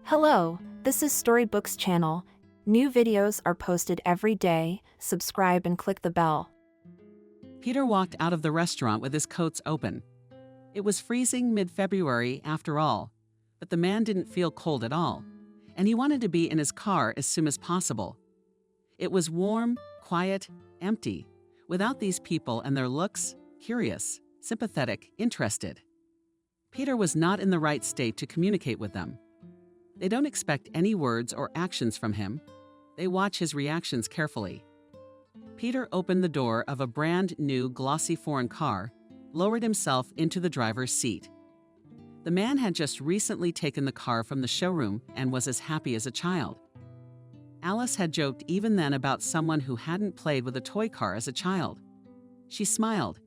Hello, this is Storybooks channel. New videos are posted every day. Subscribe and click the bell. Peter walked out of the restaurant with his coats open. It was freezing mid-February after all, but the man didn't feel cold at all, and he wanted to be in his car as soon as possible. It was warm, quiet, empty, without these people and their looks, curious, sympathetic, interested. Peter was not in the right state to communicate with them. They don't expect any words or actions from him. They watch his reactions carefully. Peter opened the door of a brand new glossy foreign car, lowered himself into the driver's seat. The man had just recently taken the car from the showroom and was as happy as a child. Alice had joked even then about someone who hadn't played with a toy car as a child. She smiled,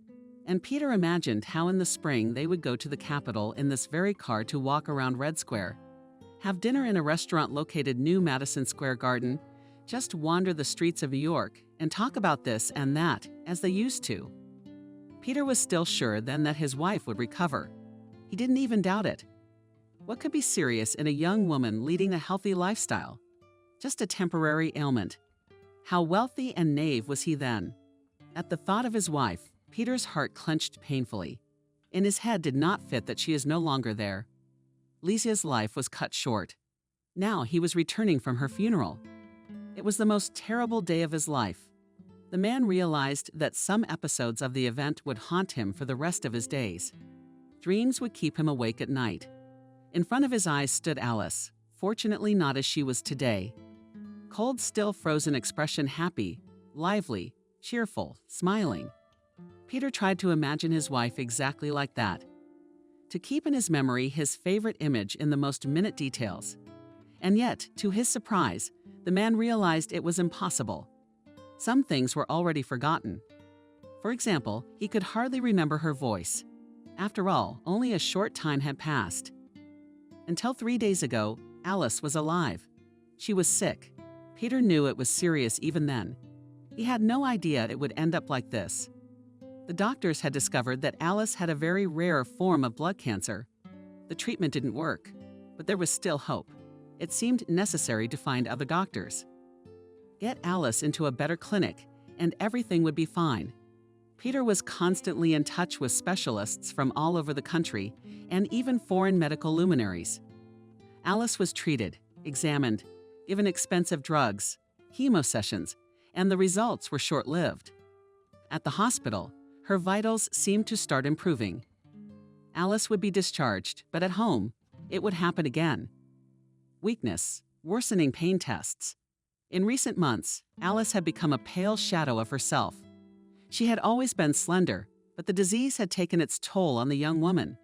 and Peter imagined how in the spring they would go to the Capitol in this very car to walk around Red Square, have dinner in a restaurant located near Madison Square Garden, just wander the streets of New York and talk about this and that as they used to. Peter was still sure then that his wife would recover. He didn't even doubt it. What could be serious in a young woman leading a healthy lifestyle? Just a temporary ailment. How wealthy and naive was he then? At the thought of his wife, Peter's heart clenched painfully. In his head did not fit that she is no longer there. Lizia's life was cut short. Now he was returning from her funeral. It was the most terrible day of his life. The man realized that some episodes of the event would haunt him for the rest of his days. Dreams would keep him awake at night. In front of his eyes stood Alice, fortunately not as she was today. Cold, still frozen expression, happy, lively, cheerful, smiling. Peter tried to imagine his wife exactly like that, to keep in his memory his favorite image in the most minute details. And yet, to his surprise, the man realized it was impossible. Some things were already forgotten. For example, he could hardly remember her voice. After all, only a short time had passed. Until 3 days ago, Alice was alive. She was sick. Peter knew it was serious even then. He had no idea it would end up like this. The doctors had discovered that Alice had a very rare form of blood cancer. The treatment didn't work, but there was still hope. It seemed necessary to find other doctors. Get Alice into a better clinic, and everything would be fine. Peter was constantly in touch with specialists from all over the country, and even foreign medical luminaries. Alice was treated, examined, given expensive drugs, chemo sessions, and the results were short-lived. At the hospital, her vitals seemed to start improving. Alice would be discharged, but at home, it would happen again. Weakness, worsening pain tests. In recent months, Alice had become a pale shadow of herself. She had always been slender, but the disease had taken its toll on the young woman.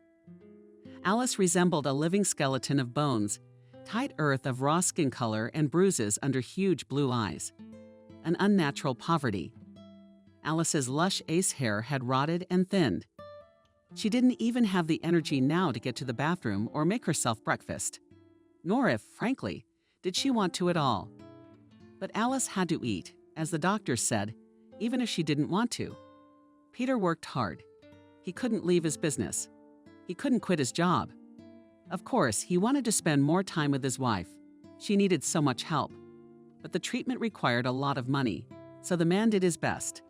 Alice resembled a living skeleton of bones, tight earth of raw skin color and bruises under huge blue eyes. An unnatural poverty. Alice's lush ace hair had rotted and thinned. She didn't even have the energy now to get to the bathroom or make herself breakfast. Nor if, frankly, did she want to at all. But Alice had to eat, as the doctors said, even if she didn't want to. Peter worked hard. He couldn't leave his business. He couldn't quit his job. Of course, he wanted to spend more time with his wife. She needed so much help. But the treatment required a lot of money, so the man did his best.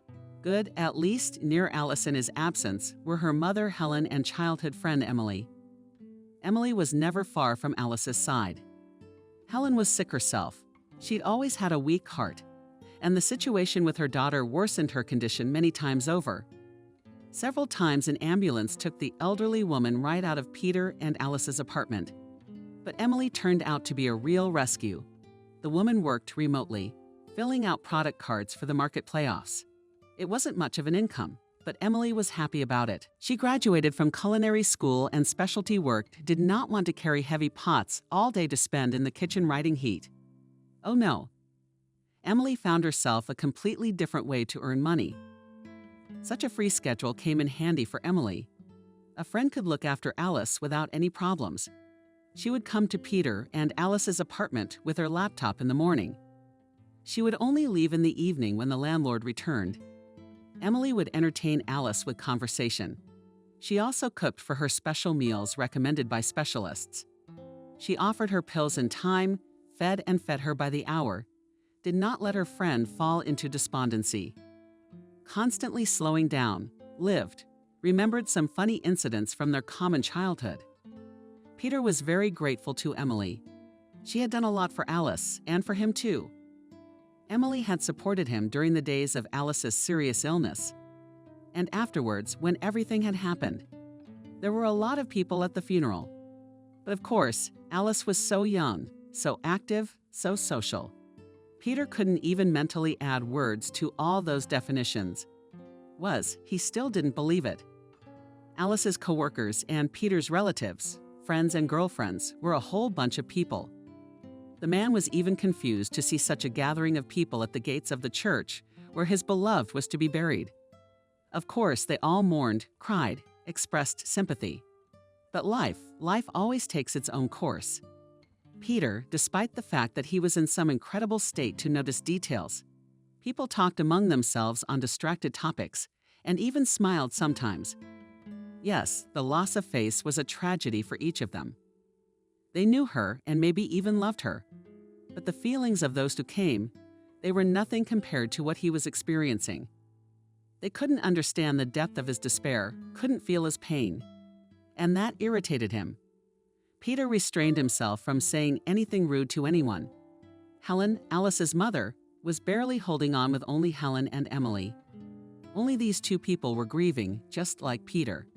Good, at least near Alice in his absence, were her mother Helen and childhood friend Emily. Emily was never far from Alice's side. Helen was sick herself. She'd always had a weak heart, and the situation with her daughter worsened her condition many times over. Several times an ambulance took the elderly woman right out of Peter and Alice's apartment. But Emily turned out to be a real rescue. The woman worked remotely, filling out product cards for the market playoffs. It wasn't much of an income, but Emily was happy about it. She graduated from culinary school and specialty work, did not want to carry heavy pots all day to spend in the kitchen riding heat. Oh no. Emily found herself a completely different way to earn money. Such a free schedule came in handy for Emily. A friend could look after Alice without any problems. She would come to Peter and Alice's apartment with her laptop in the morning. She would only leave in the evening when the landlord returned. Emily would entertain Alice with conversation. She also cooked for her special meals recommended by specialists. She offered her pills in time, fed her by the hour, did not let her friend fall into despondency. Constantly slowing down, lived, remembered some funny incidents from their common childhood. Peter was very grateful to Emily. She had done a lot for Alice, and for him too. Emily had supported him during the days of Alice's serious illness. And afterwards, when everything had happened, there were a lot of people at the funeral. But of course, Alice was so young, so active, so social. Peter couldn't even mentally add words to all those definitions. He still didn't believe it. Alice's coworkers and Peter's relatives, friends and girlfriends, were a whole bunch of people. The man was even confused to see such a gathering of people at the gates of the church where his beloved was to be buried. Of course, they all mourned, cried, expressed sympathy. But life always takes its own course. Peter, despite the fact that he was in some incredible state to notice details, people talked among themselves on distracted topics and even smiled sometimes. Yes, the loss of face was a tragedy for each of them. They knew her and maybe even loved her. But the feelings of those who came, they were nothing compared to what he was experiencing. They couldn't understand the depth of his despair, couldn't feel his pain. And that irritated him. Peter restrained himself from saying anything rude to anyone. Helen, Alice's mother, was barely holding on with only Helen and Emily. Only these two people were grieving, just like Peter.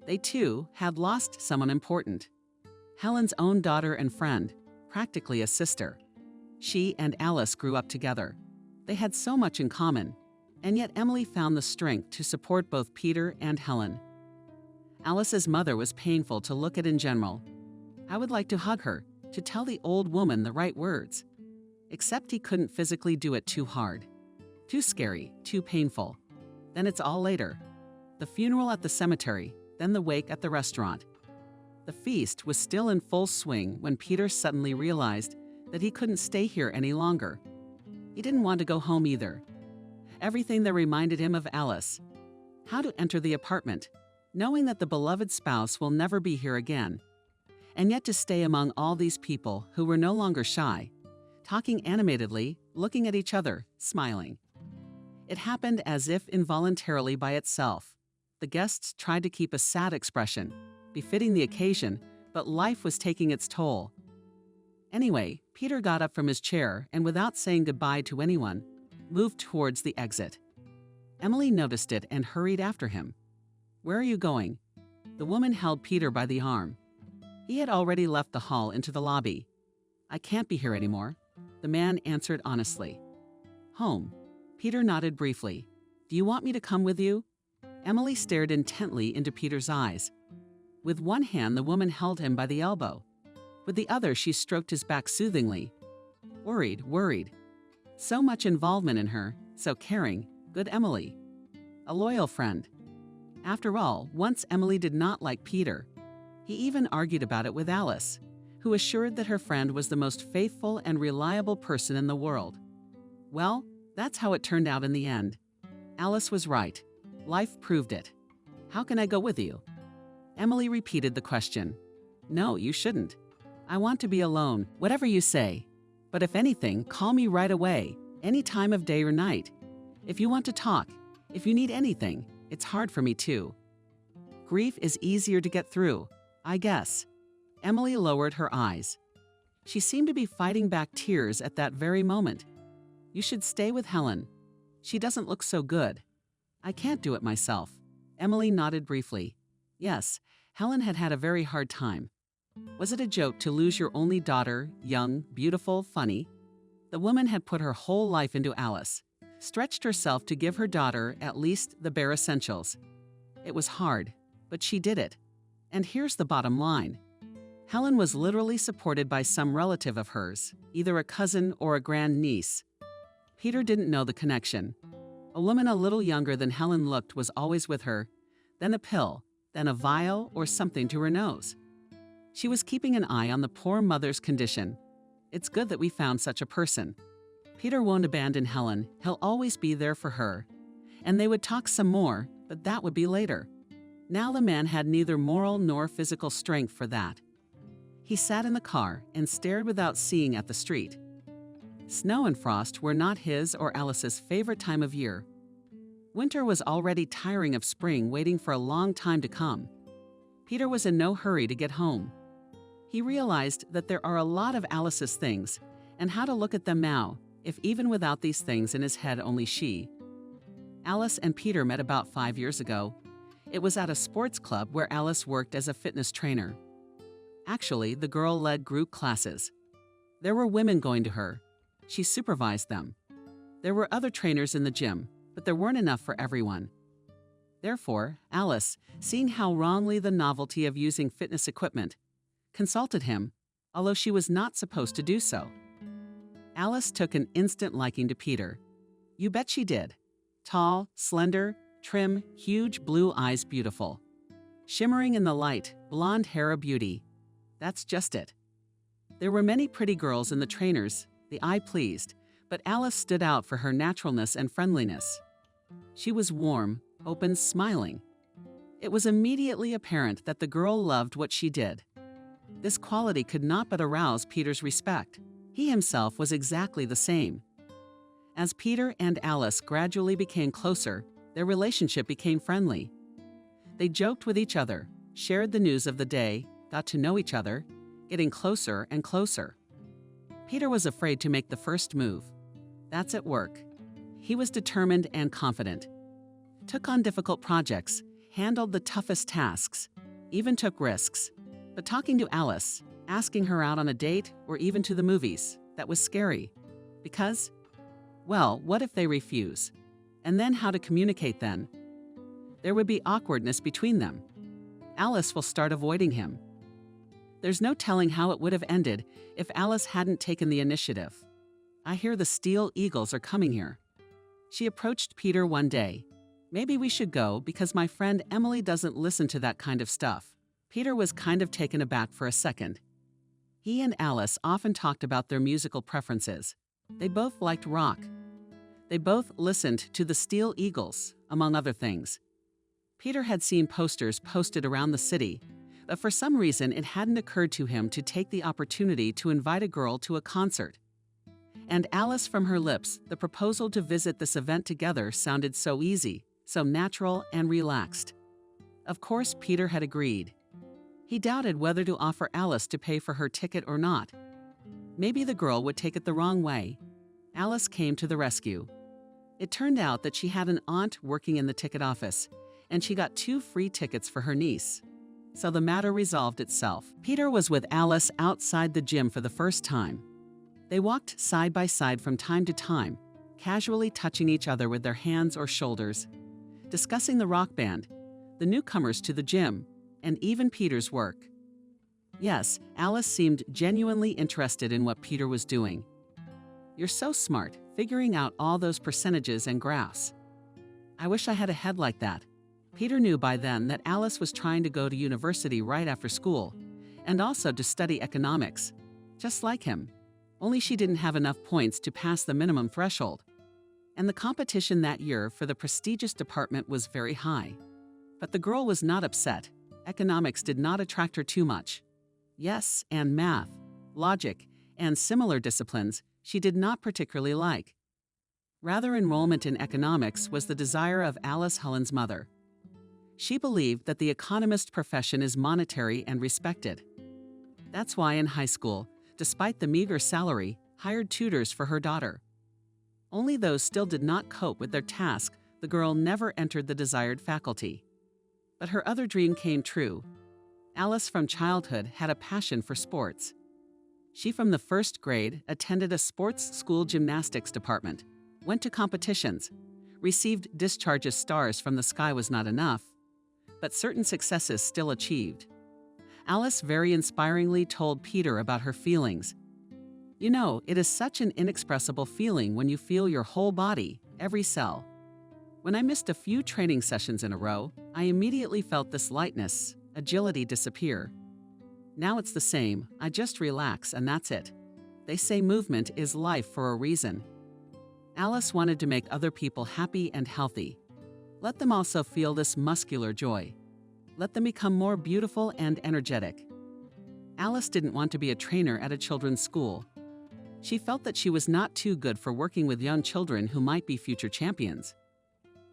They too had lost someone important. Helen's own daughter and friend, practically a sister. She and Alice grew up together. They had so much in common, and yet Emily found the strength to support both Peter and Helen. Alice's mother was painful to look at in general. I would like to hug her, to tell the old woman the right words. Except he couldn't physically do it too hard. Too scary, too painful. Then it's all later. The funeral at the cemetery, then the wake at the restaurant. The feast was still in full swing when Peter suddenly realized that he couldn't stay here any longer. He didn't want to go home either. Everything that reminded him of Alice. How to enter the apartment, knowing that the beloved spouse will never be here again. And yet to stay among all these people who were no longer shy, talking animatedly, looking at each other, smiling. It happened as if involuntarily by itself. The guests tried to keep a sad expression, befitting the occasion, but life was taking its toll. Anyway, Peter got up from his chair and without saying goodbye to anyone, moved towards the exit. Emily noticed it and hurried after him. "Where are you going?" The woman held Peter by the arm. He had already left the hall into the lobby. "I can't be here anymore," the man answered honestly. "Home." Peter nodded briefly. "Do you want me to come with you?" Emily stared intently into Peter's eyes. With one hand, the woman held him by the elbow. With the other, she stroked his back soothingly. Worried. So much involvement in her, so caring, good Emily. A loyal friend. After all, once Emily did not like Peter. He even argued about it with Alice, who assured that her friend was the most faithful and reliable person in the world. Well, that's how it turned out in the end. Alice was right. Life proved it. "How can I go with you?" Emily repeated the question. "No, you shouldn't. I want to be alone, whatever you say. But if anything, call me right away, any time of day or night. If you want to talk, if you need anything, it's hard for me too. Grief is easier to get through, I guess." Emily lowered her eyes. She seemed to be fighting back tears at that very moment. "You should stay with Helen. She doesn't look so good." "I can't do it myself." Emily nodded briefly. Yes, Helen had had a very hard time. Was it a joke to lose your only daughter, young, beautiful, funny? The woman had put her whole life into Alice, stretched herself to give her daughter at least the bare essentials. It was hard, but she did it. And here's the bottom line. Helen was literally supported by some relative of hers, either a cousin or a grandniece. Peter didn't know the connection. A woman a little younger than Helen looked was always with her, then a pill, then a vial or something to her nose. She was keeping an eye on the poor mother's condition. It's good that we found such a person. Peter won't abandon Helen. He'll always be there for her. And they would talk some more, but that would be later. Now the man had neither moral nor physical strength for that. He sat in the car and stared without seeing at the street. Snow and frost were not his or Alice's favorite time of year. Winter was already tiring of spring waiting for a long time to come. Peter was in no hurry to get home. He realized that there are a lot of Alice's things, and how to look at them now, if even without these things in his head only she. Alice and Peter met about 5 years ago. It was at a sports club where Alice worked as a fitness trainer. Actually, the girl led group classes. There were women going to her. She supervised them. There were other trainers in the gym, but there weren't enough for everyone. Therefore, Alice, seeing how wrongly the novelty of using fitness equipment, consulted him, although she was not supposed to do so. Alice took an instant liking to Peter. You bet she did. Tall, slender, trim, huge blue eyes beautiful. Shimmering in the light, blonde hair a beauty. That's just it. There were many pretty girls in the trainers, the eye pleased, but Alice stood out for her naturalness and friendliness. She was warm, open, smiling. It was immediately apparent that the girl loved what she did. This quality could not but arouse Peter's respect. He himself was exactly the same. As Peter and Alice gradually became closer, their relationship became friendly. They joked with each other, shared the news of the day, got to know each other, getting closer and closer. Peter was afraid to make the first move. That's at work. He was determined and confident. Took on difficult projects, handled the toughest tasks, even took risks. But talking to Alice, asking her out on a date or even to the movies, that was scary. Because, well, what if they refuse? And then how to communicate then? There would be awkwardness between them. Alice will start avoiding him. There's no telling how it would have ended if Alice hadn't taken the initiative. I hear the Steel Eagles are coming here. She approached Peter one day. Maybe we should go because my friend Emily doesn't listen to that kind of stuff. Peter was kind of taken aback for a second. He and Alice often talked about their musical preferences. They both liked rock. They both listened to the Steel Eagles, among other things. Peter had seen posters posted around the city, but for some reason it hadn't occurred to him to take the opportunity to invite a girl to a concert. And Alice, from her lips, the proposal to visit this event together sounded so easy, so natural and relaxed. Of course, Peter had agreed. He doubted whether to offer Alice to pay for her ticket or not. Maybe the girl would take it the wrong way. Alice came to the rescue. It turned out that she had an aunt working in the ticket office, and she got 2 free tickets for her niece. So the matter resolved itself. Peter was with Alice outside the gym for the first time. They walked side by side from time to time, casually touching each other with their hands or shoulders, discussing the rock band, the newcomers to the gym, and even Peter's work. Yes, Alice seemed genuinely interested in what Peter was doing. You're so smart, figuring out all those percentages and graphs. I wish I had a head like that. Peter knew by then that Alice was trying to go to university right after school, and also to study economics, just like him. Only she didn't have enough points to pass the minimum threshold. And the competition that year for the prestigious department was very high. But the girl was not upset. Economics did not attract her too much. Yes, and math, logic, and similar disciplines she did not particularly like. Rather, enrollment in economics was the desire of Alice Helen's mother. She believed that the economist profession is monetary and respected. That's why in high school, despite the meager salary, hired tutors for her daughter. Only those still did not cope with their task, the girl never entered the desired faculty. But her other dream came true. Alice from childhood had a passion for sports. She from the first grade attended a sports school gymnastics department, went to competitions, received discharges. Stars from the sky was not enough, but certain successes still achieved. Alice very inspiringly told Peter about her feelings. You know, it is such an inexpressible feeling when you feel your whole body, every cell. When I missed a few training sessions in a row, I immediately felt this lightness, agility disappear. Now it's the same, I just relax and that's it. They say movement is life for a reason. Alice wanted to make other people happy and healthy. Let them also feel this muscular joy. Let them become more beautiful and energetic. Alice didn't want to be a trainer at a children's school. She felt that she was not too good for working with young children who might be future champions.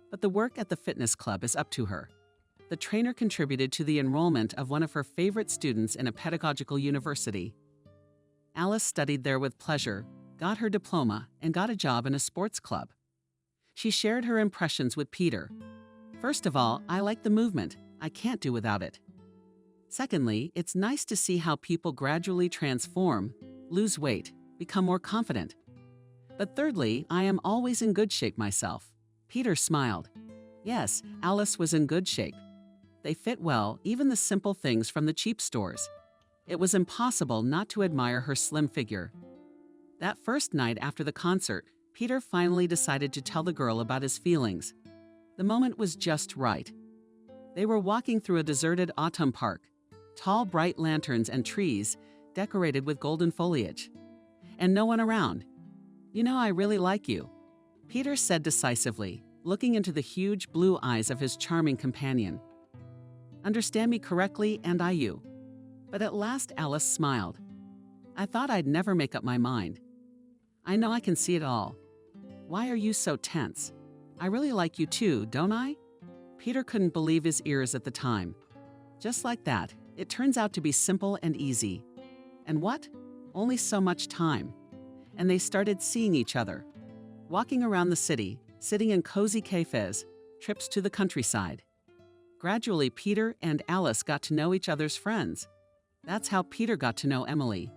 But the work at the fitness club is up to her. The trainer contributed to the enrollment of one of her favorite students in a pedagogical university. Alice studied there with pleasure, got her diploma, and got a job in a sports club. She shared her impressions with Peter. First of all, I like the movement. I can't do without it. Secondly, it's nice to see how people gradually transform, lose weight, become more confident. But thirdly, I am always in good shape myself. Peter smiled. Yes, Alice was in good shape. They fit well, even the simple things from the cheap stores. It was impossible not to admire her slim figure. That first night after the concert, Peter finally decided to tell the girl about his feelings. The moment was just right. They were walking through a deserted autumn park, tall bright lanterns and trees decorated with golden foliage. And no one around. You know, I really like you, Peter said decisively, looking into the huge blue eyes of his charming companion. Understand me correctly, and I you. But at last Alice smiled. I thought I'd never make up my mind. I know I can see it all. Why are you so tense? I really like you too, don't I? Peter couldn't believe his ears at the time. Just like that, it turns out to be simple and easy. And what? Only so much time. And they started seeing each other. Walking around the city, sitting in cozy cafes, trips to the countryside. Gradually, Peter and Alice got to know each other's friends. That's how Peter got to know Emily,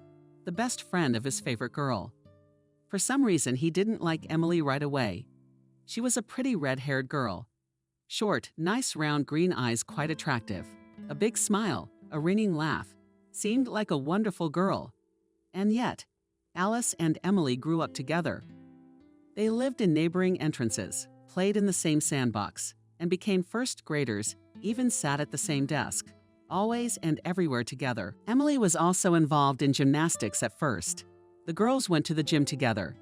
the best friend of his favorite girl. For some reason, he didn't like Emily right away. She was a pretty red-haired girl. Short, nice round green eyes, quite attractive. A big smile, a ringing laugh. Seemed like a wonderful girl. And yet, Alice and Emily grew up together. They lived in neighboring entrances, played in the same sandbox, and became first graders, even sat at the same desk, always and everywhere together. Emily was also involved in gymnastics at first. The girls went to the gym together,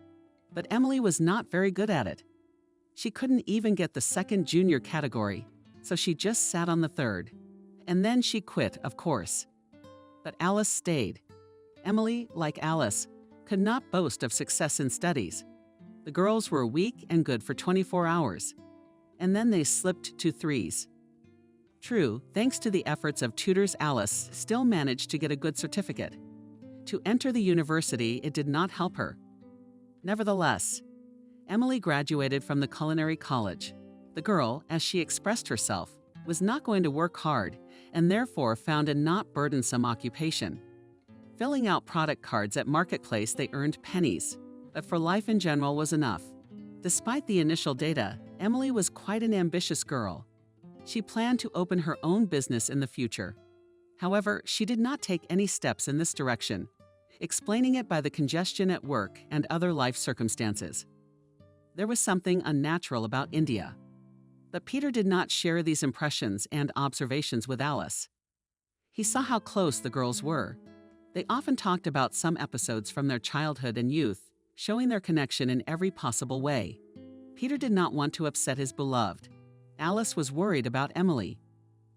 but Emily was not very good at it. She couldn't even get the second junior category, so she just sat on the third. And then she quit, of course. But Alice stayed. Emily, like Alice, could not boast of success in studies. The girls were weak and good for 24 hours, and then they slipped to threes. True, thanks to the efforts of tutors, Alice still managed to get a good certificate. To enter the university, it did not help her. Nevertheless, Emily graduated from the culinary college. The girl, as she expressed herself, was not going to work hard and therefore found a not burdensome occupation. Filling out product cards at Marketplace, they earned pennies, but for life in general was enough. Despite the initial data, Emily was quite an ambitious girl. She planned to open her own business in the future. However, she did not take any steps in this direction, explaining it by the congestion at work and other life circumstances. There was something unnatural about India. But Peter did not share these impressions and observations with Alice. He saw how close the girls were. They often talked about some episodes from their childhood and youth, showing their connection in every possible way. Peter did not want to upset his beloved. Alice was worried about Emily.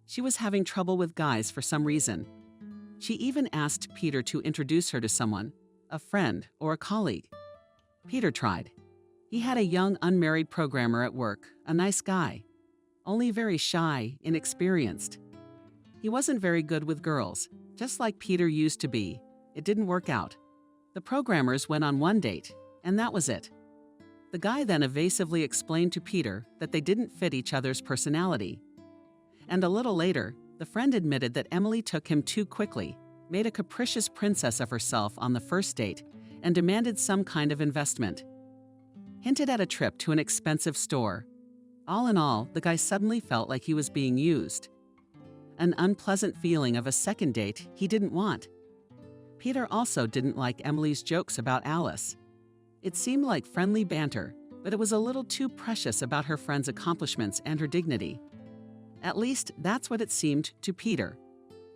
She was having trouble with guys for some reason. She even asked Peter to introduce her to someone, a friend or a colleague. Peter tried. He had a young unmarried programmer at work, a nice guy, only very shy, inexperienced. He wasn't very good with girls, just like Peter used to be. It didn't work out. The programmers went on one date, and that was it. The guy then evasively explained to Peter that they didn't fit each other's personality. And a little later, the friend admitted that Emily took him too quickly, made a capricious princess of herself on the first date, and demanded some kind of investment. Hinted at a trip to an expensive store. All in all, the guy suddenly felt like he was being used. An unpleasant feeling of a second date he didn't want. Peter also didn't like Emily's jokes about Alice. It seemed like friendly banter, but it was a little too precious about her friend's accomplishments and her dignity. At least that's what it seemed to Peter.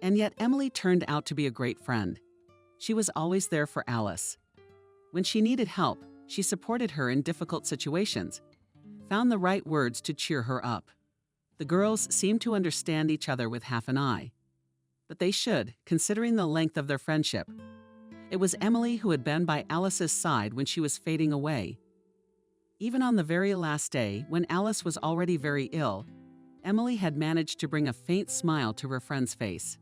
And yet Emily turned out to be a great friend. She was always there for Alice. When she needed help, she supported her in difficult situations, found the right words to cheer her up. The girls seemed to understand each other with half an eye. But they should, considering the length of their friendship. It was Emily who had been by Alice's side when she was fading away. Even on the very last day, when Alice was already very ill, Emily had managed to bring a faint smile to her friend's face.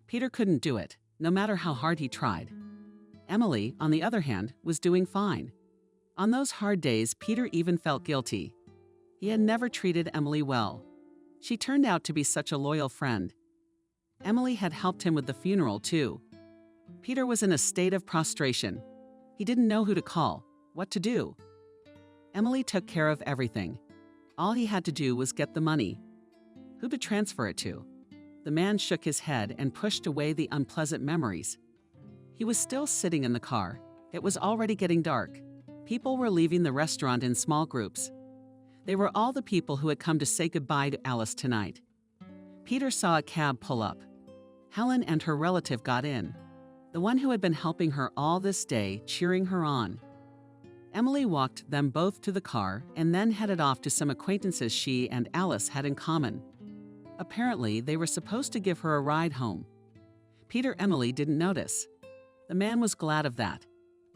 Peter couldn't do it, no matter how hard he tried. Emily, on the other hand, was doing fine. On those hard days, Peter even felt guilty. He had never treated Emily well. She turned out to be such a loyal friend. Emily had helped him with the funeral, too. Peter was in a state of prostration. He didn't know who to call, what to do. Emily took care of everything. All he had to do was get the money. Who to transfer it to? The man shook his head and pushed away the unpleasant memories. He was still sitting in the car. It was already getting dark. People were leaving the restaurant in small groups. They were all the people who had come to say goodbye to Alice tonight. Peter saw a cab pull up. Helen and her relative got in, the one who had been helping her all this day, cheering her on. Emily walked them both to the car and then headed off to some acquaintances she and Alice had in common. Apparently, they were supposed to give her a ride home. Emily didn't notice. The man was glad of that.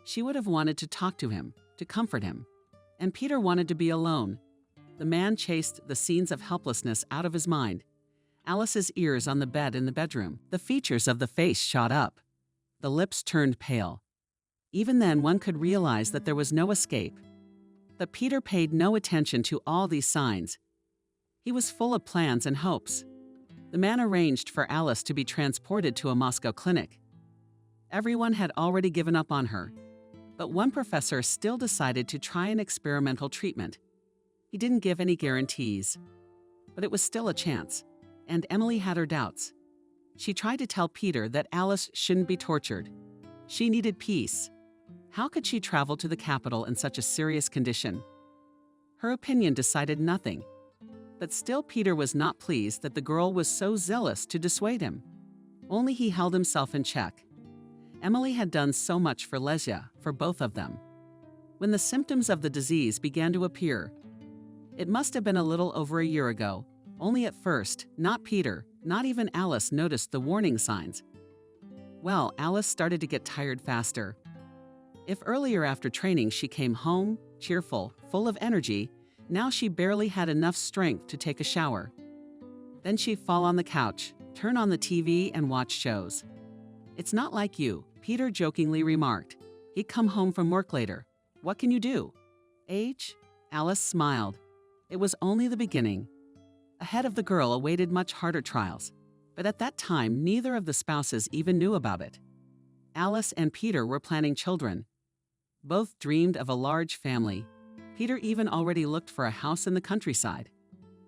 She would have wanted to talk to him, to comfort him. And Peter wanted to be alone. The man chased the scenes of helplessness out of his mind. Alice's ears on the bed in the bedroom. The features of the face shot up. The lips turned pale. Even then, one could realize that there was no escape. But Peter paid no attention to all these signs. He was full of plans and hopes. The man arranged for Alice to be transported to a Moscow clinic. Everyone had already given up on her, but one professor still decided to try an experimental treatment. He didn't give any guarantees, but it was still a chance, and Emily had her doubts. She tried to tell Peter that Alice shouldn't be tortured. She needed peace. How could she travel to the capital in such a serious condition? Her opinion decided nothing. But still Peter was not pleased that the girl was so zealous to dissuade him. Only he held himself in check. Emily had done so much for Lesya, for both of them. When the symptoms of the disease began to appear, it must have been a little over a year ago. Only at first, not Peter, not even Alice noticed the warning signs. Well, Alice started to get tired faster. If earlier after training she came home, cheerful, full of energy, now she barely had enough strength to take a shower. Then she'd fall on the couch, turn on the TV and watch shows. "It's not like you," Peter jokingly remarked. He'd come home from work later. "What can you do?" "Age?" Alice smiled. It was only the beginning. Ahead of the girl awaited much harder trials, but at that time neither of the spouses even knew about it. Alice and Peter were planning children. Both dreamed of a large family. Peter even already looked for a house in the countryside.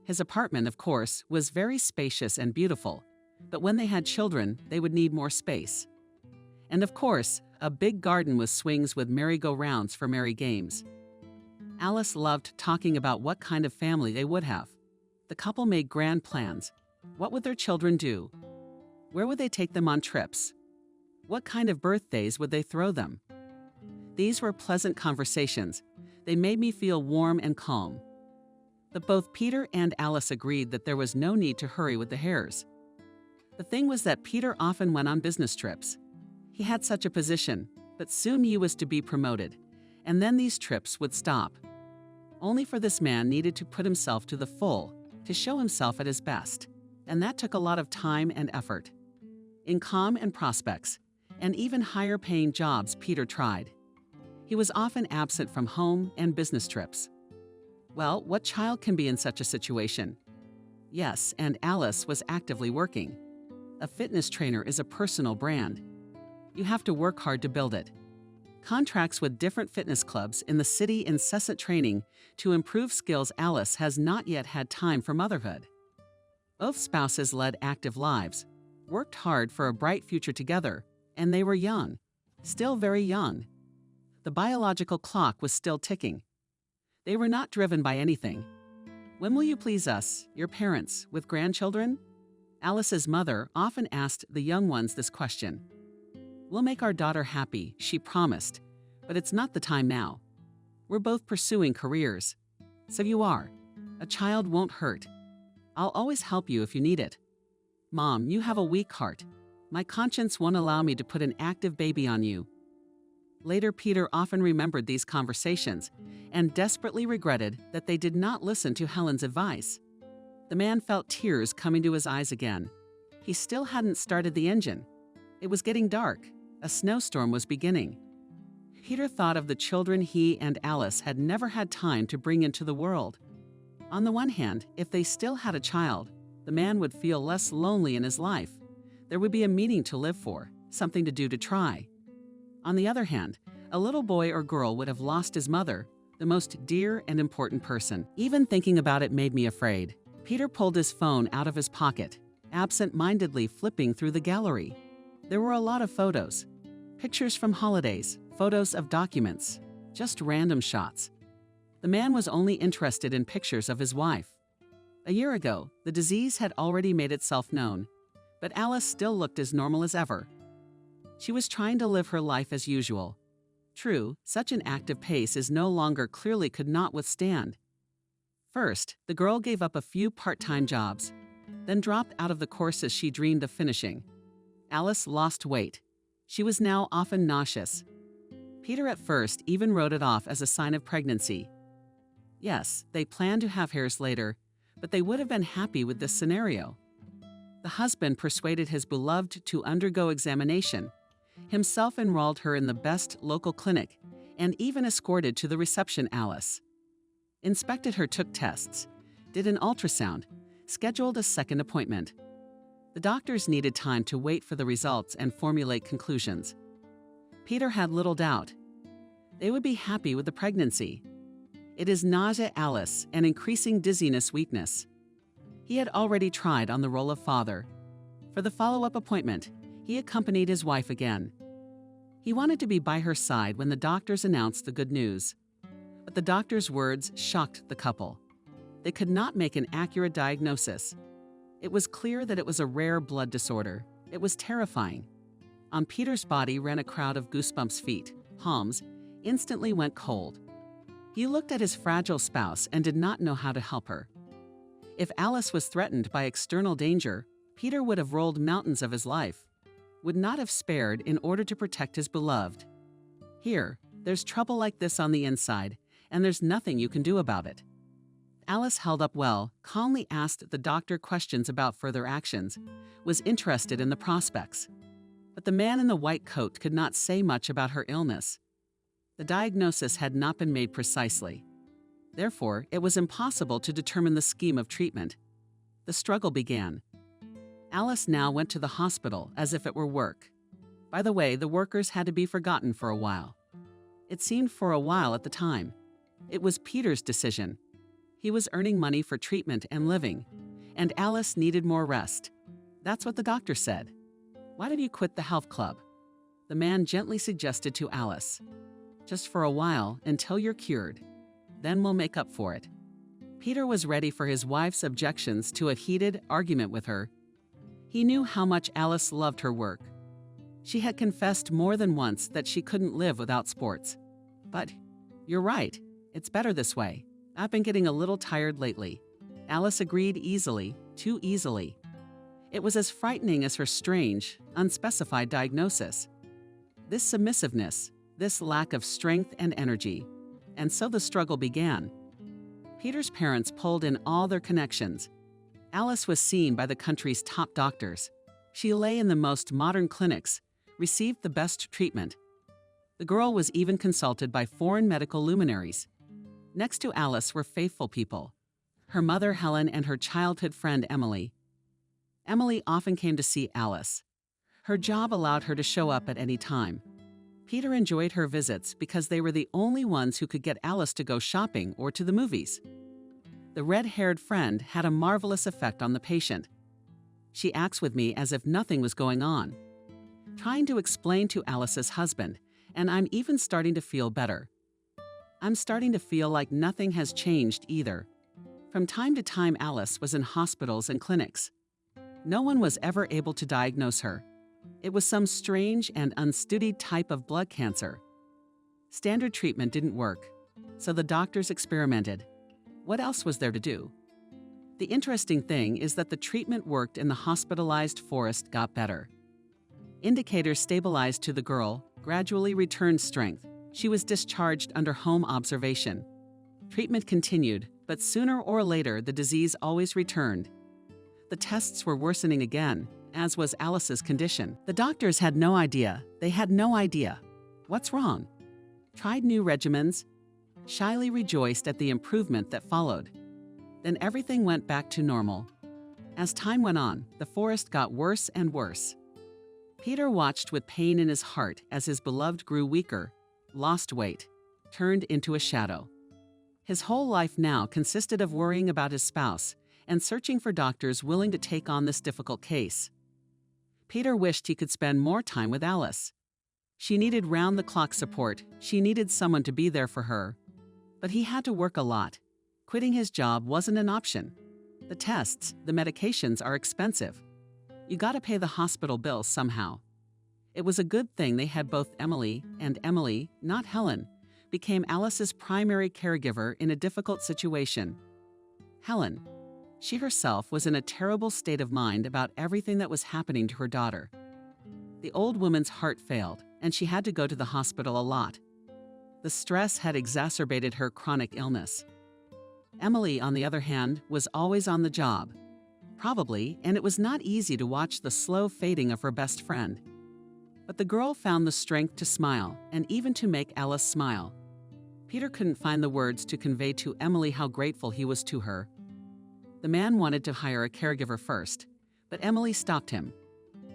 His apartment, of course, was very spacious and beautiful, but when they had children, they would need more space. And of course, a big garden with swings with merry-go-rounds for merry games. Alice loved talking about what kind of family they would have. The couple made grand plans. What would their children do? Where would they take them on trips? What kind of birthdays would they throw them? These were pleasant conversations. They made me feel warm and calm. But both Peter and Alice agreed that there was no need to hurry with the hares. The thing was that Peter often went on business trips. He had such a position, but soon he was to be promoted, and then these trips would stop. Only for this man needed to put himself to the full, to show himself at his best, and that took a lot of time and effort. In calm and prospects, and even higher-paying jobs Peter tried. He was often absent from home and business trips. Well, what child can be in such a situation? Yes, and Alice was actively working. A fitness trainer is a personal brand. You have to work hard to build it. Contracts with different fitness clubs in the city, incessant training to improve skills. Alice has not yet had time for motherhood. Both spouses led active lives, worked hard for a bright future together, and they were young, still very young. The biological clock was still ticking. They were not driven by anything. When will you please us, your parents, with grandchildren? Alice's mother often asked the young ones this question. We'll make our daughter happy, she promised, but it's not the time now. We're both pursuing careers. So you are. A child won't hurt. I'll always help you if you need it. "Mom, you have a weak heart. My conscience won't allow me to put an active baby on you." Later, Peter often remembered these conversations and desperately regretted that they did not listen to Helen's advice. The man felt tears coming to his eyes again. He still hadn't started the engine. It was getting dark. A snowstorm was beginning. Peter thought of the children he and Alice had never had time to bring into the world. On the one hand, if they still had a child, the man would feel less lonely in his life. There would be a meaning to live for, something to do to try. On the other hand, a little boy or girl would have lost his mother, the most dear and important person. Even thinking about it made me afraid. Peter pulled his phone out of his pocket, absent-mindedly flipping through the gallery. There were a lot of photos. Pictures from holidays, photos of documents, just random shots. The man was only interested in pictures of his wife. A year ago, the disease had already made itself known, but Alice still looked as normal as ever. She was trying to live her life as usual. True, such an active pace is no longer clearly could not withstand. First, the girl gave up a few part-time jobs, then dropped out of the courses she dreamed of finishing. Alice lost weight. She was now often nauseous. Peter at first even wrote it off as a sign of pregnancy. Yes, they planned to have heirs later, but they would have been happy with this scenario. The husband persuaded his beloved to undergo examination, himself enrolled her in the best local clinic, and even escorted to the reception Alice. Inspected her, took tests, did an ultrasound, scheduled a second appointment. The doctors needed time to wait for the results and formulate conclusions. Peter had little doubt. They would be happy with the pregnancy. It is nausea Alice and increasing dizziness weakness. He had already tried on the role of father. For the follow-up appointment, he accompanied his wife again. He wanted to be by her side when the doctors announced the good news. But the doctor's words shocked the couple. They could not make an accurate diagnosis. It was clear that it was a rare blood disorder. It was terrifying. On Peter's body ran a crowd of goosebumps. Feet, palms, instantly went cold. He looked at his fragile spouse and did not know how to help her. If Alice was threatened by external danger, Peter would have rolled mountains of his life, would not have spared in order to protect his beloved. Here, there's trouble like this on the inside, and there's nothing you can do about it. Alice held up well, calmly asked the doctor questions about further actions, was interested in the prospects. But the man in the white coat could not say much about her illness. The diagnosis had not been made precisely. Therefore, it was impossible to determine the scheme of treatment. The struggle began. Alice now went to the hospital as if it were work. By the way, the workers had to be forgotten for a while. It seemed for a while at the time. It was Peter's decision. He was earning money for treatment and living, and Alice needed more rest. That's what the doctor said. "Why don't you quit the health club?" The man gently suggested to Alice. "Just for a while, until you're cured. Then we'll make up for it." Peter was ready for his wife's objections to a heated argument with her. He knew how much Alice loved her work. She had confessed more than once that she couldn't live without sports. "But you're right, it's better this way. I've been getting a little tired lately." Alice agreed easily, too easily. It was as frightening as her strange, unspecified diagnosis. This submissiveness, this lack of strength and energy. And so the struggle began. Peter's parents pulled in all their connections. Alice was seen by the country's top doctors. She lay in the most modern clinics, received the best treatment. The girl was even consulted by foreign medical luminaries. Next to Alice were faithful people. Her mother Helen and her childhood friend Emily. Emily often came to see Alice. Her job allowed her to show up at any time. Peter enjoyed her visits because they were the only ones who could get Alice to go shopping or to the movies. The red-haired friend had a marvelous effect on the patient. She acts with me as if nothing was going on. Trying to explain to Alice's husband, and I'm even starting to feel better. I'm starting to feel like nothing has changed either. From time to time, Alice was in hospitals and clinics. No one was ever able to diagnose her. It was some strange and unstudied type of blood cancer. Standard treatment didn't work, so the doctors experimented. What else was there to do? The interesting thing is that the treatment worked and the hospitalized Forrest got better. Indicators stabilized to the girl, gradually returned strength. She was discharged under home observation. Treatment continued, but sooner or later the disease always returned. The tests were worsening again, as was Alice's condition. The doctors had no idea. They had no idea. What's wrong? Tried new regimens, shyly rejoiced at the improvement that followed. Then everything went back to normal. As time went on, the Forrest got worse and worse. Peter watched with pain in his heart as his beloved grew weaker, lost weight, turned into a shadow. His whole life now consisted of worrying about his spouse and searching for doctors willing to take on this difficult case. Peter wished he could spend more time with Alice. She needed round-the-clock support. She needed someone to be there for her. But he had to work a lot. Quitting his job wasn't an option. The tests, the medications are expensive. You gotta pay the hospital bills somehow. It was a good thing they had both Emily, and Emily, not Helen, became Alice's primary caregiver in a difficult situation. Helen, she herself was in a terrible state of mind about everything that was happening to her daughter. The old woman's heart failed, and she had to go to the hospital a lot. The stress had exacerbated her chronic illness. Emily, on the other hand, was always on the job. Probably, and it was not easy to watch the slow fading of her best friend. But the girl found the strength to smile, and even to make Alice smile. Peter couldn't find the words to convey to Emily how grateful he was to her. The man wanted to hire a caregiver first, but Emily stopped him.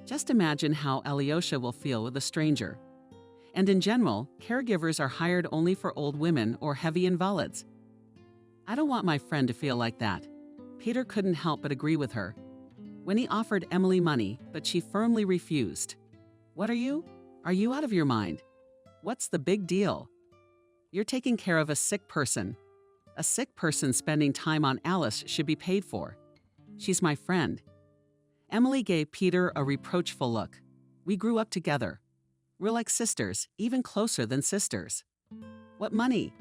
Just imagine how Alyosha will feel with a stranger. And in general, caregivers are hired only for old women or heavy invalids. I don't want my friend to feel like that. Peter couldn't help but agree with her. When he offered Emily money, but she firmly refused. What are you? Are you out of your mind? What's the big deal? You're taking care of a sick person. A sick person spending time on Alice should be paid for. She's my friend. Emily gave Peter a reproachful look. We grew up together. We're like sisters, even closer than sisters. What money?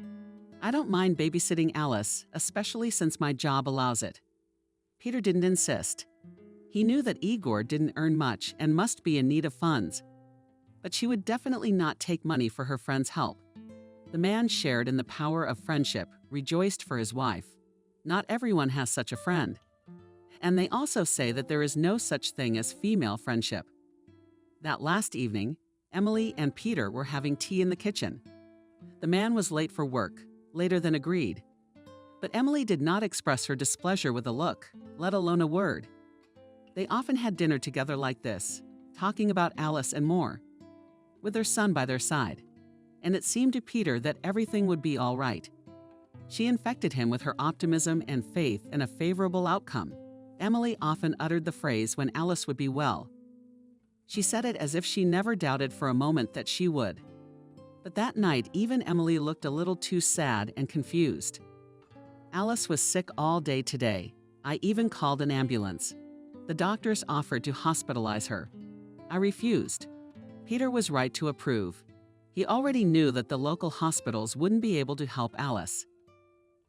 I don't mind babysitting Alice, especially since my job allows it. Peter didn't insist. He knew that Igor didn't earn much and must be in need of funds. But she would definitely not take money for her friend's help. The man shared in the power of friendship, rejoiced for his wife. Not everyone has such a friend. And they also say that there is no such thing as female friendship. That last evening, Emily and Peter were having tea in the kitchen. The man was late for work, later than agreed. But Emily did not express her displeasure with a look, let alone a word. They often had dinner together like this, talking about Alice and more, with their son by their side. And it seemed to Peter that everything would be all right. She infected him with her optimism and faith in a favorable outcome. Emily often uttered the phrase when Alice would be well. She said it as if she never doubted for a moment that she would. But that night, even Emily looked a little too sad and confused. Alice was sick all day today. I even called an ambulance. The doctors offered to hospitalize her. I refused. Peter was right to approve. He already knew that the local hospitals wouldn't be able to help Alice.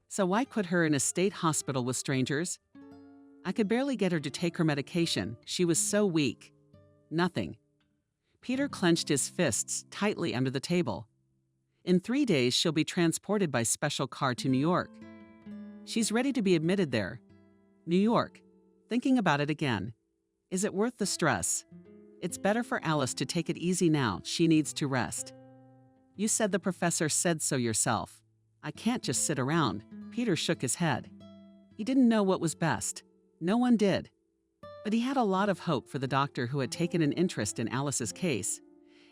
So why put her in a state hospital with strangers? I could barely get her to take her medication. She was so weak. Nothing. Peter clenched his fists tightly under the table. In 3 days, she'll be transported by special car to New York. She's ready to be admitted there. New York. Thinking about it again. Is it worth the stress? It's better for Alice to take it easy now. She needs to rest. You said the professor said so yourself. I can't just sit around. Peter shook his head. He didn't know what was best. No one did. But he had a lot of hope for the doctor who had taken an interest in Alice's case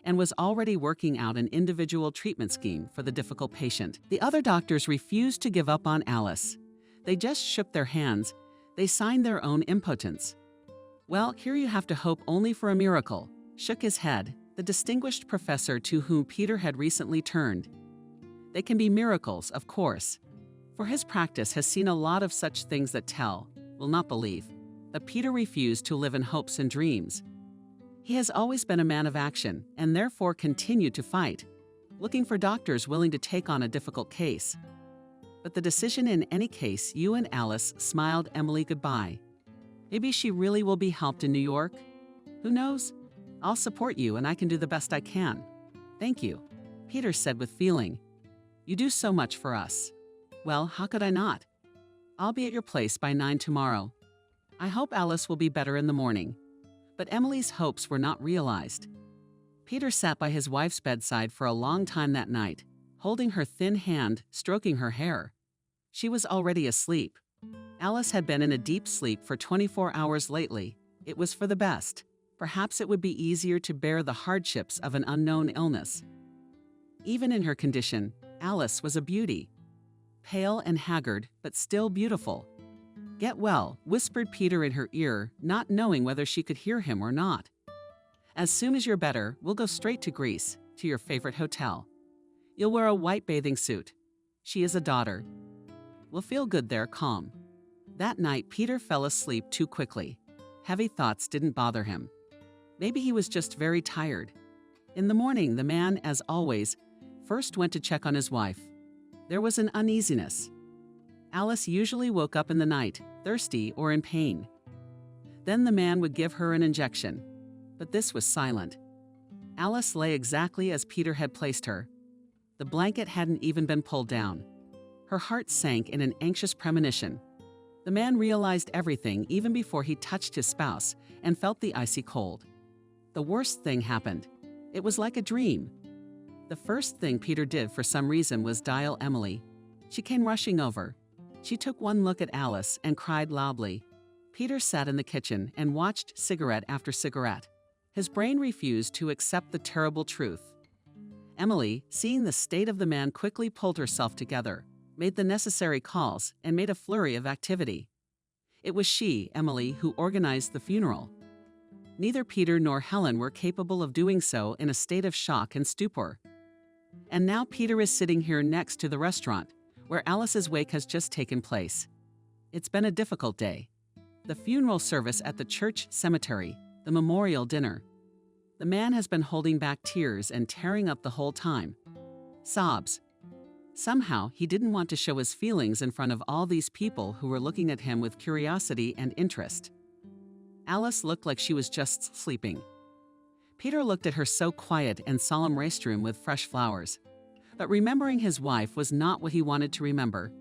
and was already working out an individual treatment scheme for the difficult patient. The other doctors refused to give up on Alice. They just shook their hands. They signed their own impotence. Well, here you have to hope only for a miracle, shook his head, the distinguished professor to whom Peter had recently turned. They can be miracles, of course, for his practice has seen a lot of such things that will not believe. But Peter refused to live in hopes and dreams. He has always been a man of action and therefore continued to fight, looking for doctors willing to take on a difficult case. But the decision in any case, you and Alice smiled Emily goodbye. Maybe she really will be helped in New York? Who knows? I'll support you and I can do the best I can. Thank you, Peter said with feeling. You do so much for us. Well, how could I not? I'll be at your place by 9 tomorrow. I hope Alice will be better in the morning. But Emily's hopes were not realized. Peter sat by his wife's bedside for a long time that night, holding her thin hand, stroking her hair. She was already asleep. Alice had been in a deep sleep for 24 hours lately. It was for the best. Perhaps it would be easier to bear the hardships of an unknown illness. Even in her condition, Alice was a beauty. Pale and haggard, but still beautiful. Get well, whispered Peter in her ear, not knowing whether she could hear him or not. As soon as you're better, we'll go straight to Greece, to your favorite hotel. You'll wear a white bathing suit. She is a daughter. We'll feel good there, calm. That night, Peter fell asleep too quickly. Heavy thoughts didn't bother him. Maybe he was just very tired. In the morning, the man, as always, first went to check on his wife. There was an uneasiness. Alice usually woke up in the night, thirsty or in pain. Then the man would give her an injection, but this was silent. Alice lay exactly as Peter had placed her. The blanket hadn't even been pulled down. Her heart sank in an anxious premonition. The man realized everything even before he touched his spouse and felt the icy cold. The worst thing happened. It was like a dream. The first thing Peter did for some reason was dial Emily. She came rushing over. She took one look at Alice and cried loudly. Peter sat in the kitchen and watched cigarette after cigarette. His brain refused to accept the terrible truth. Emily, seeing the state of the man, quickly pulled herself together, made the necessary calls, and made a flurry of activity. It was she, Emily, who organized the funeral. Neither Peter nor Helen were capable of doing so in a state of shock and stupor. And now Peter is sitting here next to the restaurant, where Alice's wake has just taken place. It's been a difficult day. The funeral service at the church cemetery, the memorial dinner. The man has been holding back tears and tearing up the whole time. Sobs. Somehow, he didn't want to show his feelings in front of all these people who were looking at him with curiosity and interest. Alice looked like she was just sleeping. Peter looked at her so quiet and solemn restroom with fresh flowers. But remembering his wife was not what he wanted to remember.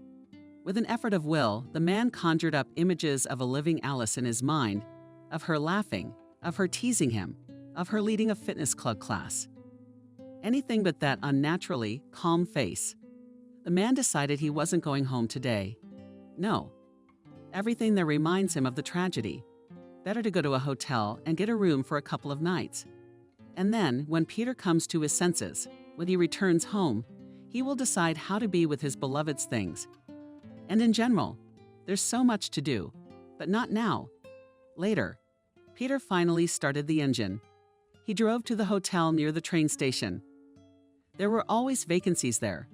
With an effort of will, the man conjured up images of a living Alice in his mind, of her laughing, of her teasing him, of her leading a fitness club class. Anything but that unnaturally calm face. The man decided he wasn't going home today. No. Everything that reminds him of the tragedy. Better to go to a hotel and get a room for a couple of nights. And then, when Peter comes to his senses, when he returns home, he will decide how to be with his beloved's things. And in general, there's so much to do, but not now. Later, Peter finally started the engine. He drove to the hotel near the train station. There were always vacancies there.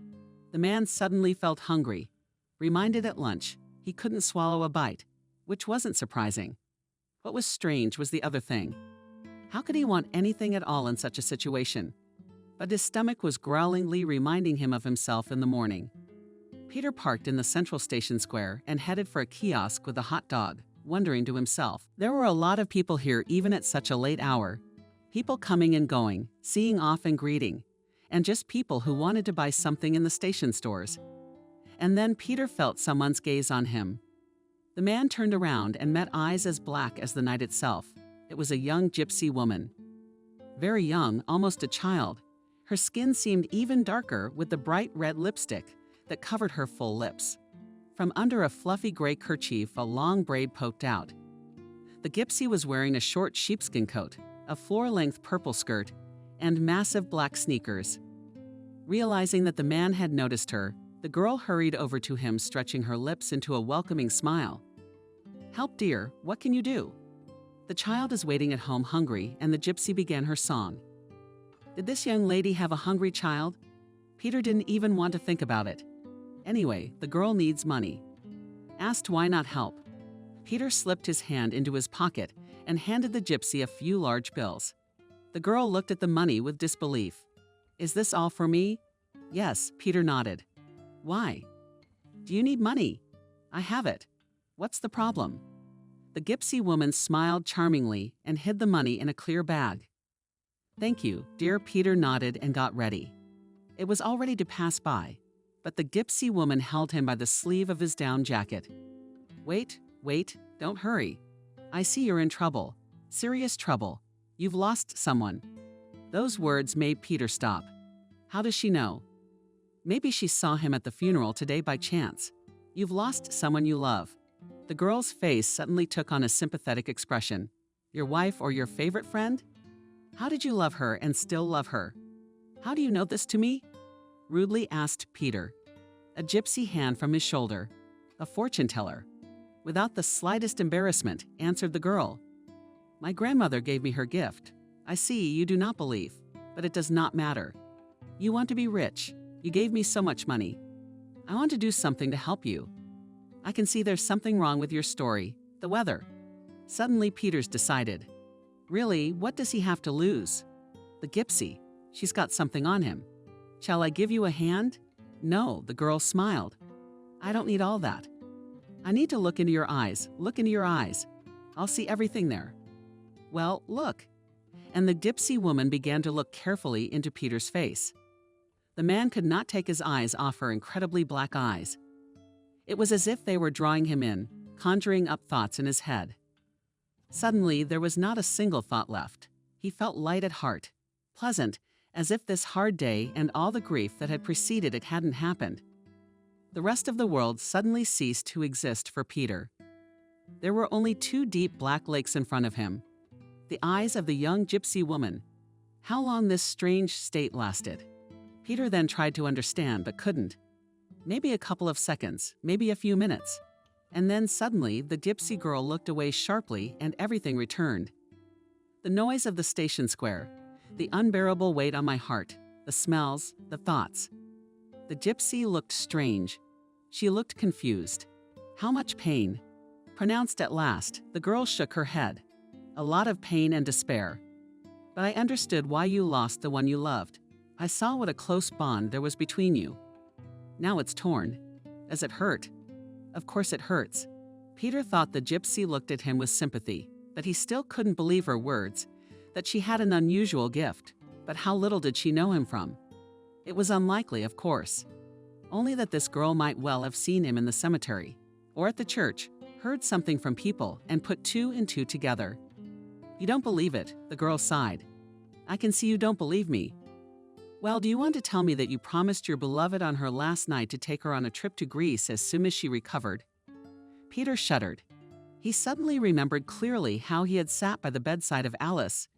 The man suddenly felt hungry. Reminded at lunch, he couldn't swallow a bite, which wasn't surprising. What was strange was the other thing. How could he want anything at all in such a situation? But his stomach was growlingly reminding him of himself in the morning. Peter parked in the central station square and headed for a kiosk with a hot dog, wondering to himself, there were a lot of people here even at such a late hour. People coming and going, seeing off and greeting, and just people who wanted to buy something in the station stores. And then Peter felt someone's gaze on him. The man turned around and met eyes as black as the night itself. It was a young gypsy woman. Very young, almost a child. Her skin seemed even darker with the bright red lipstick that covered her full lips. From under a fluffy gray kerchief, a long braid poked out. The gypsy was wearing a short sheepskin coat, a floor-length purple skirt, and massive black sneakers. Realizing that the man had noticed her, the girl hurried over to him, stretching her lips into a welcoming smile. "Help, dear, what can you do?" The child is waiting at home hungry, and the gypsy began her song. Did this young lady have a hungry child? Peter didn't even want to think about it. Anyway, the girl needs money. Asked why not help. Peter slipped his hand into his pocket and handed the gypsy a few large bills. The girl looked at the money with disbelief. "Is this all for me?" "Yes," Peter nodded. "Why?" "Do Do you need money? I have it. What's the problem? The gypsy woman smiled charmingly and hid the money in a clear bag. Thank you, dear. Peter nodded and got ready. It was all ready to pass by, but the gypsy woman held him by the sleeve of his down jacket. Wait, don't hurry. I see you're in trouble. Serious trouble. You've lost someone. Those words made Peter stop. How does she know? Maybe she saw him at the funeral today by chance. You've lost someone you love. The girl's face suddenly took on a sympathetic expression. Your wife or your favorite friend? How did you love her and still love her? How do you know this to me? Rudely asked Peter. A gypsy hand from his shoulder. A fortune teller. Without the slightest embarrassment, answered the girl. My grandmother gave me her gift. I see you do not believe, but it does not matter. You want to be rich. You gave me so much money. I want to do something to help you. I can see there's something wrong with your story, the weather. Suddenly Peter's decided. Really, what does he have to lose? The gypsy. She's got something on him. Shall I give you a hand? No, the girl smiled. I don't need all that. I need to look into your eyes. Look into your eyes. I'll see everything there. Well, look. And the gypsy woman began to look carefully into Peter's face. The man could not take his eyes off her incredibly black eyes. It was as if they were drawing him in, conjuring up thoughts in his head. Suddenly, there was not a single thought left. He felt light at heart, pleasant, as if this hard day and all the grief that had preceded it hadn't happened. The rest of the world suddenly ceased to exist for Peter. There were only two deep black lakes in front of him. The eyes of the young gypsy woman. How long this strange state lasted. Peter then tried to understand but couldn't. Maybe a couple of seconds, maybe a few minutes. And then suddenly the gypsy girl looked away sharply and everything returned. The noise of the station square, the unbearable weight on my heart, the smells, the thoughts. The gypsy looked strange. She looked confused. How much pain? Pronounced at last, the girl shook her head. A lot of pain and despair. But I understood why you lost the one you loved. I saw what a close bond there was between you. Now it's torn. Does it hurt? Of course it hurts. Peter thought the gypsy looked at him with sympathy, but he still couldn't believe her words, that she had an unusual gift. But how little did she know him from? It was unlikely, of course. Only that this girl might well have seen him in the cemetery, or at the church, heard something from people, and put two and two together. You don't believe it, the girl sighed. I can see you don't believe me. Well, do you want to tell me that you promised your beloved on her last night to take her on a trip to Greece as soon as she recovered? Peter shuddered. He suddenly remembered clearly how he had sat by the bedside of Alice,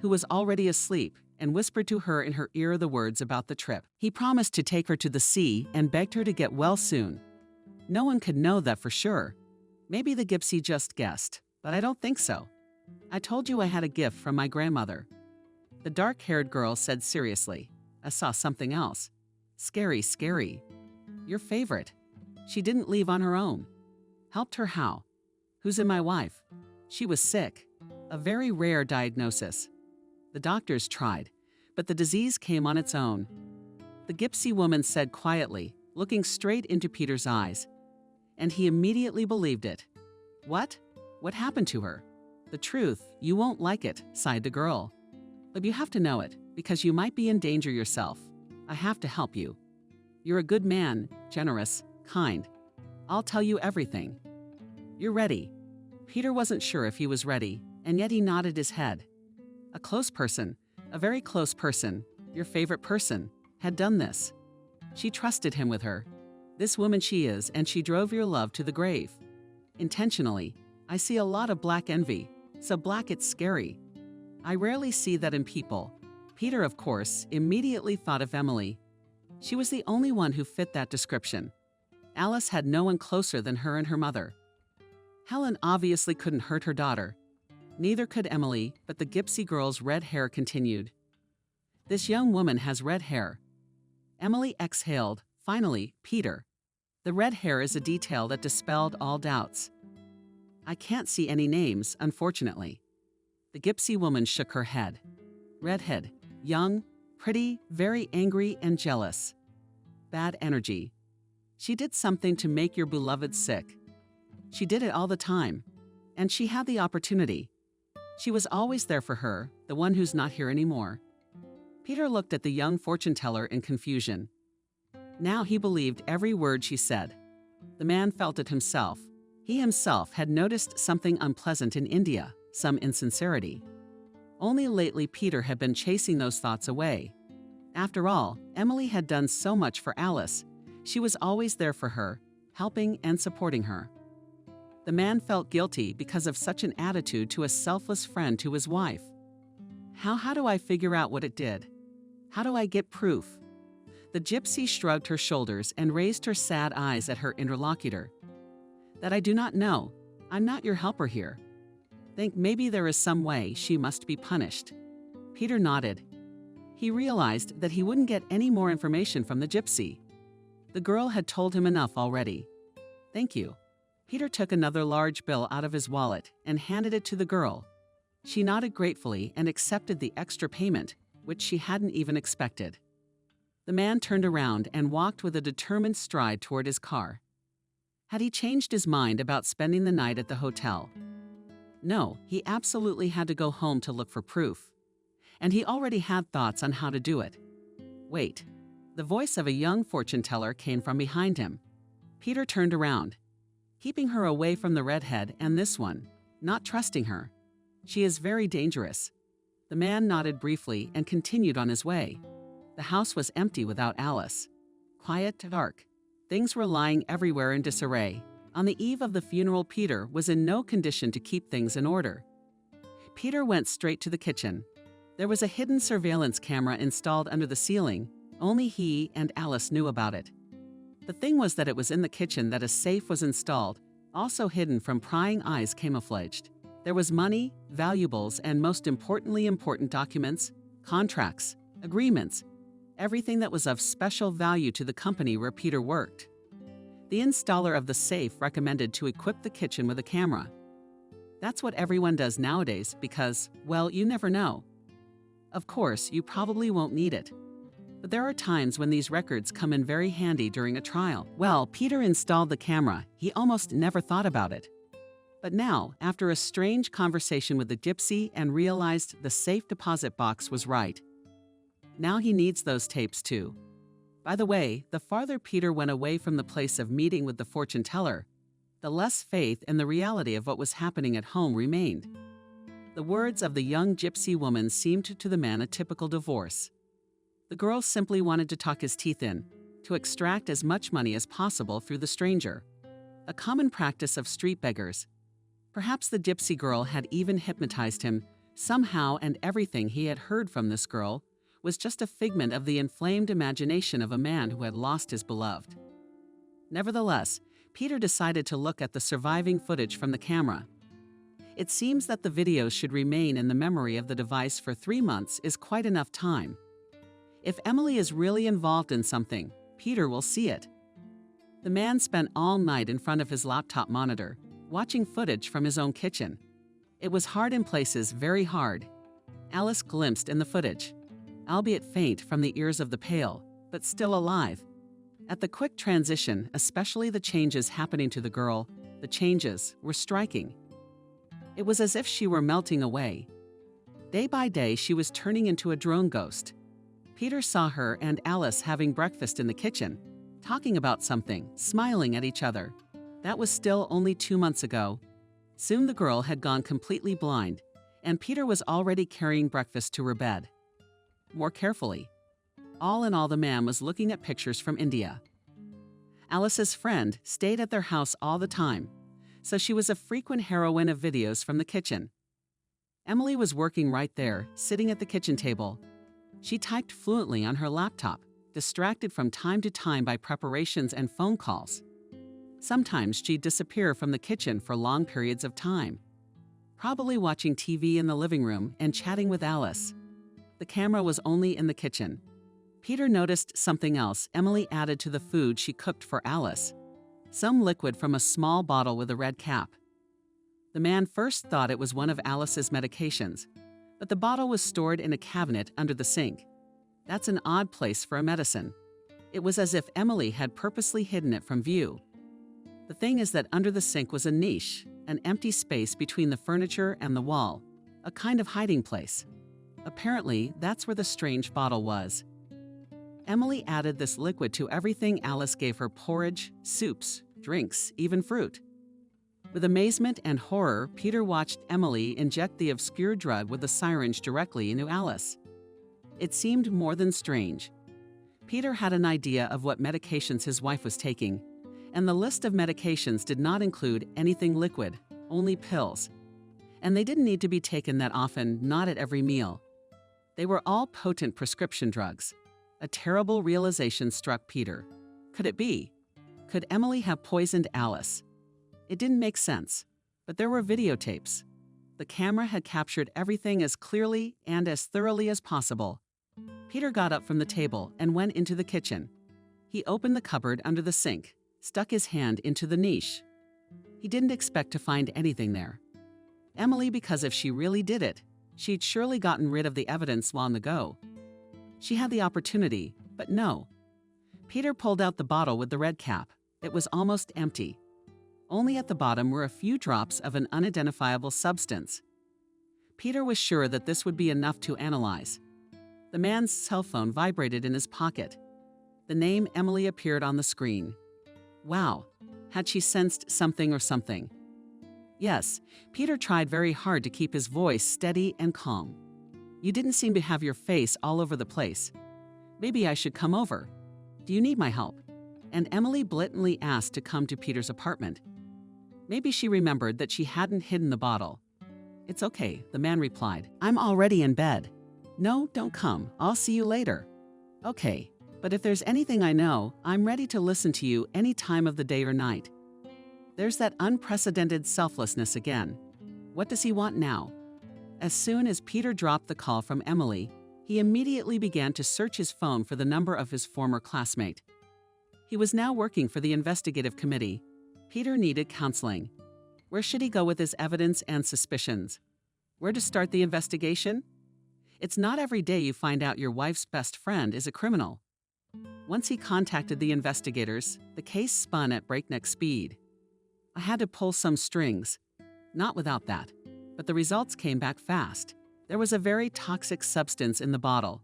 who was already asleep, and whispered to her in her ear the words about the trip. He promised to take her to the sea and begged her to get well soon. No one could know that for sure. Maybe the gypsy just guessed, but I don't think so. I told you I had a gift from my grandmother. The dark-haired girl said seriously. I saw something else. Scary. Your favorite. She didn't leave on her own. Helped her how? Who's in my wife? She was sick. A very rare diagnosis. The doctors tried, but the disease came on its own. The gypsy woman said quietly, looking straight into Peter's eyes. And he immediately believed it. What? What happened to her? The truth, you won't like it, sighed the girl. But you have to know it, because you might be in danger yourself. I have to help you. You're a good man, generous, kind. I'll tell you everything. You're ready. Peter wasn't sure if he was ready, and yet he nodded his head. A close person, a very close person, your favorite person, had done this. She trusted him with her. This woman she is, and she drove your love to the grave. Intentionally. I see a lot of black envy, so black it's scary. I rarely see that in people. Peter, of course, immediately thought of Emily. She was the only one who fit that description. Alice had no one closer than her and her mother. Helen obviously couldn't hurt her daughter. Neither could Emily, but the gypsy girl's red hair continued. This young woman has red hair. Emily exhaled. Finally, Peter. The red hair is a detail that dispelled all doubts. I can't see any names, unfortunately. The gypsy woman shook her head. Redhead, young, pretty, very angry and jealous. Bad energy. She did something to make your beloved sick. She did it all the time. And she had the opportunity. She was always there for her, the one who's not here anymore. Peter looked at the young fortune teller in confusion. Now he believed every word she said. The man felt it himself. He himself had noticed something unpleasant in India, some insincerity. Only lately Peter had been chasing those thoughts away. After all, Emily had done so much for Alice. She was always there for her, helping and supporting her. The man felt guilty because of such an attitude to a selfless friend to his wife. How do I figure out what it did? How do I get proof? The gypsy shrugged her shoulders and raised her sad eyes at her interlocutor. That I do not know. I'm not your helper here. Think maybe there is some way she must be punished. Peter nodded. He realized that he wouldn't get any more information from the gypsy. The girl had told him enough already. Thank you. Peter took another large bill out of his wallet and handed it to the girl. She nodded gratefully and accepted the extra payment, which she hadn't even expected. The man turned around and walked with a determined stride toward his car. Had he changed his mind about spending the night at the hotel? No, he absolutely had to go home to look for proof. And he already had thoughts on how to do it. Wait. The voice of a young fortune teller came from behind him. Peter turned around. Keeping her away from the redhead and this one, not trusting her. She is very dangerous. The man nodded briefly and continued on his way. The house was empty without Alice. Quiet, dark. Things were lying everywhere in disarray. On the eve of the funeral, Peter was in no condition to keep things in order. Peter went straight to the kitchen. There was a hidden surveillance camera installed under the ceiling. Only he and Alice knew about it. The thing was that it was in the kitchen that a safe was installed, also hidden from prying eyes camouflaged. There was money, valuables, and most importantly important documents, contracts, agreements, everything that was of special value to the company where Peter worked. The installer of the safe recommended to equip the kitchen with a camera. That's what everyone does nowadays because, well, you never know. Of course, you probably won't need it. But there are times when these records come in very handy during a trial. Well, Peter installed the camera. He almost never thought about it. But now, after a strange conversation with the gypsy and realized the safe deposit box was right, now he needs those tapes too. By the way, the farther Peter went away from the place of meeting with the fortune teller, the less faith in the reality of what was happening at home remained. The words of the young gypsy woman seemed to the man a typical divorce. The girl simply wanted to talk his teeth in, to extract as much money as possible through the stranger. A common practice of street beggars. Perhaps the gypsy girl had even hypnotized him somehow, and everything he had heard from this girl was just a figment of the inflamed imagination of a man who had lost his beloved. Nevertheless, Peter decided to look at the surviving footage from the camera. It seems that the videos should remain in the memory of the device for 3 months is quite enough time. If Emily is really involved in something, Peter will see it. The man spent all night in front of his laptop monitor, watching footage from his own kitchen. It was hard in places, very hard. Alice glimpsed in the footage, albeit faint from the ears of the pale, but still alive. At the quick transition, especially the changes happening to the girl, the changes were striking. It was as if she were melting away. Day by day, she was turning into a drone ghost. Peter saw her and Alice having breakfast in the kitchen, talking about something, smiling at each other. That was still only 2 months ago. Soon the girl had gone completely blind, and Peter was already carrying breakfast to her bed. More carefully. All in all, the man was looking at pictures from India. Alice's friend stayed at their house all the time, so she was a frequent heroine of videos from the kitchen. Emily was working right there, sitting at the kitchen table. She typed fluently on her laptop, distracted from time to time by preparations and phone calls. Sometimes she'd disappear from the kitchen for long periods of time, probably watching TV in the living room and chatting with Alice. The camera was only in the kitchen. Peter noticed something else Emily added to the food she cooked for Alice. Some liquid from a small bottle with a red cap. The man first thought it was one of Alice's medications, but the bottle was stored in a cabinet under the sink. That's an odd place for a medicine. It was as if Emily had purposely hidden it from view. The thing is that under the sink was a niche, an empty space between the furniture and the wall, a kind of hiding place. Apparently, that's where the strange bottle was. Emily added this liquid to everything Alice gave her: porridge, soups, drinks, even fruit. With amazement and horror, Peter watched Emily inject the obscure drug with a syringe directly into Alice. It seemed more than strange. Peter had an idea of what medications his wife was taking, and the list of medications did not include anything liquid, only pills. And they didn't need to be taken that often, not at every meal. They were all potent prescription drugs. A terrible realization struck Peter. Could it be? Could Emily have poisoned Alice? It didn't make sense, but there were videotapes. The camera had captured everything as clearly and as thoroughly as possible. Peter got up from the table and went into the kitchen. He opened the cupboard under the sink, stuck his hand into the niche. He didn't expect to find anything there. Emily, because if she really did it, she'd surely gotten rid of the evidence while on the go. She had the opportunity, but no. Peter pulled out the bottle with the red cap. It was almost empty. Only at the bottom were a few drops of an unidentifiable substance. Peter was sure that this would be enough to analyze. The man's cell phone vibrated in his pocket. The name Emily appeared on the screen. Wow, had she sensed something or something? Yes, Peter tried very hard to keep his voice steady and calm. You didn't seem to have your face all over the place. Maybe I should come over. Do you need my help? And Emily blatantly asked to come to Peter's apartment. Maybe she remembered that she hadn't hidden the bottle. It's okay, the man replied. I'm already in bed. No, don't come. I'll see you later. Okay, but if there's anything I know, I'm ready to listen to you any time of the day or night. There's that unprecedented selflessness again. What does he want now? As soon as Peter dropped the call from Emily, he immediately began to search his phone for the number of his former classmate. He was now working for the investigative committee. Peter needed counseling. Where should he go with his evidence and suspicions? Where to start the investigation? It's not every day you find out your wife's best friend is a criminal. Once he contacted the investigators, the case spun at breakneck speed. I had to pull some strings. Not without that. But the results came back fast. There was a very toxic substance in the bottle.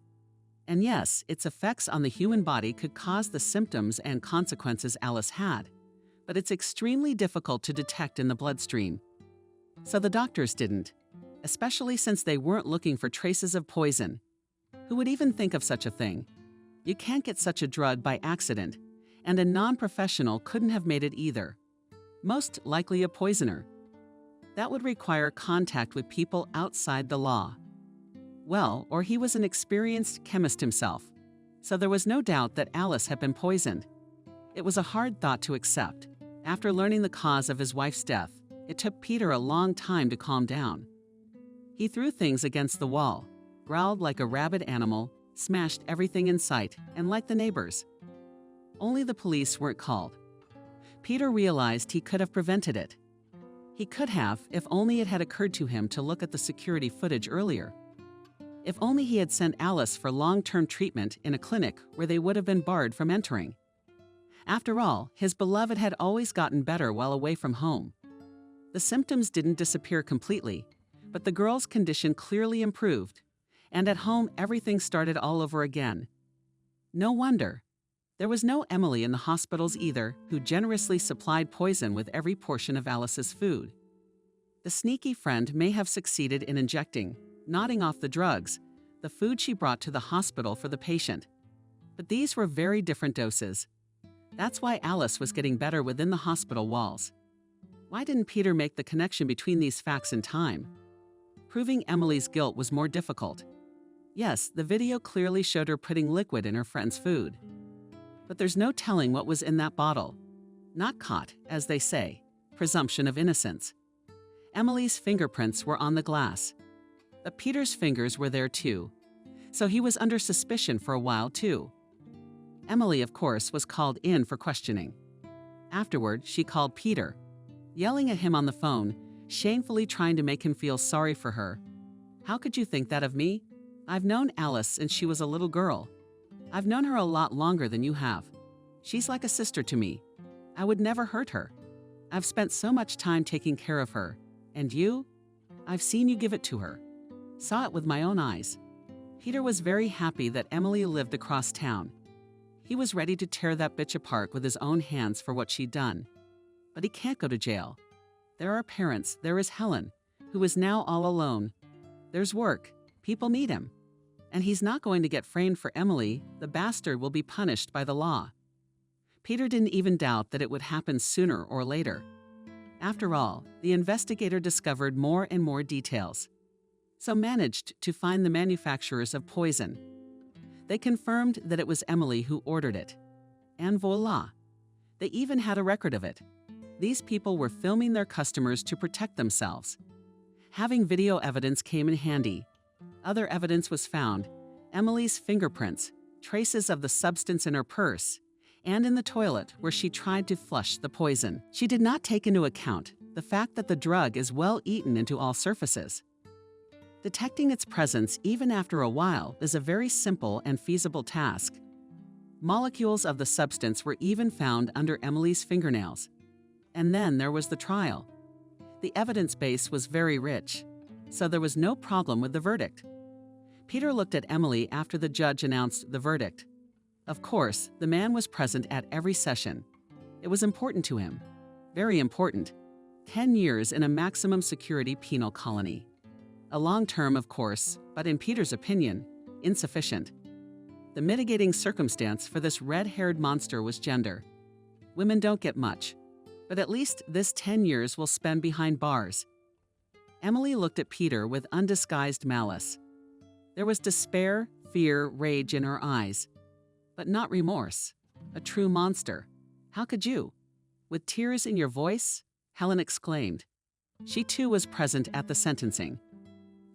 And yes, its effects on the human body could cause the symptoms and consequences Alice had. But it's extremely difficult to detect in the bloodstream. So the doctors didn't, especially since they weren't looking for traces of poison. Who would even think of such a thing? You can't get such a drug by accident, and a non-professional couldn't have made it either. Most likely a poisoner. That would require contact with people outside the law. Well, or he was an experienced chemist himself, so there was no doubt that Alice had been poisoned. It was a hard thought to accept. After learning the cause of his wife's death, it took Peter a long time to calm down. He threw things against the wall, growled like a rabid animal, smashed everything in sight, and like the neighbors. Only the police weren't called. Peter realized he could have prevented it. He could have, if only it had occurred to him to look at the security footage earlier. If only he had sent Alice for long-term treatment in a clinic where they would have been barred from entering. After all, his beloved had always gotten better while away from home. The symptoms didn't disappear completely, but the girl's condition clearly improved, and at home everything started all over again. No wonder. There was no Emily in the hospitals either, who generously supplied poison with every portion of Alice's food. The sneaky friend may have succeeded in injecting, nodding off the drugs, the food she brought to the hospital for the patient. But these were very different doses. That's why Alice was getting better within the hospital walls. Why didn't Peter make the connection between these facts in time? Proving Emily's guilt was more difficult. Yes, the video clearly showed her putting liquid in her friend's food. But there's no telling what was in that bottle. Not caught, as they say. Presumption of innocence. Emily's fingerprints were on the glass. But Peter's fingers were there too. So he was under suspicion for a while too. Emily, of course, was called in for questioning. Afterward, she called Peter, yelling at him on the phone, shamefully trying to make him feel sorry for her. How could you think that of me? I've known Alice since she was a little girl. I've known her a lot longer than you have. She's like a sister to me. I would never hurt her. I've spent so much time taking care of her. And you? I've seen you give it to her. Saw it with my own eyes. Peter was very happy that Emily lived across town. He was ready to tear that bitch apart with his own hands for what she'd done. But he can't go to jail. There are parents, there is Helen, who is now all alone. There's work, people need him. And he's not going to get framed for Emily. The bastard will be punished by the law. Peter didn't even doubt that it would happen sooner or later. After all, the investigator discovered more and more details, so managed to find the manufacturers of poison. They confirmed that it was Emily who ordered it. And voila! They even had a record of it. These people were filming their customers to protect themselves. Having video evidence came in handy. Other evidence was found: Emily's fingerprints, traces of the substance in her purse, and in the toilet where she tried to flush the poison. She did not take into account the fact that the drug is well eaten into all surfaces. Detecting its presence even after a while is a very simple and feasible task. Molecules of the substance were even found under Emily's fingernails. And then there was the trial. The evidence base was very rich, so there was no problem with the verdict. Peter looked at Emily after the judge announced the verdict. Of course, the man was present at every session. It was important to him. Very important. 10 years in a maximum security penal colony. A long term, of course, but in Peter's opinion, insufficient. The mitigating circumstance for this red-haired monster was gender. Women don't get much, but at least this 10 years will spend behind bars. Emily looked at Peter with undisguised malice. There was despair, fear, rage in her eyes, but not remorse. A true monster. How could you? With tears in your voice? Helen exclaimed. She too was present at the sentencing.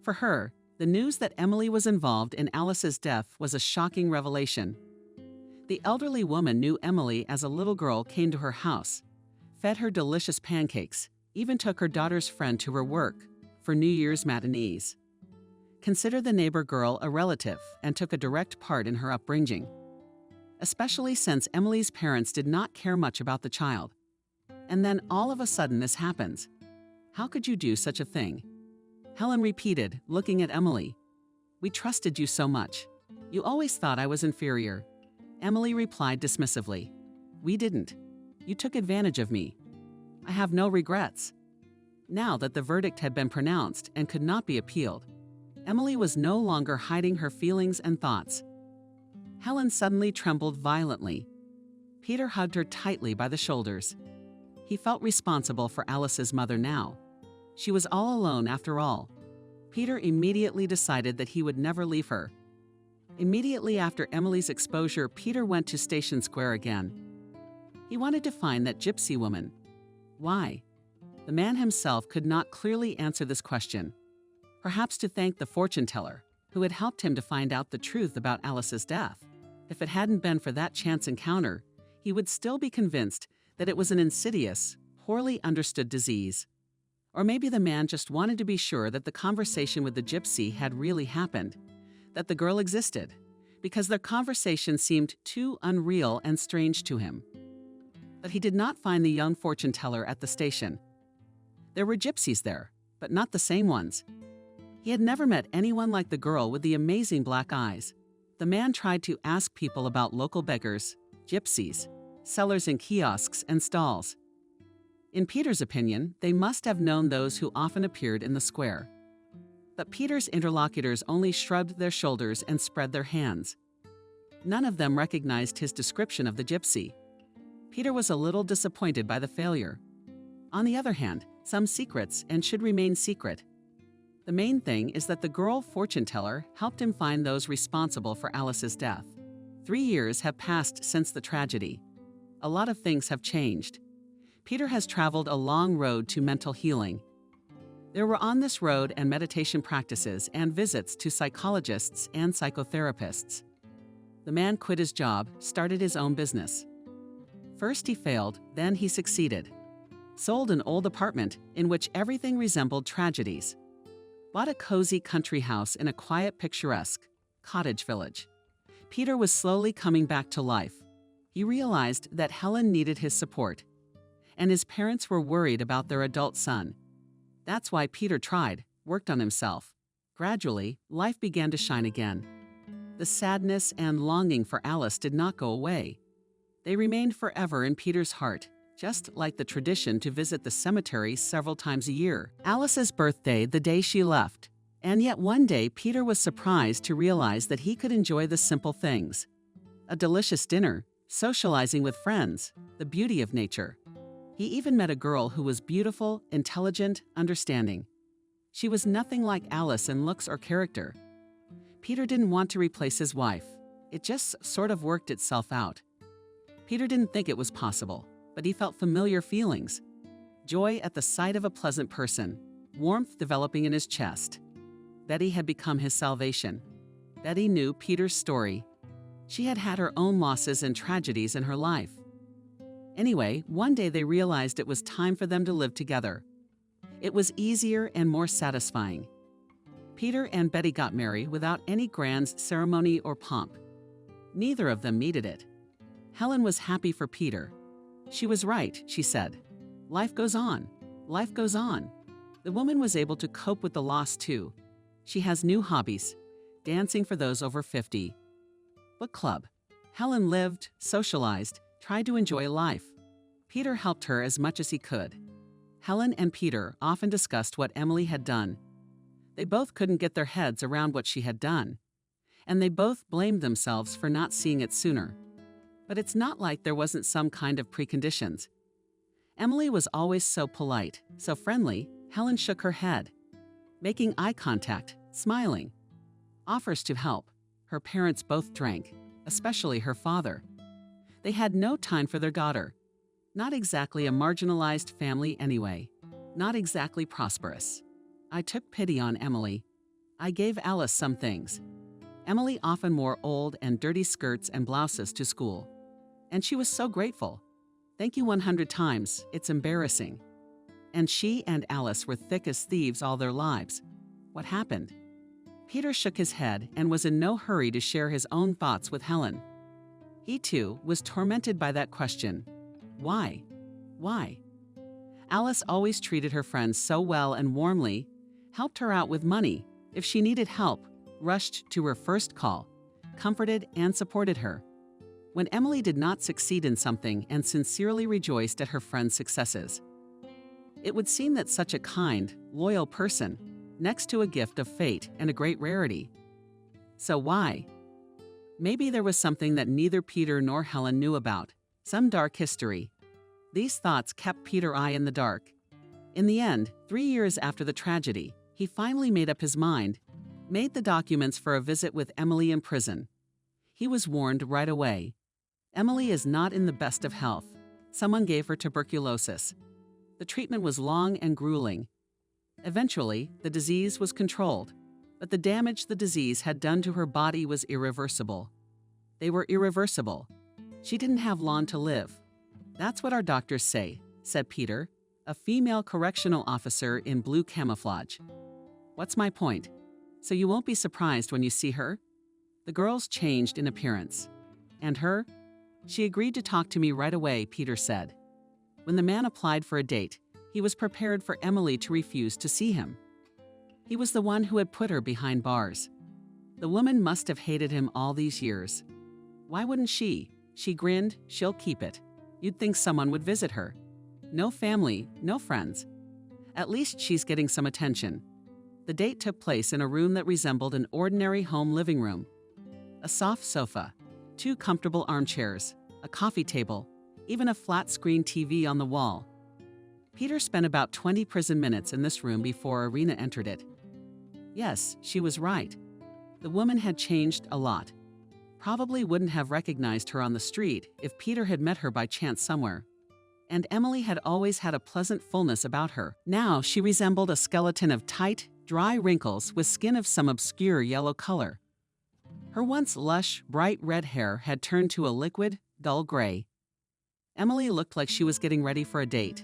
For her, the news that Emily was involved in Alice's death was a shocking revelation. The elderly woman knew Emily as a little girl, came to her house, fed her delicious pancakes, even took her daughter's friend to her work for New Year's matinees. Consider the neighbor girl a relative and took a direct part in her upbringing, especially since Emily's parents did not care much about the child. And then all of a sudden this happens. How could you do such a thing? Helen repeated, looking at Emily. We trusted you so much. You always thought I was inferior. Emily replied dismissively. We didn't. You took advantage of me. I have no regrets. Now that the verdict had been pronounced and could not be appealed, Emily was no longer hiding her feelings and thoughts. Helen suddenly trembled violently. Peter hugged her tightly by the shoulders. He felt responsible for Alice's mother now. She was all alone after all. Peter immediately decided that he would never leave her. Immediately after Emily's exposure, Peter went to Station Square again. He wanted to find that gypsy woman. Why? The man himself could not clearly answer this question. Perhaps to thank the fortune teller, who had helped him to find out the truth about Alice's death. If it hadn't been for that chance encounter, he would still be convinced that it was an insidious, poorly understood disease. Or maybe the man just wanted to be sure that the conversation with the gypsy had really happened, that the girl existed, because their conversation seemed too unreal and strange to him. But he did not find the young fortune teller at the station. There were gypsies there, but not the same ones. He had never met anyone like the girl with the amazing black eyes. The man tried to ask people about local beggars, gypsies, sellers in kiosks and stalls. In Peter's opinion, they must have known those who often appeared in the square. But Peter's interlocutors only shrugged their shoulders and spread their hands. None of them recognized his description of the gypsy. Peter was a little disappointed by the failure. On the other hand, some secrets and should remain secret. The main thing is that the girl fortune teller helped him find those responsible for Alice's death. 3 years have passed since the tragedy. A lot of things have changed. Peter has traveled a long road to mental healing. There were on this road and meditation practices and visits to psychologists and psychotherapists. The man quit his job, started his own business. First he failed, then he succeeded. Sold an old apartment in which everything resembled tragedies. Bought a cozy country house in a quiet, picturesque cottage village. Peter was slowly coming back to life. He realized that Helen needed his support, and his parents were worried about their adult son. That's why Peter worked on himself. Gradually, life began to shine again. The sadness and longing for Alice did not go away. They remained forever in Peter's heart, just like the tradition to visit the cemetery several times a year. Alice's birthday the day she left. And yet one day Peter was surprised to realize that he could enjoy the simple things. A delicious dinner, socializing with friends, the beauty of nature. He even met a girl who was beautiful, intelligent, understanding. She was nothing like Alice in looks or character. Peter didn't want to replace his wife. It just sort of worked itself out. Peter didn't think it was possible, but he felt familiar feelings. Joy at the sight of a pleasant person, warmth developing in his chest. Betty had become his salvation. Betty knew Peter's story. She had had her own losses and tragedies in her life. Anyway, one day they realized it was time for them to live together. It was easier and more satisfying. Peter and Betty got married without any grand ceremony or pomp. Neither of them needed it. Helen was happy for Peter. She was right, she said. Life goes on. Life goes on. The woman was able to cope with the loss too. She has new hobbies, dancing for those over 50. Book club. Helen lived, socialized, tried to enjoy life. Peter helped her as much as he could. Helen and Peter often discussed what Emily had done. They both couldn't get their heads around what she had done, and they both blamed themselves for not seeing it sooner. But it's not like there wasn't some kind of preconditions. Emily was always so polite, so friendly. Helen shook her head, making eye contact, smiling. Offers to help. Her parents both drank, especially her father. They had no time for their daughter. Not exactly a marginalized family anyway. Not exactly prosperous. I took pity on Emily. I gave Alice some things. Emily often wore old and dirty skirts and blouses to school. And she was so grateful. Thank you 100 times, it's embarrassing. And she and Alice were thick as thieves all their lives. What happened? Peter shook his head and was in no hurry to share his own thoughts with Helen. He too was tormented by that question. Why? Why? Alice always treated her friends so well and warmly, helped her out with money if she needed help, rushed to her first call, comforted and supported her. When Emily did not succeed in something and sincerely rejoiced at her friend's successes. It would seem that such a kind, loyal person, next to a gift of fate and a great rarity. So why? Maybe there was something that neither Peter nor Helen knew about, some dark history. These thoughts kept Peter in the dark. In the end, 3 years after the tragedy, he finally made up his mind, made the documents for a visit with Emily in prison. He was warned right away. Emily is not in the best of health. Someone gave her tuberculosis. The treatment was long and grueling. Eventually, the disease was controlled, but the damage the disease had done to her body was irreversible. They were irreversible. She didn't have long to live. That's what our doctors say, said Peter, a female correctional officer in blue camouflage. What's my point? So you won't be surprised when you see her? The girls changed in appearance. And her? She agreed to talk to me right away, Peter said. When the man applied for a date, he was prepared for Emily to refuse to see him. He was the one who had put her behind bars. The woman must have hated him all these years. Why wouldn't she? She grinned, she'll keep it. You'd think someone would visit her. No family, no friends. At least she's getting some attention. The date took place in a room that resembled an ordinary home living room. A soft sofa, 2 comfortable armchairs, a coffee table, even a flat-screen TV on the wall. Peter spent about 20 prison minutes in this room before Irina entered it. Yes, she was right. The woman had changed a lot. Probably wouldn't have recognized her on the street if Peter had met her by chance somewhere. And Emily had always had a pleasant fullness about her. Now she resembled a skeleton of tight, dry wrinkles with skin of some obscure yellow color. Her once lush, bright red hair had turned to a liquid, dull gray. Emily looked like she was getting ready for a date.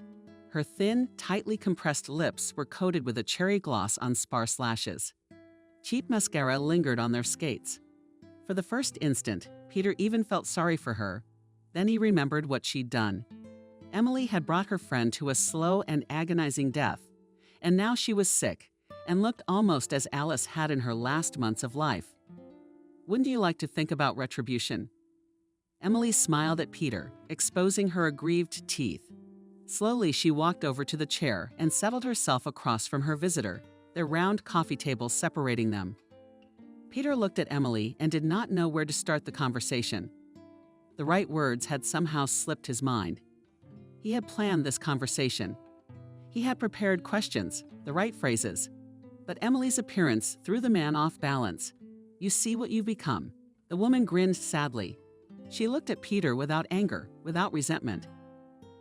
Her thin, tightly compressed lips were coated with a cherry gloss on sparse lashes. Cheap mascara lingered on their skates. For the first instant, Peter even felt sorry for her. Then he remembered what she'd done. Emily had brought her friend to a slow and agonizing death, and now she was sick and looked almost as Alice had in her last months of life. Wouldn't you like to think about retribution? Emily smiled at Peter, exposing her aggrieved teeth. Slowly, she walked over to the chair and settled herself across from her visitor, their round coffee table separating them. Peter looked at Emily and did not know where to start the conversation. The right words had somehow slipped his mind. He had planned this conversation. He had prepared questions, the right phrases. But Emily's appearance threw the man off balance. "You see what you've become." The woman grinned sadly. She looked at Peter without anger, without resentment.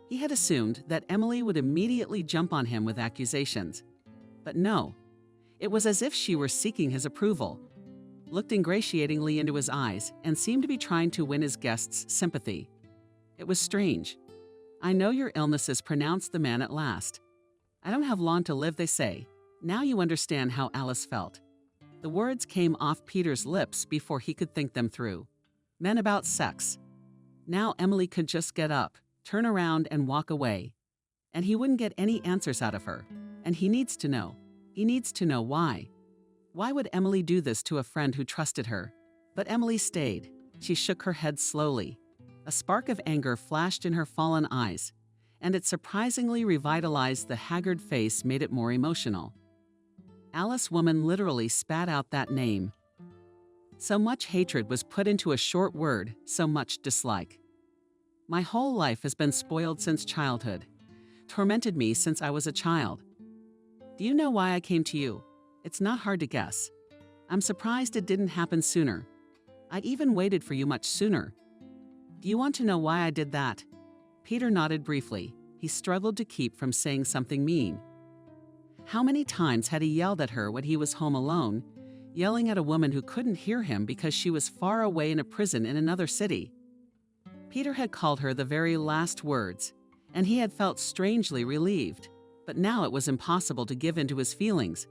He had assumed that Emily would immediately jump on him with accusations. But no, it was as if she were seeking his approval, looked ingratiatingly into his eyes, and seemed to be trying to win his guest's sympathy. It was strange. "I know your illness is pronounced," the man at last. "I don't have long to live, they say. Now you understand how Alice felt." The words came off Peter's lips before he could think them through. Men about sex. Now Emily could just get up, turn around, and walk away. And he wouldn't get any answers out of her. And he needs to know. He needs to know why. Why would Emily do this to a friend who trusted her? But Emily stayed. She shook her head slowly. A spark of anger flashed in her fallen eyes, and it surprisingly revitalized the haggard face, made it more emotional. Alice woman literally spat out that name. So much hatred was put into a short word, so much dislike. My whole life has been spoiled since childhood, tormented me since I was a child. Do you know why I came to you? It's not hard to guess. I'm surprised it didn't happen sooner. I even waited for you much sooner. Do you want to know why I did that? Peter nodded briefly. He struggled to keep from saying something mean. How many times had he yelled at her when he was home alone, yelling at a woman who couldn't hear him because she was far away in a prison in another city? Peter had called her the very last words, and he had felt strangely relieved. But now it was impossible to give in to his feelings.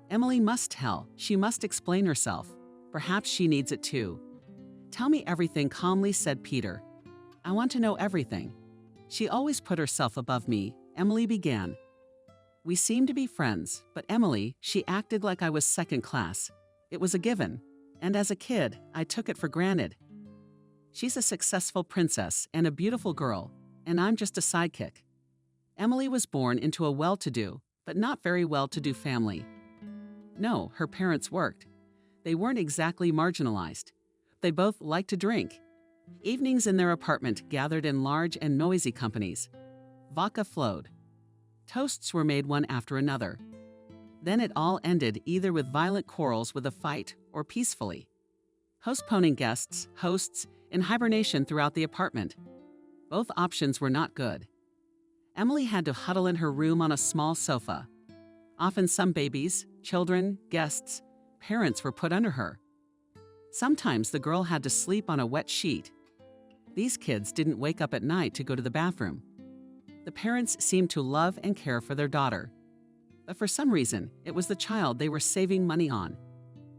Emily must tell. She must explain herself. Perhaps she needs it too. "Tell me everything," calmly said Peter. "I want to know everything." "She always put herself above me," Emily began. "We seemed to be friends, but Emily, she acted like I was second class. It was a given, and as a kid, I took it for granted. She's a successful princess and a beautiful girl, and I'm just a sidekick." Emily was born into a well-to-do, but not very well-to-do family. No, her parents worked. They weren't exactly marginalized. They both liked to drink. Evenings in their apartment gathered in large and noisy companies. Vodka flowed. Toasts were made one after another. Then it all ended either with violent quarrels with a fight or peacefully. Postponing guests, hosts, in hibernation throughout the apartment. Both options were not good. Emily had to huddle in her room on a small sofa. Often some babies, children, guests, parents were put under her. Sometimes the girl had to sleep on a wet sheet. These kids didn't wake up at night to go to the bathroom. The parents seemed to love and care for their daughter. But for some reason, it was the child they were saving money on.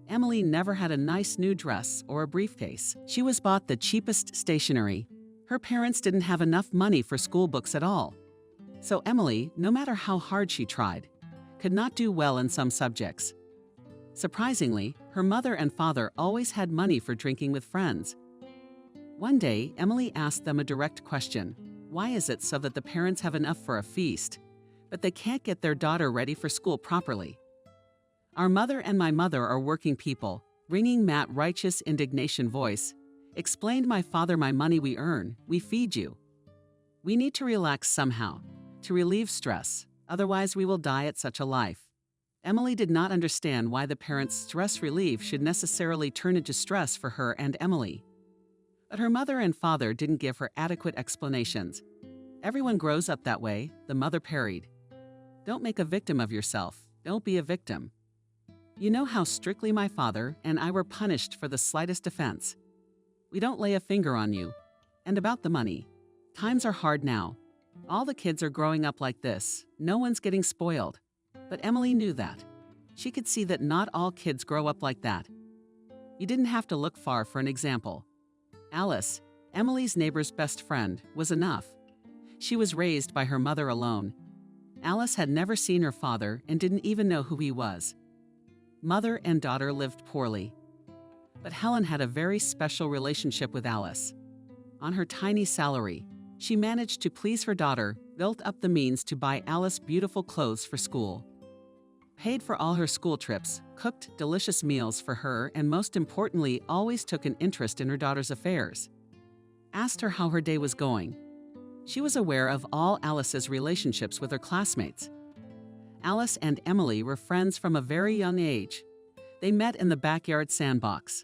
Emily never had a nice new dress or a briefcase. She was bought the cheapest stationery. Her parents didn't have enough money for school books at all. So Emily, no matter how hard she tried, could not do well in some subjects. Surprisingly, her mother and father always had money for drinking with friends. One day, Emily asked them a direct question. Why is it so that the parents have enough for a feast, but they can't get their daughter ready for school properly? "Our mother and my mother are working people," ringing Matt's righteous indignation voice, explained my father. "My money we earn, we feed you. We need to relax somehow, to relieve stress, otherwise we will die at such a life." Emily did not understand why the parents' stress relief should necessarily turn into stress for her and Emily. But her mother and father didn't give her adequate explanations. "Everyone grows up that way," the mother parried. "Don't make a victim of yourself. Don't be a victim. You know how strictly my father and I were punished for the slightest offense. We don't lay a finger on you. And about the money. Times are hard now. All the kids are growing up like this. No one's getting spoiled." But Emily knew that. She could see that not all kids grow up like that. You didn't have to look far for an example. Alice, Emily's neighbor's best friend, was enough. She was raised by her mother alone. Alice had never seen her father and didn't even know who he was. Mother and daughter lived poorly. But Helen had a very special relationship with Alice. On her tiny salary, she managed to please her daughter, built up the means to buy Alice beautiful clothes for school, paid for all her school trips, cooked delicious meals for her, and most importantly, always took an interest in her daughter's affairs. Asked her how her day was going. She was aware of all Alice's relationships with her classmates. Alice and Emily were friends from a very young age. They met in the backyard sandbox.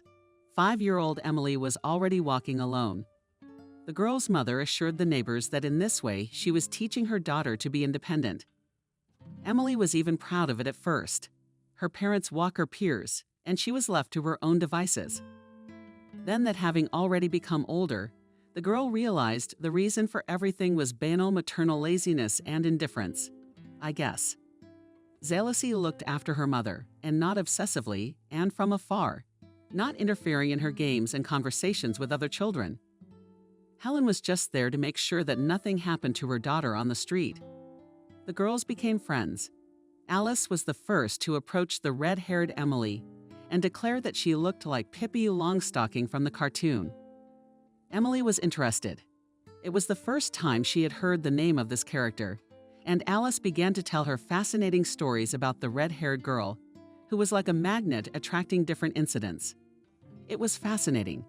5-year-old Emily was already walking alone. The girl's mother assured the neighbors that in this way she was teaching her daughter to be independent. Emily was even proud of it at first. Her parents walk her peers, and she was left to her own devices. Then that having already become older, the girl realized the reason for everything was banal maternal laziness and indifference, I guess. Zealously looked after her mother, and not obsessively, and from afar, not interfering in her games and conversations with other children. Helen was just there to make sure that nothing happened to her daughter on the street. The girls became friends. Alice was the first to approach the red-haired Emily and declare that she looked like Pippi Longstocking from the cartoon. Emily was interested. It was the first time she had heard the name of this character, and Alice began to tell her fascinating stories about the red-haired girl, who was like a magnet attracting different incidents. It was fascinating.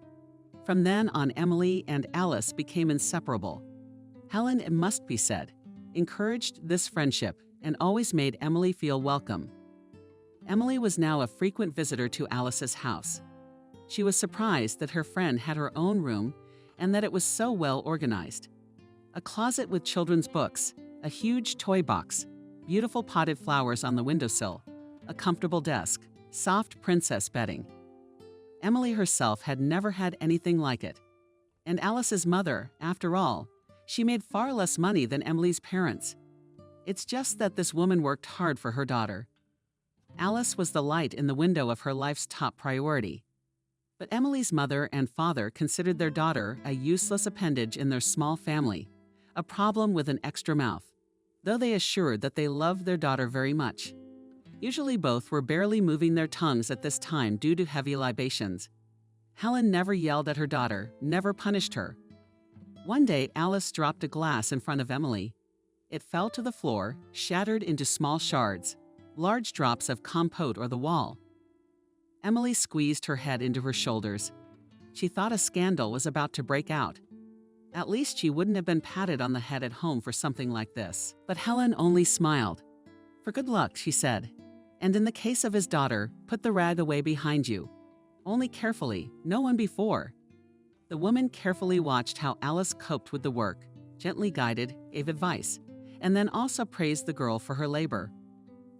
From then on, Emily and Alice became inseparable. Helen, it must be said, encouraged this friendship and always made Emily feel welcome. Emily was now a frequent visitor to Alice's house. She was surprised that her friend had her own room and that it was so well organized. A closet with children's books, a huge toy box, beautiful potted flowers on the windowsill, a comfortable desk, soft princess bedding. Emily herself had never had anything like it. And Alice's mother, after all, she made far less money than Emily's parents. It's just that this woman worked hard for her daughter. Alice was the light in the window of her life's top priority. But Emily's mother and father considered their daughter a useless appendage in their small family, a problem with an extra mouth, though they assured that they loved their daughter very much. Usually both were barely moving their tongues at this time due to heavy libations. Helen never yelled at her daughter, never punished her. One day, Alice dropped a glass in front of Emily. It fell to the floor, shattered into small shards, large drops of compote or the wall. Emily squeezed her head into her shoulders. She thought a scandal was about to break out. At least she wouldn't have been patted on the head at home for something like this. But Helen only smiled. "For good luck," she said. "And in the case of his daughter, put the rag away behind you. Only carefully, no one before." The woman carefully watched how Alice coped with the work, gently guided, gave advice, and then also praised the girl for her labor.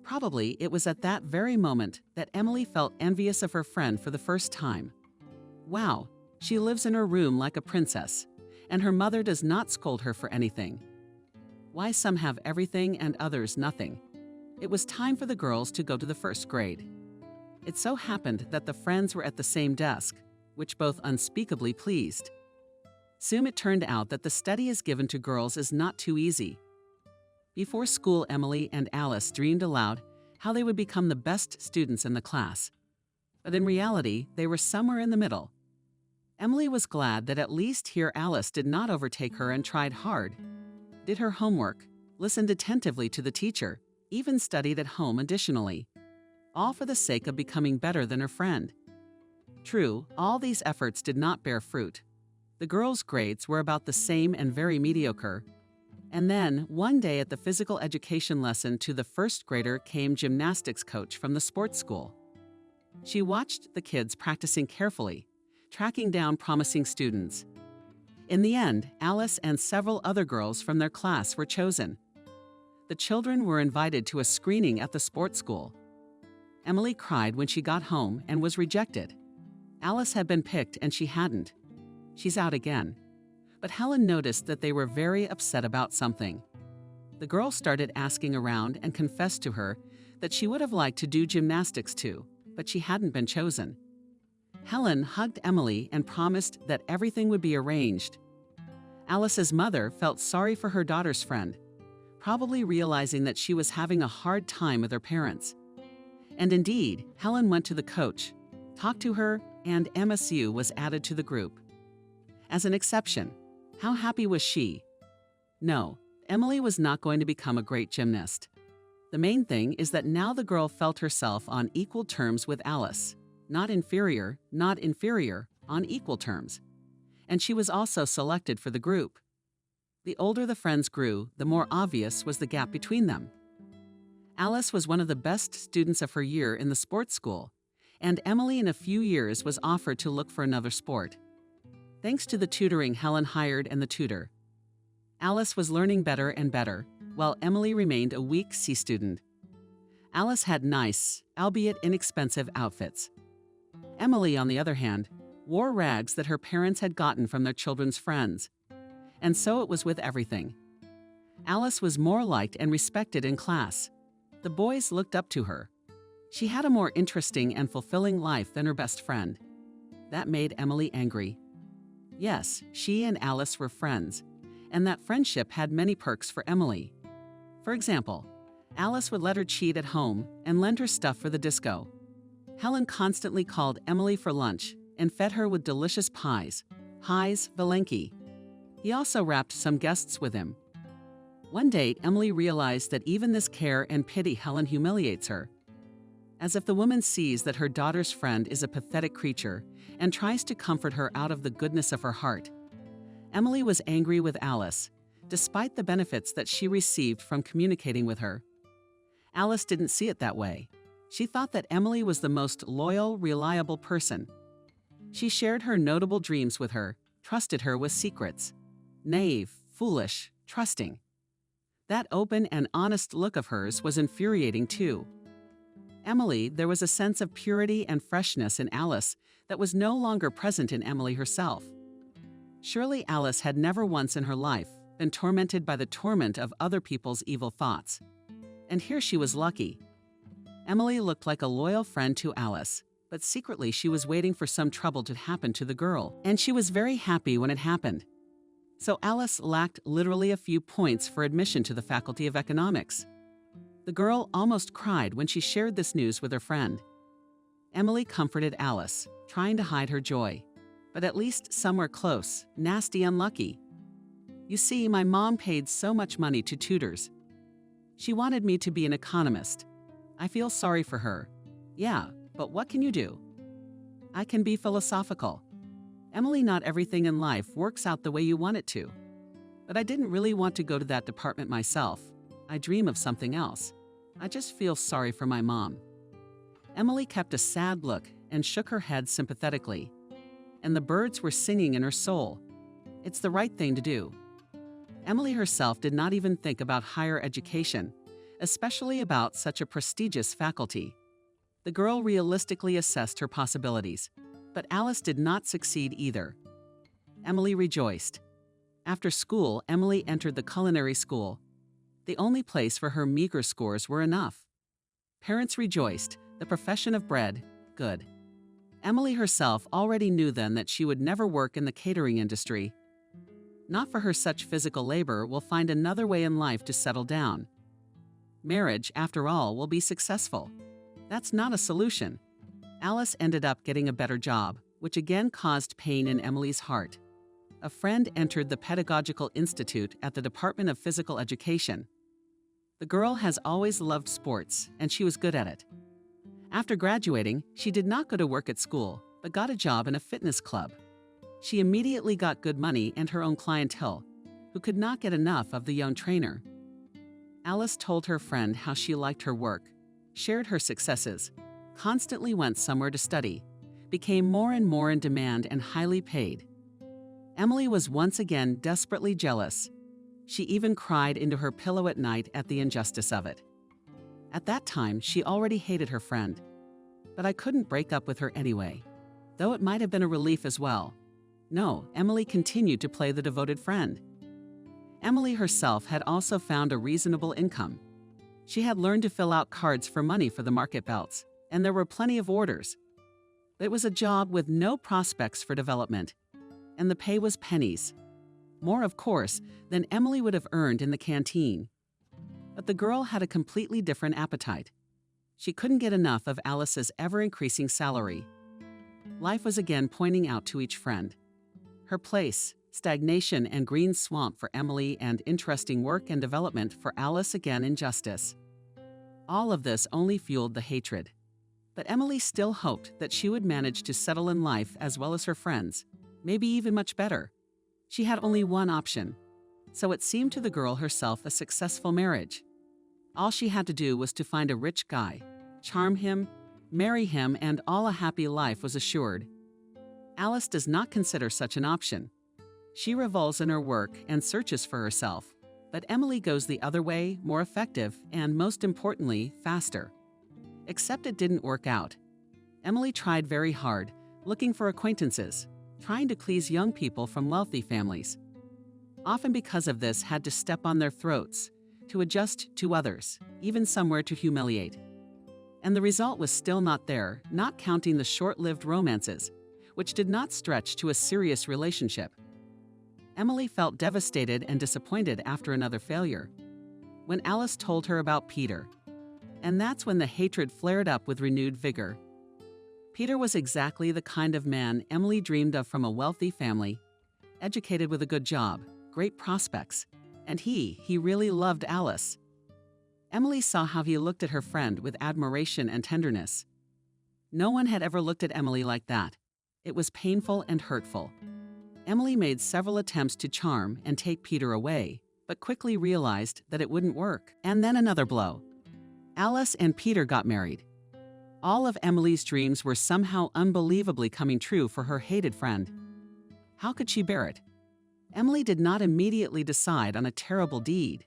Probably it was at that very moment that Emily felt envious of her friend for the first time. Wow, she lives in her room like a princess, and her mother does not scold her for anything. Why some have everything and others nothing? It was time for the girls to go to the first grade. It so happened that the friends were at the same desk, which both unspeakably pleased. Soon it turned out that the study is given to girls is not too easy. Before school, Emily and Alice dreamed aloud how they would become the best students in the class. But in reality, they were somewhere in the middle. Emily was glad that at least here Alice did not overtake her and tried hard, did her homework, listened attentively to the teacher, even studied at home additionally, all for the sake of becoming better than her friend. True, all these efforts did not bear fruit. The girls' grades were about the same and very mediocre. And then, one day at the physical education lesson to the first grader came gymnastics coach from the sports school. She watched the kids practicing carefully, tracking down promising students. In the end, Alice and several other girls from their class were chosen. The children were invited to a screening at the sports school. Emily cried when she got home and was rejected. Alice had been picked and she hadn't. She's out again. But Helen noticed that they were very upset about something. The girl started asking around and confessed to her that she would have liked to do gymnastics too, but she hadn't been chosen. Helen hugged Emily and promised that everything would be arranged. Alice's mother felt sorry for her daughter's friend, probably realizing that she was having a hard time with her parents. And indeed, Helen went to the coach, talked to her, and MSU was added to the group. As an exception, how happy was she? No, Emily was not going to become a great gymnast. The main thing is that now the girl felt herself on equal terms with Alice. Not inferior, on equal terms. And she was also selected for the group. The older the friends grew, the more obvious was the gap between them. Alice was one of the best students of her year in the sports school, and Emily in a few years was offered to look for another sport. Thanks to the tutoring Helen hired and the tutor, Alice was learning better and better, while Emily remained a weak C student. Alice had nice, albeit inexpensive, outfits. Emily, on the other hand, wore rags that her parents had gotten from their children's friends. And so it was with everything. Alice was more liked and respected in class. The boys looked up to her. She had a more interesting and fulfilling life than her best friend. That made Emily angry. Yes, she and Alice were friends, and that friendship had many perks for Emily. For example, Alice would let her cheat at home and lend her stuff for the disco. Helen constantly called Emily for lunch and fed her with delicious pies, Valenki. He also wrapped some guests with him. One day, Emily realized that even this care and pity Helen humiliates her. As if the woman sees that her daughter's friend is a pathetic creature and tries to comfort her out of the goodness of her heart. Emily was angry with Alice, despite the benefits that she received from communicating with her. Alice didn't see it that way. She thought that Emily was the most loyal, reliable person. She shared her notable dreams with her, trusted her with secrets. Naive, foolish, trusting. That open and honest look of hers was infuriating too. Emily, there was a sense of purity and freshness in Alice that was no longer present in Emily herself. Surely Alice had never once in her life been tormented by the torment of other people's evil thoughts. And here she was lucky. Emily looked like a loyal friend to Alice, but secretly she was waiting for some trouble to happen to the girl, and she was very happy when it happened. So Alice lacked literally a few points for admission to the Faculty of Economics. The girl almost cried when she shared this news with her friend. Emily comforted Alice, trying to hide her joy. But at least somewhere close, nasty unlucky. You see, my mom paid so much money to tutors. She wanted me to be an economist. I feel sorry for her. Yeah, but what can you do? I can be philosophical. Emily, not everything in life works out the way you want it to. But I didn't really want to go to that department myself. I dream of something else. I just feel sorry for my mom. Emily kept a sad look and shook her head sympathetically. And the birds were singing in her soul. It's the right thing to do. Emily herself did not even think about higher education, especially about such a prestigious faculty. The girl realistically assessed her possibilities, but Alice did not succeed either. Emily rejoiced. After school, Emily entered the culinary school. The only place for her meager scores were enough. Parents rejoiced, the profession of bread, good. Emily herself already knew then that she would never work in the catering industry. Not for her such physical labor will find another way in life to settle down. Marriage, after all, will be successful. That's not a solution. Alice ended up getting a better job, which again caused pain in Emily's heart. A friend entered the Pedagogical Institute at the Department of Physical Education. The girl has always loved sports, and she was good at it. After graduating, she did not go to work at school, but got a job in a fitness club. She immediately got good money and her own clientele, who could not get enough of the young trainer. Alice told her friend how she liked her work, shared her successes, constantly went somewhere to study, became more and more in demand and highly paid. Emily was once again desperately jealous. She even cried into her pillow at night at the injustice of it. At that time, she already hated her friend. But I couldn't break up with her anyway, though it might have been a relief as well. No, Emily continued to play the devoted friend. Emily herself had also found a reasonable income. She had learned to fill out cards for money for the market belts, and there were plenty of orders. It was a job with no prospects for development, and the pay was pennies. More, of course, than Emily would have earned in the canteen. But the girl had a completely different appetite. She couldn't get enough of Alice's ever-increasing salary. Life was again pointing out to each friend. Her place, stagnation and green swamp for Emily, and interesting work and development for Alice again in justice. All of this only fueled the hatred. But Emily still hoped that she would manage to settle in life as well as her friends, maybe even much better. She had only one option, so it seemed to the girl herself a successful marriage. All she had to do was to find a rich guy, charm him, marry him, and all a happy life was assured. Alice does not consider such an option. She revolves in her work and searches for herself, but Emily goes the other way, more effective, and most importantly, faster. Except it didn't work out. Emily tried very hard, looking for acquaintances, trying to please young people from wealthy families. Often because of this, had to step on their throats, to adjust to others, even somewhere to humiliate. And the result was still not there, not counting the short-lived romances, which did not stretch to a serious relationship. Emily felt devastated and disappointed after another failure, when Alice told her about Peter. And that's when the hatred flared up with renewed vigor. Peter was exactly the kind of man Emily dreamed of, from a wealthy family, educated with a good job, great prospects, and he really loved Alice. Emily saw how he looked at her friend with admiration and tenderness. No one had ever looked at Emily like that. It was painful and hurtful. Emily made several attempts to charm and take Peter away, but quickly realized that it wouldn't work. And then another blow. Alice and Peter got married. All of Emily's dreams were somehow unbelievably coming true for her hated friend. How could she bear it? Emily did not immediately decide on a terrible deed.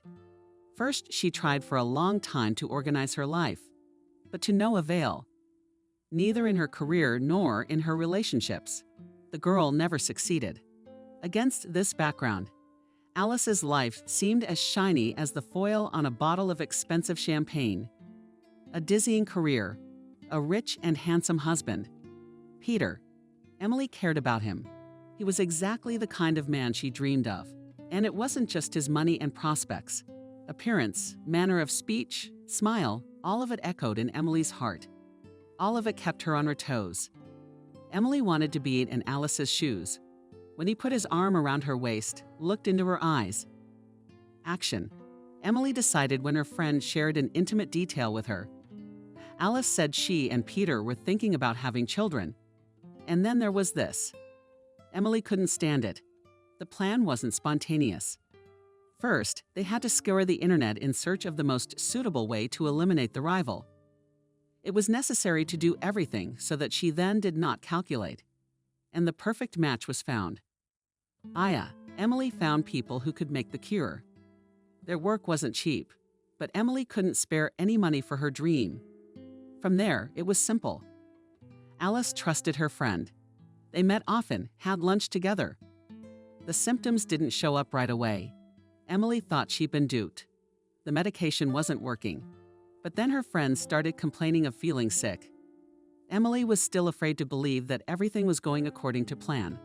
First, she tried for a long time to organize her life, but to no avail. Neither in her career nor in her relationships. The girl never succeeded. Against this background, Alice's life seemed as shiny as the foil on a bottle of expensive champagne. A dizzying career, a rich and handsome husband. Peter. Emily cared about him. He was exactly the kind of man she dreamed of. And it wasn't just his money and prospects. Appearance, manner of speech, smile, all of it echoed in Emily's heart. All of it kept her on her toes. Emily wanted to be in Alice's shoes. When he put his arm around her waist, looked into her eyes. Action. Emily decided when her friend shared an intimate detail with her. Alice said she and Peter were thinking about having children. And then there was this. Emily couldn't stand it. The plan wasn't spontaneous. First, they had to scour the internet in search of the most suitable way to eliminate the rival. It was necessary to do everything so that she then did not calculate. And the perfect match was found. Emily found people who could make the cure. Their work wasn't cheap, but Emily couldn't spare any money for her dream. From there, it was simple. Alice trusted her friend. They met often, had lunch together. The symptoms didn't show up right away. Emily thought she'd been duped. The medication wasn't working. But then her friends started complaining of feeling sick. Emily was still afraid to believe that everything was going according to plan.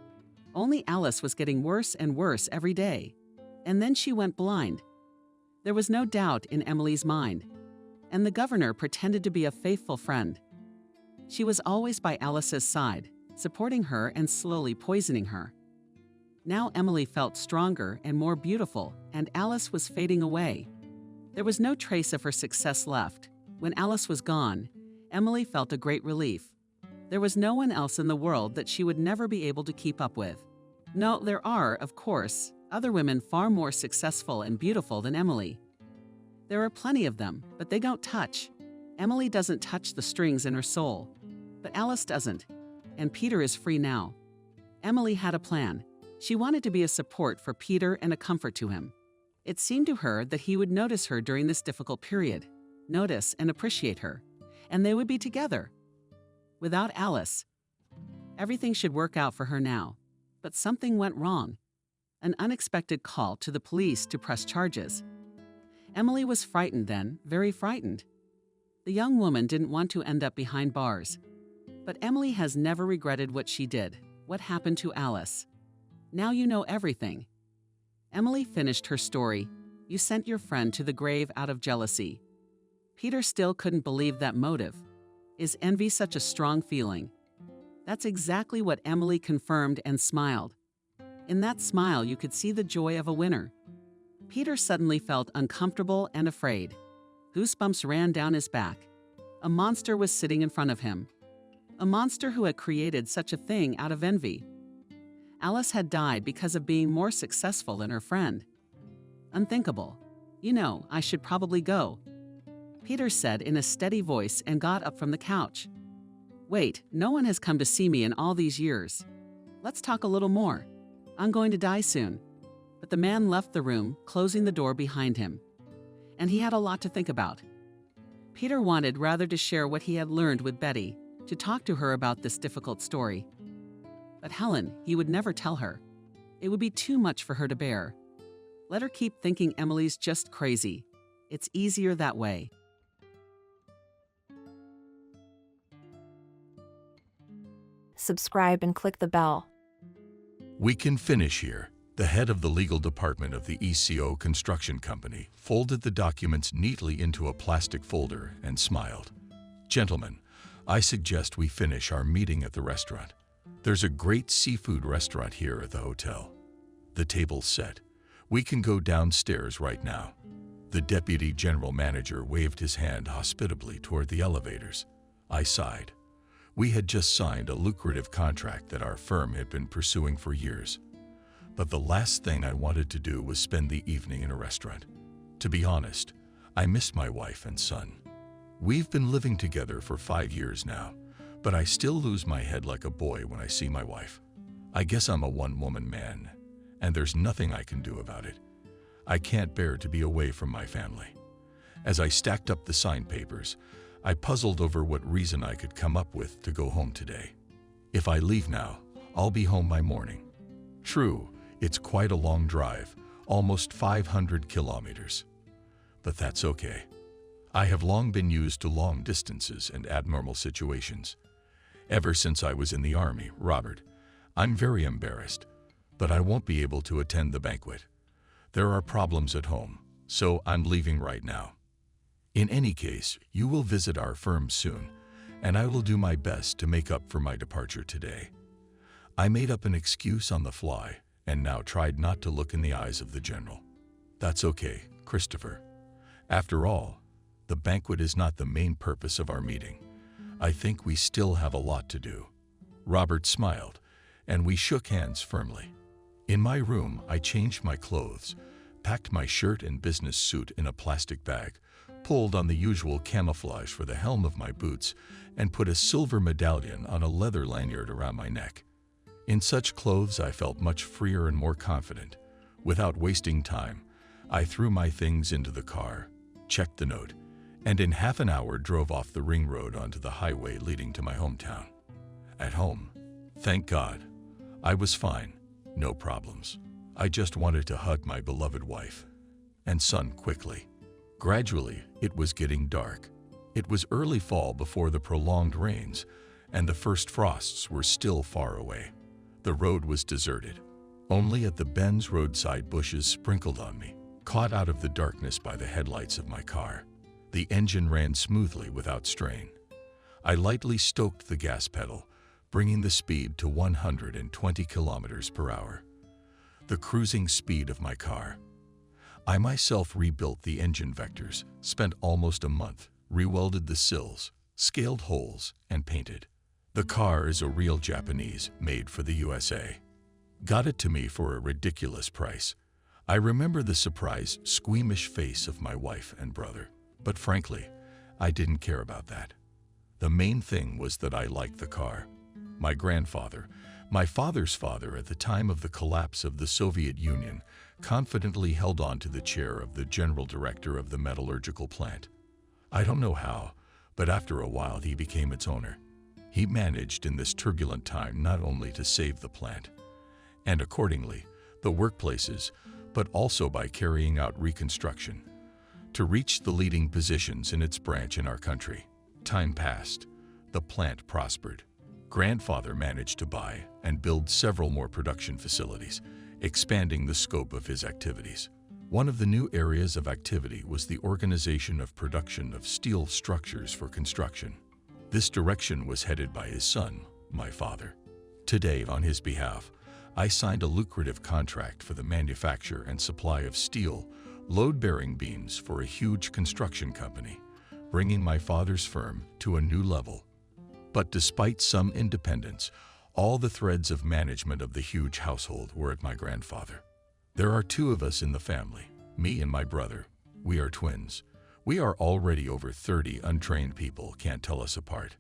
Only Alice was getting worse and worse every day. And then she went blind. There was no doubt in Emily's mind. And the governor pretended to be a faithful friend. She was always by Alice's side, supporting her and slowly poisoning her. Now Emily felt stronger and more beautiful, and Alice was fading away. There was no trace of her success left. When Alice was gone, Emily felt a great relief. There was no one else in the world that she would never be able to keep up with. No, there are, of course, other women far more successful and beautiful than Emily. There are plenty of them, but they don't touch. Emily doesn't touch the strings in her soul. But Alice doesn't. And Peter is free now. Emily had a plan. She wanted to be a support for Peter and a comfort to him. It seemed to her that he would notice her during this difficult period, notice and appreciate her, and they would be together. Without Alice, everything should work out for her now. But something went wrong. An unexpected call to the police to press charges. Emily was frightened then, very frightened. The young woman didn't want to end up behind bars. But Emily has never regretted what she did. What happened to Alice? Now you know everything. Emily finished her story. You sent your friend to the grave out of jealousy. Peter still couldn't believe that motive. Is envy such a strong feeling? That's exactly what Emily confirmed and smiled. In that smile, you could see the joy of a winner. Peter suddenly felt uncomfortable and afraid. Goosebumps ran down his back. A monster was sitting in front of him. A monster who had created such a thing out of envy. Alice had died because of being more successful than her friend. Unthinkable. You know, I should probably go, Peter said in a steady voice and got up from the couch. Wait, no one has come to see me in all these years. Let's talk a little more. I'm going to die soon. But the man left the room, closing the door behind him. And he had a lot to think about. Peter wanted rather to share what he had learned with Betty, to talk to her about this difficult story. But Helen, he would never tell her. It would be too much for her to bear. Let her keep thinking Emily's just crazy. It's easier that way. Subscribe and click the bell. We can finish here. The head of the legal department of the ECO construction company folded the documents neatly into a plastic folder and smiled. Gentlemen, I suggest we finish our meeting at the restaurant. There's a great seafood restaurant here at the hotel. The table's set. We can go downstairs right now. The deputy general manager waved his hand hospitably toward the elevators. I sighed. We had just signed a lucrative contract that our firm had been pursuing for years. But the last thing I wanted to do was spend the evening in a restaurant. To be honest, I missed my wife and son. We've been living together for 5 years now, but I still lose my head like a boy when I see my wife. I guess I'm a one-woman man, and there's nothing I can do about it. I can't bear to be away from my family. As I stacked up the signed papers, I puzzled over what reason I could come up with to go home today. If I leave now, I'll be home by morning. True, it's quite a long drive, almost 500 kilometers. But that's okay. I have long been used to long distances and abnormal situations. Ever since I was in the army, Robert, I'm very embarrassed, but I won't be able to attend the banquet. There are problems at home, so I'm leaving right now. In any case, you will visit our firm soon, and I will do my best to make up for my departure today. I made up an excuse on the fly, and now tried not to look in the eyes of the general. That's okay, Christopher. After all, the banquet is not the main purpose of our meeting. I think we still have a lot to do. Robert smiled, and we shook hands firmly. In my room, I changed my clothes, packed my shirt and business suit in a plastic bag, pulled on the usual camouflage for the helm of my boots, and put a silver medallion on a leather lanyard around my neck. In such clothes, I felt much freer and more confident. Without wasting time, I threw my things into the car, checked the note, and in half an hour drove off the ring road onto the highway leading to my hometown. At home, thank God, I was fine, no problems. I just wanted to hug my beloved wife and son quickly. Gradually, it was getting dark. It was early fall before the prolonged rains, and the first frosts were still far away. The road was deserted. Only at the bends roadside bushes sprinkled on me, caught out of the darkness by the headlights of my car. The engine ran smoothly without strain. I lightly stoked the gas pedal, bringing the speed to 120 kilometers per hour. The cruising speed of my car. I myself rebuilt the engine vectors, spent almost a month, rewelded the sills, scaled holes, and painted. The car is a real Japanese, made for the USA. Got it to me for a ridiculous price. I remember the surprised, squeamish face of my wife and brother. But frankly, I didn't care about that. The main thing was that I liked the car. My grandfather, my father's father at the time of the collapse of the Soviet Union, confidently held on to the chair of the general director of the metallurgical plant. I don't know how, but after a while he became its owner. He managed in this turbulent time not only to save the plant, and accordingly, the workplaces, but also by carrying out reconstruction, to reach the leading positions in its branch in our country. Time passed. The plant prospered. Grandfather managed to buy and build several more production facilities, expanding the scope of his activities. One of the new areas of activity was the organization of production of steel structures for construction. This direction was headed by his son, my father. Today, on his behalf, I signed a lucrative contract for the manufacture and supply of steel, load-bearing beams for a huge construction company, bringing my father's firm to a new level. But despite some independence, all the threads of management of the huge household were at my grandfather. There are two of us in the family, me and my brother. We are twins. We are already over 30 untrained people can't tell us apart.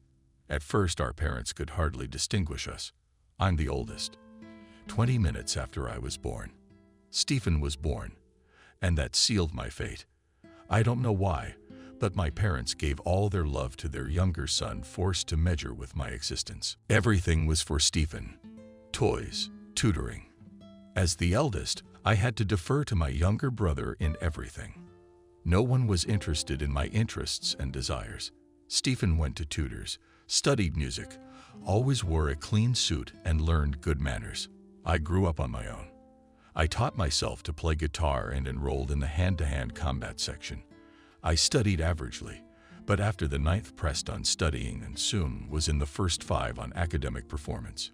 At first, our parents could hardly distinguish us. I'm the oldest. 20 minutes after I was born, Stephen was born, and that sealed my fate. I don't know why, but my parents gave all their love to their younger son, forced to measure with my existence. Everything was for Stephen. Toys, tutoring. As the eldest, I had to defer to my younger brother in everything. No one was interested in my interests and desires. Stephen went to tutors, studied music, always wore a clean suit, and learned good manners. I grew up on my own. I taught myself to play guitar and enrolled in the hand-to-hand combat section. I studied averagely, but after the 9th pressed on studying and soon was in the first 5 on academic performance.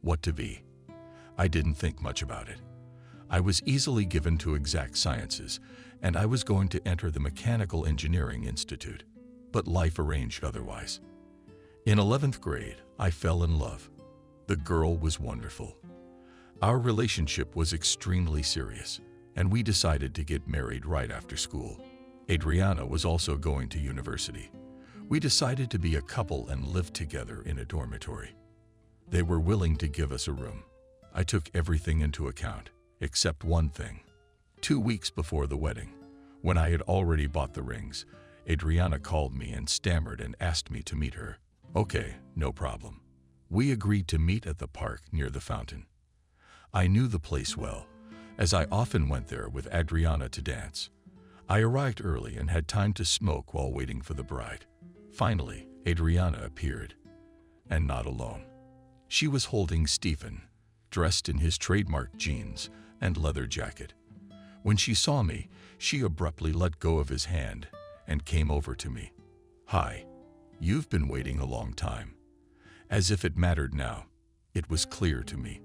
What to be? I didn't think much about it. I was easily given to exact sciences, and I was going to enter the Mechanical Engineering Institute, but life arranged otherwise. In 11th grade, I fell in love. The girl was wonderful. Our relationship was extremely serious, and we decided to get married right after school. Adriana was also going to university. We decided to be a couple and live together in a dormitory. They were willing to give us a room. I took everything into account, except one thing. 2 weeks before the wedding, when I had already bought the rings, Adriana called me and stammered and asked me to meet her. Okay, no problem. We agreed to meet at the park near the fountain. I knew the place well, as I often went there with Adriana to dance. I arrived early and had time to smoke while waiting for the bride. Finally, Adriana appeared, and not alone. She was holding Stephen, dressed in his trademark jeans and leather jacket. When she saw me, she abruptly let go of his hand and came over to me. Hi, you've been waiting a long time. As if it mattered now, it was clear to me.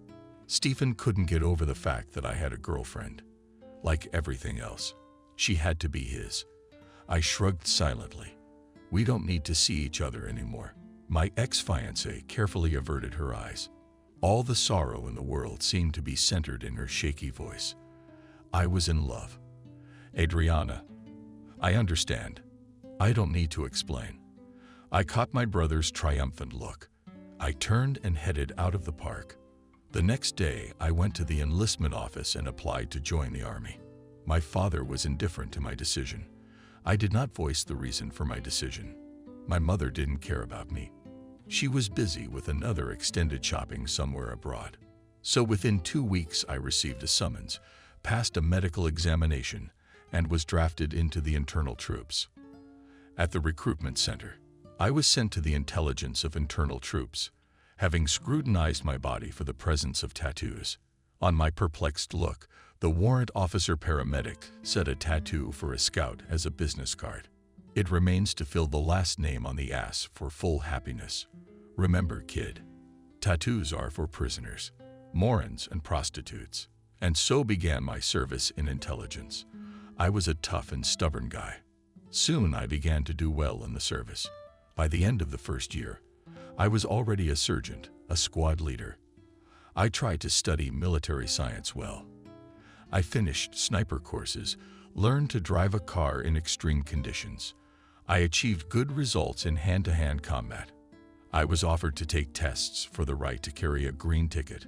Stephen couldn't get over the fact that I had a girlfriend. Like everything else, she had to be his. I shrugged silently. We don't need to see each other anymore. My ex-fiancée carefully averted her eyes. All the sorrow in the world seemed to be centered in her shaky voice. I was in love. Adriana, I understand. I don't need to explain. I caught my brother's triumphant look. I turned and headed out of the park. The next day, I went to the enlistment office and applied to join the Army. My father was indifferent to my decision. I did not voice the reason for my decision. My mother didn't care about me. She was busy with another extended shopping somewhere abroad. So within 2 weeks, I received a summons, passed a medical examination, and was drafted into the internal troops. At the recruitment center, I was sent to the intelligence of internal troops, having scrutinized my body for the presence of tattoos. On my perplexed look, the warrant officer paramedic said a tattoo for a scout as a business card. It remains to fill the last name on the ass for full happiness. Remember, kid, tattoos are for prisoners, morons, and prostitutes. And so began my service in intelligence. I was a tough and stubborn guy. Soon I began to do well in the service. By the end of the first year, I was already a sergeant, a squad leader. I tried to study military science well. I finished sniper courses, learned to drive a car in extreme conditions. I achieved good results in hand-to-hand combat. I was offered to take tests for the right to carry a green ticket.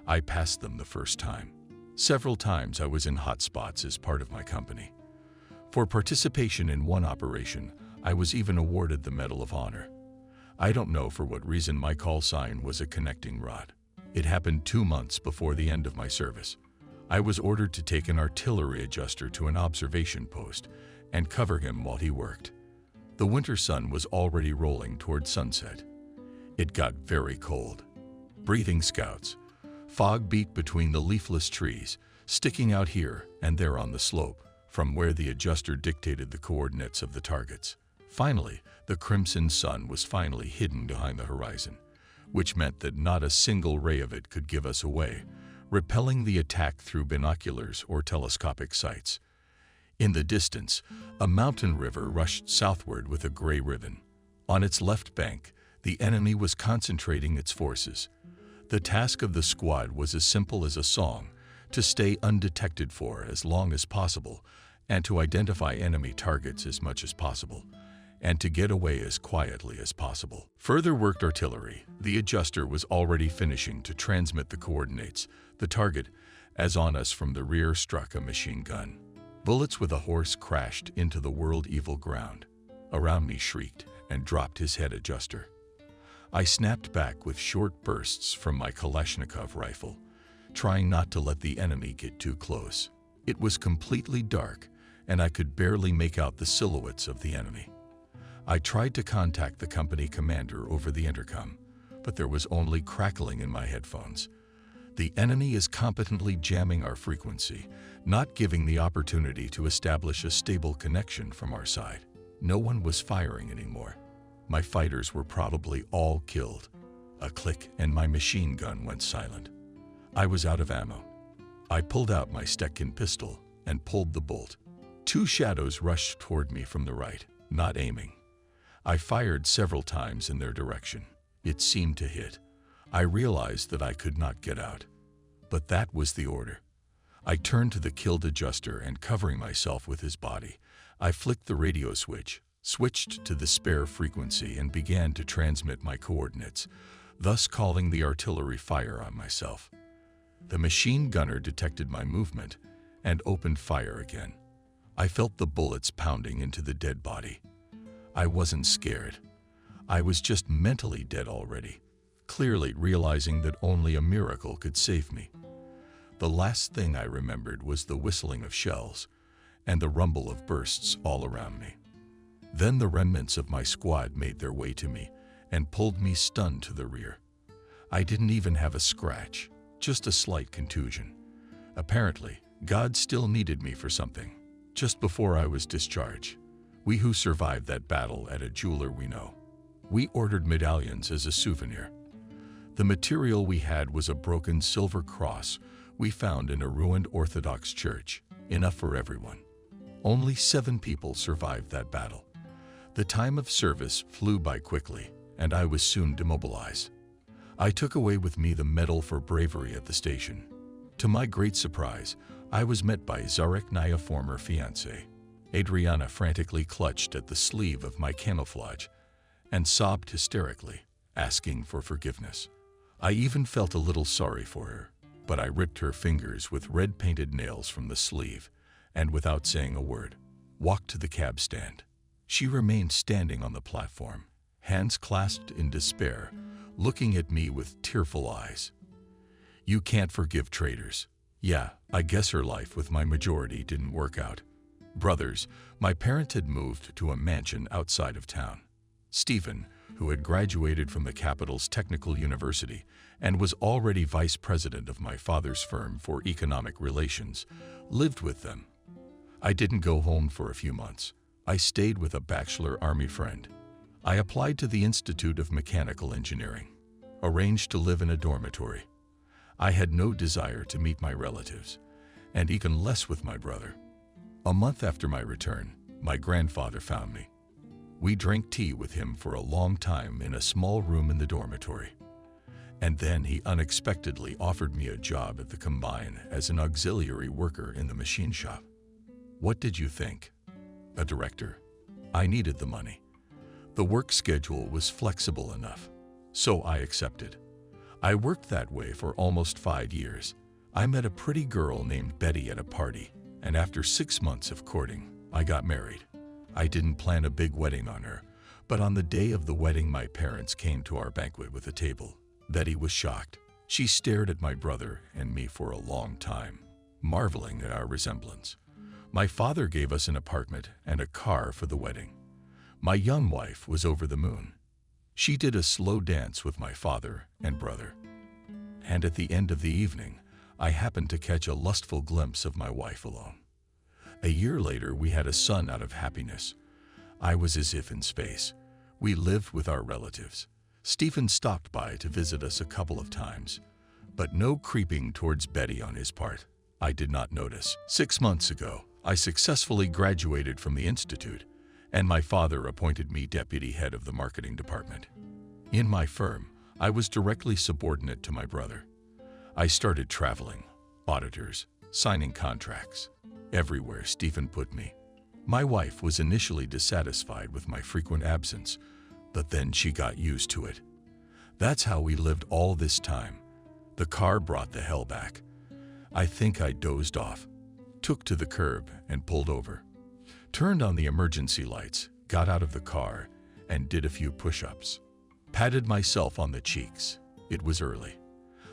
I passed them the first time. Several times I was in hot spots as part of my company. For participation in one operation, I was even awarded the Medal of Honor. I don't know for what reason my call sign was a connecting rod. It happened 2 months before the end of my service. I was ordered to take an artillery adjuster to an observation post and cover him while he worked. The winter sun was already rolling toward sunset. It got very cold. Breathing scouts. Fog beat between the leafless trees, sticking out here and there on the slope, from where the adjuster dictated the coordinates of the targets. Finally, the crimson sun was finally hidden behind the horizon, which meant that not a single ray of it could give us away, repelling the attack through binoculars or telescopic sights. In the distance, a mountain river rushed southward with a gray ribbon. On its left bank, the enemy was concentrating its forces. The task of the squad was as simple as a song: to stay undetected for as long as possible, and to identify enemy targets as much as possible, and to get away as quietly as possible. Further worked artillery. The adjuster was already finishing to transmit the coordinates. The target, as on us from the rear, struck a machine gun. Bullets with a horse crashed into the world-evil ground. Around me shrieked and dropped his head adjuster. I snapped back with short bursts from my Kalashnikov rifle, trying not to let the enemy get too close. It was completely dark, and I could barely make out the silhouettes of the enemy. I tried to contact the company commander over the intercom, but there was only crackling in my headphones. The enemy is competently jamming our frequency, not giving the opportunity to establish a stable connection from our side. No one was firing anymore. My fighters were probably all killed. A click and my machine gun went silent. I was out of ammo. I pulled out my Stetkin pistol and pulled the bolt. Two shadows rushed toward me from the right, not aiming. I fired several times in their direction. It seemed to hit. I realized that I could not get out. But that was the order. I turned to the killed adjuster and, covering myself with his body, I flicked the radio switch, switched to the spare frequency, and began to transmit my coordinates, thus calling the artillery fire on myself. The machine gunner detected my movement and opened fire again. I felt the bullets pounding into the dead body. I wasn't scared. I was just mentally dead already, clearly realizing that only a miracle could save me. The last thing I remembered was the whistling of shells and the rumble of bursts all around me. Then the remnants of my squad made their way to me and pulled me stunned to the rear. I didn't even have a scratch, just a slight contusion. Apparently, God still needed me for something. Just before I was discharged, we who survived that battle at a jeweler we know, we ordered medallions as a souvenir. The material we had was a broken silver cross we found in a ruined Orthodox church, enough for everyone. Only 7 people survived that battle. The time of service flew by quickly, and I was soon demobilized. I took away with me the medal for bravery at the station. To my great surprise, I was met by Zarek, former fiancée. Adriana frantically clutched at the sleeve of my camouflage and sobbed hysterically, asking for forgiveness. I even felt a little sorry for her, but I ripped her fingers with red-painted nails from the sleeve and, without saying a word, walked to the cab stand. She remained standing on the platform, hands clasped in despair, looking at me with tearful eyes. You can't forgive traitors. Yeah, I guess her life with my majority didn't work out. Brothers, my parents had moved to a mansion outside of town. Stephen, who had graduated from the capital's technical university and was already vice president of my father's firm for economic relations, lived with them. I didn't go home for a few months. I stayed with a bachelor army friend. I applied to the Institute of Mechanical Engineering, arranged to live in a dormitory. I had no desire to meet my relatives, and even less with my brother. A month after my return, my grandfather found me. We drank tea with him for a long time in a small room in the dormitory. And then he unexpectedly offered me a job at the Combine as an auxiliary worker in the machine shop. What did you think? A director. I needed the money. The work schedule was flexible enough, so I accepted. I worked that way for almost 5 years. I met a pretty girl named Betty at a party, and after 6 months of courting, I got married. I didn't plan a big wedding on her, but on the day of the wedding my parents came to our banquet with a table. Betty was shocked. She stared at my brother and me for a long time, marveling at our resemblance. My father gave us an apartment and a car for the wedding. My young wife was over the moon. She did a slow dance with my father and brother. And at the end of the evening, I happened to catch a lustful glimpse of my wife alone. A year later, we had a son out of happiness. I was as if in space. We lived with our relatives. Stephen stopped by to visit us a couple of times, but no creeping towards Betty on his part. I did not notice. 6 months ago, I successfully graduated from the institute, and my father appointed me deputy head of the marketing department. In my firm, I was directly subordinate to my brother. I started traveling, auditors, signing contracts. Everywhere Stephen put me. My wife was initially dissatisfied with my frequent absence, but then she got used to it. That's how we lived all this time. The car brought the hell back. I think I dozed off, took to the curb and pulled over, turned on the emergency lights, got out of the car, and did a few push-ups. Patted myself on the cheeks. It was early.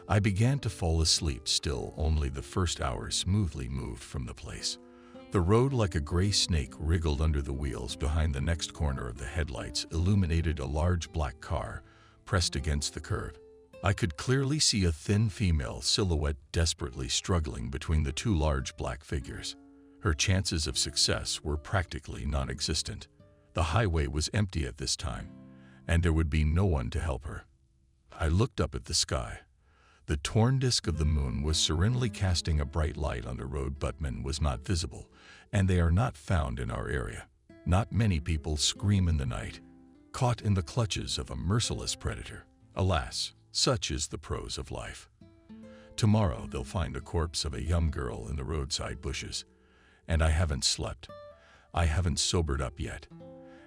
I began to fall asleep still, only the first hour smoothly moved from the place. The road like a gray snake wriggled under the wheels. Behind the next corner of the headlights illuminated a large black car pressed against the curb. I could clearly see a thin female silhouette desperately struggling between the two large black figures. Her chances of success were practically non-existent. The highway was empty at this time, and there would be no one to help her. I looked up at the sky. The torn disk of the moon was serenely casting a bright light on the road. Buttman was not visible, and they are not found in our area. Not many people scream in the night, caught in the clutches of a merciless predator. Alas, such is the prose of life. Tomorrow they'll find a corpse of a young girl in the roadside bushes, and I haven't slept. I haven't sobered up yet.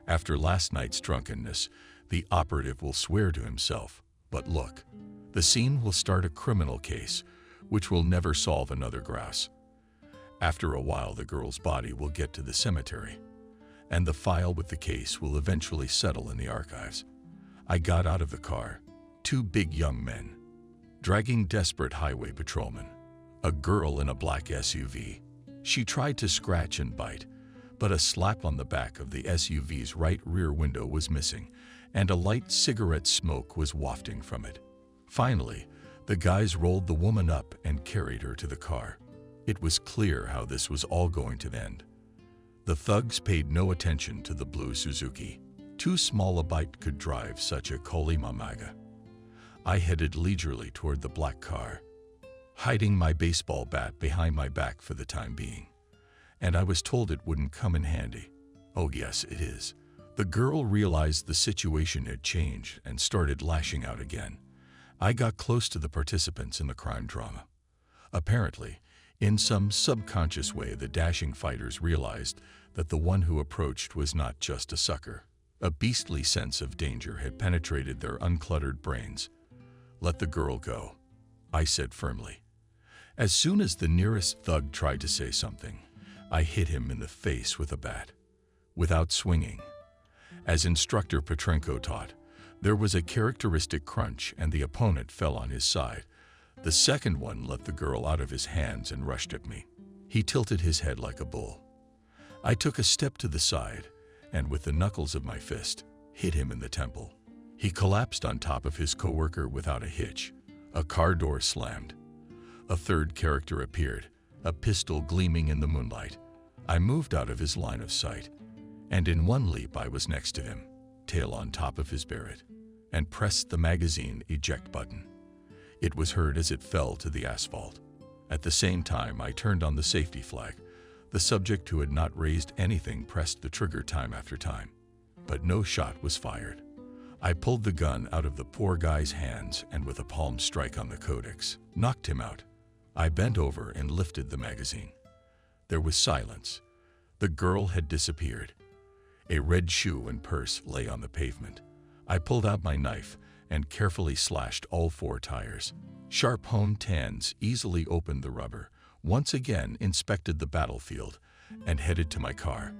After last night's drunkenness, the operative will swear to himself, but look, the scene will start a criminal case, which will never solve another grouse. After a while, the girl's body will get to the cemetery, and the file with the case will eventually settle in the archives. I got out of the car. 2 big young men, dragging desperate highway patrolmen. A girl in a black SUV. She tried to scratch and bite, but a slap on the back of the SUV's right rear window was missing, and a light cigarette smoke was wafting from it. Finally, the guys rolled the woman up and carried her to the car. It was clear how this was all going to end. The thugs paid no attention to the blue Suzuki. Too small a bite could drive such a Koli Mamaga. I headed leisurely toward the black car, hiding my baseball bat behind my back for the time being. And I was told it wouldn't come in handy. Oh yes, it is. The girl realized the situation had changed and started lashing out again. I got close to the participants in the crime drama. Apparently, in some subconscious way, the dashing fighters realized that the one who approached was not just a sucker. A beastly sense of danger had penetrated their uncluttered brains. "Let the girl go," I said firmly. As soon as the nearest thug tried to say something, I hit him in the face with a bat, without swinging. As instructor Petrenko taught, there was a characteristic crunch and the opponent fell on his side. The second one let the girl out of his hands and rushed at me. He tilted his head like a bull. I took a step to the side and with the knuckles of my fist, hit him in the temple. He collapsed on top of his coworker without a hitch. A car door slammed. A third character appeared, a pistol gleaming in the moonlight. I moved out of his line of sight, and in one leap I was next to him, tail on top of his Barrett, and pressed the magazine eject button. It was heard as it fell to the asphalt. At the same time, I turned on the safety flag. The subject, who had not raised anything, pressed the trigger time after time, but no shot was fired. I pulled the gun out of the poor guy's hands and with a palm strike on the codex, knocked him out. I bent over and lifted the magazine. There was silence. The girl had disappeared. A red shoe and purse lay on the pavement. I pulled out my knife and carefully slashed all 4 tires. Sharp honed tans easily opened the rubber, once again inspected the battlefield, and headed to my car.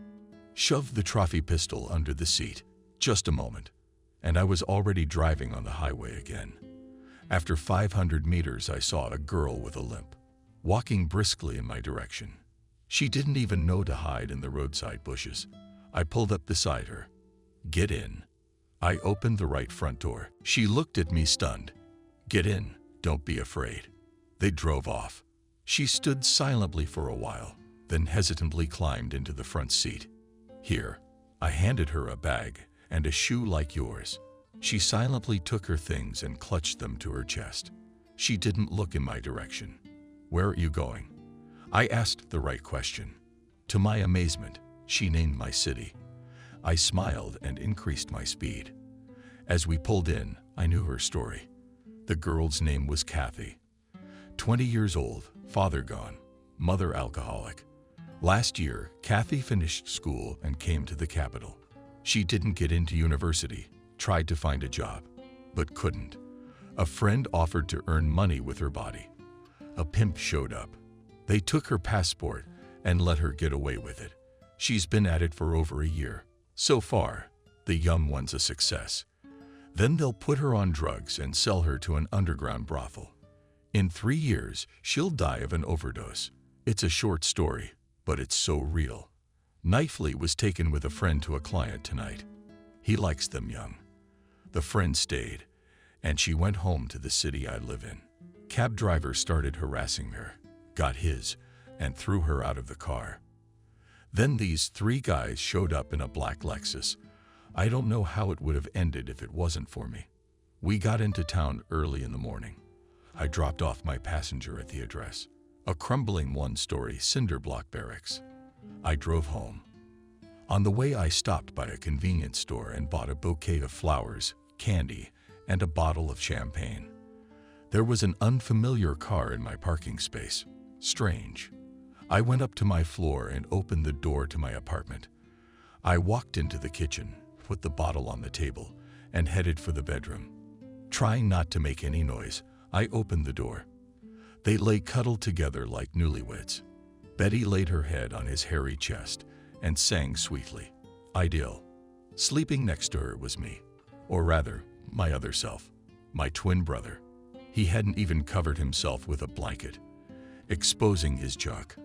Shoved the trophy pistol under the seat. Just a moment, and I was already driving on the highway again. After 500 meters, I saw a girl with a limp, walking briskly in my direction. She didn't even know to hide in the roadside bushes. I pulled up beside her. "Get in," I opened the right front door. She looked at me stunned. "Get in, don't be afraid." They drove off. She stood silently for a while, then hesitantly climbed into the front seat. "Here." I handed her a bag and a shoe like yours. She silently took her things and clutched them to her chest. She didn't look in my direction. "Where are you going?" I asked the right question. To my amazement, she named my city. I smiled and increased my speed. As we pulled in, I knew her story. The girl's name was Kathy. 20 years old, father gone, mother alcoholic. Last year, Kathy finished school and came to the capital. She didn't get into university, tried to find a job, but couldn't. A friend offered to earn money with her body. A pimp showed up. They took her passport and let her get away with it. She's been at it for over a year. So far, the young one's a success. Then they'll put her on drugs and sell her to an underground brothel. In 3 years, she'll die of an overdose. It's a short story, but it's so real. Knifely was taken with a friend to a client tonight. He likes them young. The friend stayed, and she went home to the city I live in. Cab driver started harassing her, got his, and threw her out of the car. Then these 3 guys showed up in a black Lexus. I don't know how it would have ended if it wasn't for me. We got into town early in the morning. I dropped off my passenger at the address, a crumbling 1-story cinder block barracks. I drove home. On the way, I stopped by a convenience store and bought a bouquet of flowers, candy, and a bottle of champagne. There was an unfamiliar car in my parking space. Strange. I went up to my floor and opened the door to my apartment. I walked into the kitchen, put the bottle on the table, and headed for the bedroom. Trying not to make any noise, I opened the door. They lay cuddled together like newlyweds. Betty laid her head on his hairy chest and sang sweetly. Ideal. Sleeping next to her was me, or rather, my other self, my twin brother. He hadn't even covered himself with a blanket, exposing his junk.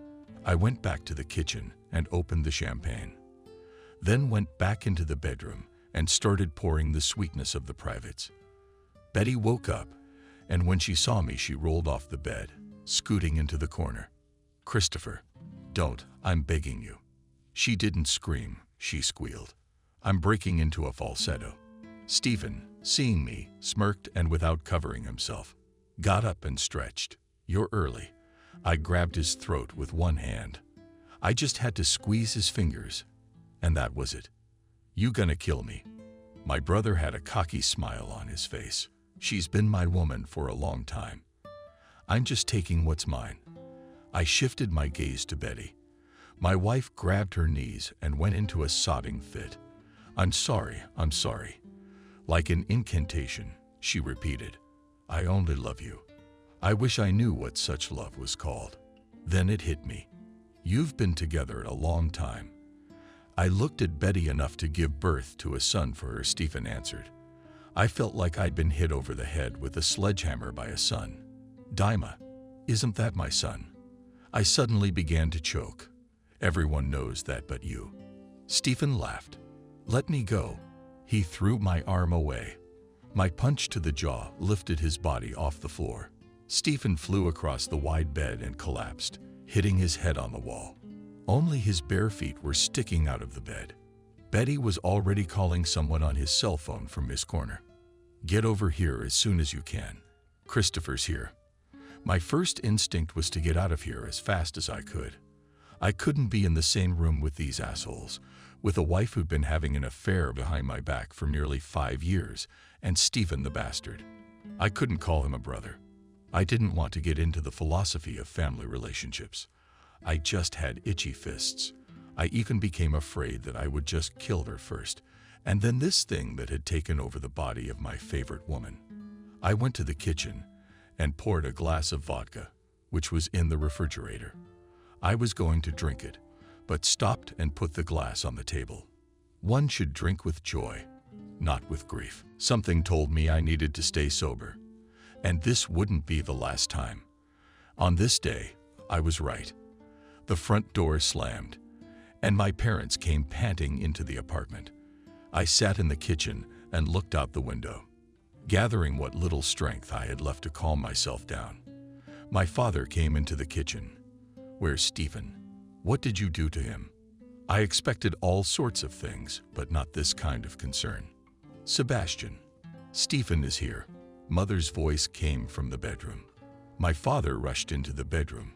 I went back to the kitchen and opened the champagne, then went back into the bedroom and started pouring the sweetness of the privates. Betty woke up, and when she saw me, she rolled off the bed, scooting into the corner. "Christopher, don't, I'm begging you." She didn't scream, she squealed. I'm breaking into a falsetto. Stephen, seeing me, smirked and without covering himself, got up and stretched. "You're early." I grabbed his throat with one hand. I just had to squeeze his fingers, and that was it. "You gonna kill me?" My brother had a cocky smile on his face. "She's been my woman for a long time. I'm just taking what's mine." I shifted my gaze to Betty. My wife grabbed her knees and went into a sobbing fit. I'm sorry. Like an incantation, she repeated. "I only love you." I wish I knew what such love was called. Then it hit me. "You've been together a long time." I looked at Betty enough to give birth to a son for her, Stephen answered. I felt like I'd been hit over the head with a sledgehammer by a son. "Daima, isn't that my son?" I suddenly began to choke. "Everyone knows that but you." Stephen laughed. "Let me go." He threw my arm away. My punch to the jaw lifted his body off the floor. Stephen flew across the wide bed and collapsed, hitting his head on the wall. Only his bare feet were sticking out of the bed. Betty was already calling someone on his cell phone from his corner. "Get over here as soon as you can. Christopher's here." My first instinct was to get out of here as fast as I could. I couldn't be in the same room with these assholes, with a wife who'd been having an affair behind my back for nearly 5 years, and Stephen the bastard. I couldn't call him a brother. I didn't want to get into the philosophy of family relationships. I just had itchy fists. I even became afraid that I would just kill her first, and then this thing that had taken over the body of my favorite woman. I went to the kitchen and poured a glass of vodka, which was in the refrigerator. I was going to drink it, but stopped and put the glass on the table. One should drink with joy, not with grief. Something told me I needed to stay sober, and this wouldn't be the last time. On this day, I was right. The front door slammed, and my parents came panting into the apartment. I sat in the kitchen and looked out the window, gathering what little strength I had left to calm myself down. My father came into the kitchen. "Where's Stephen? What did you do to him?" I expected all sorts of things, but not this kind of concern. "Sebastian, Stephen is here." Mother's voice came from the bedroom. My father rushed into the bedroom,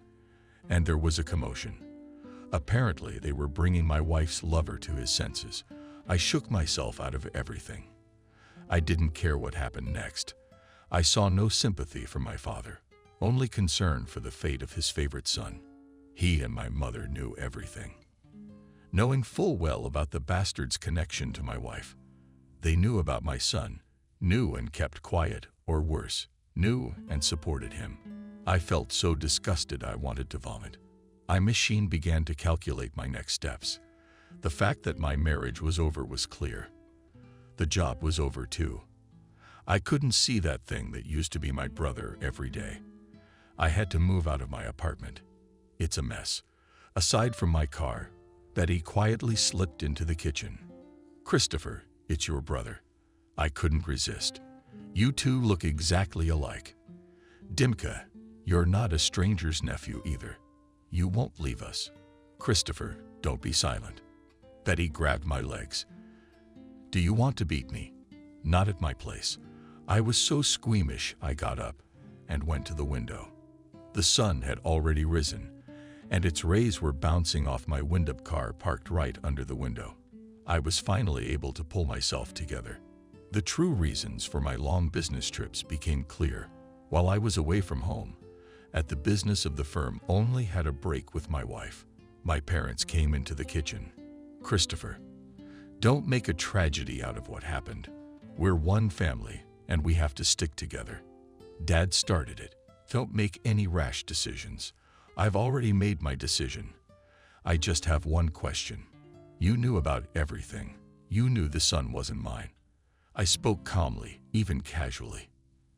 and there was a commotion. Apparently, they were bringing my wife's lover to his senses. I shook myself out of everything. I didn't care what happened next. I saw no sympathy for my father, only concern for the fate of his favorite son. He and my mother knew everything. Knowing full well about the bastard's connection to my wife, they knew about my son, knew and kept quiet, or worse, knew and supported him. I felt so disgusted I wanted to vomit. My machine began to calculate my next steps. The fact that my marriage was over was clear. The job was over too. I couldn't see that thing that used to be my brother every day. I had to move out of my apartment. It's a mess. Aside from my car, Betty quietly slipped into the kitchen. "Christopher, it's your brother." I couldn't resist. "You two look exactly alike." "Dimka, you're not a stranger's nephew either. You won't leave us." "Christopher, don't be silent." Betty grabbed my legs. "Do you want to beat me?" "Not at my place." I was so squeamish I got up and went to the window. The sun had already risen, and its rays were bouncing off my wind-up car parked right under the window. I was finally able to pull myself together. The true reasons for my long business trips became clear. While I was away from home, at the business of the firm only had a break with my wife. My parents came into the kitchen. "Christopher, don't make a tragedy out of what happened. We're one family, and we have to stick together. Dad started it. Don't make any rash decisions. I've already made my decision. I just have one question. You knew about everything. You knew the son wasn't mine." I spoke calmly, even casually.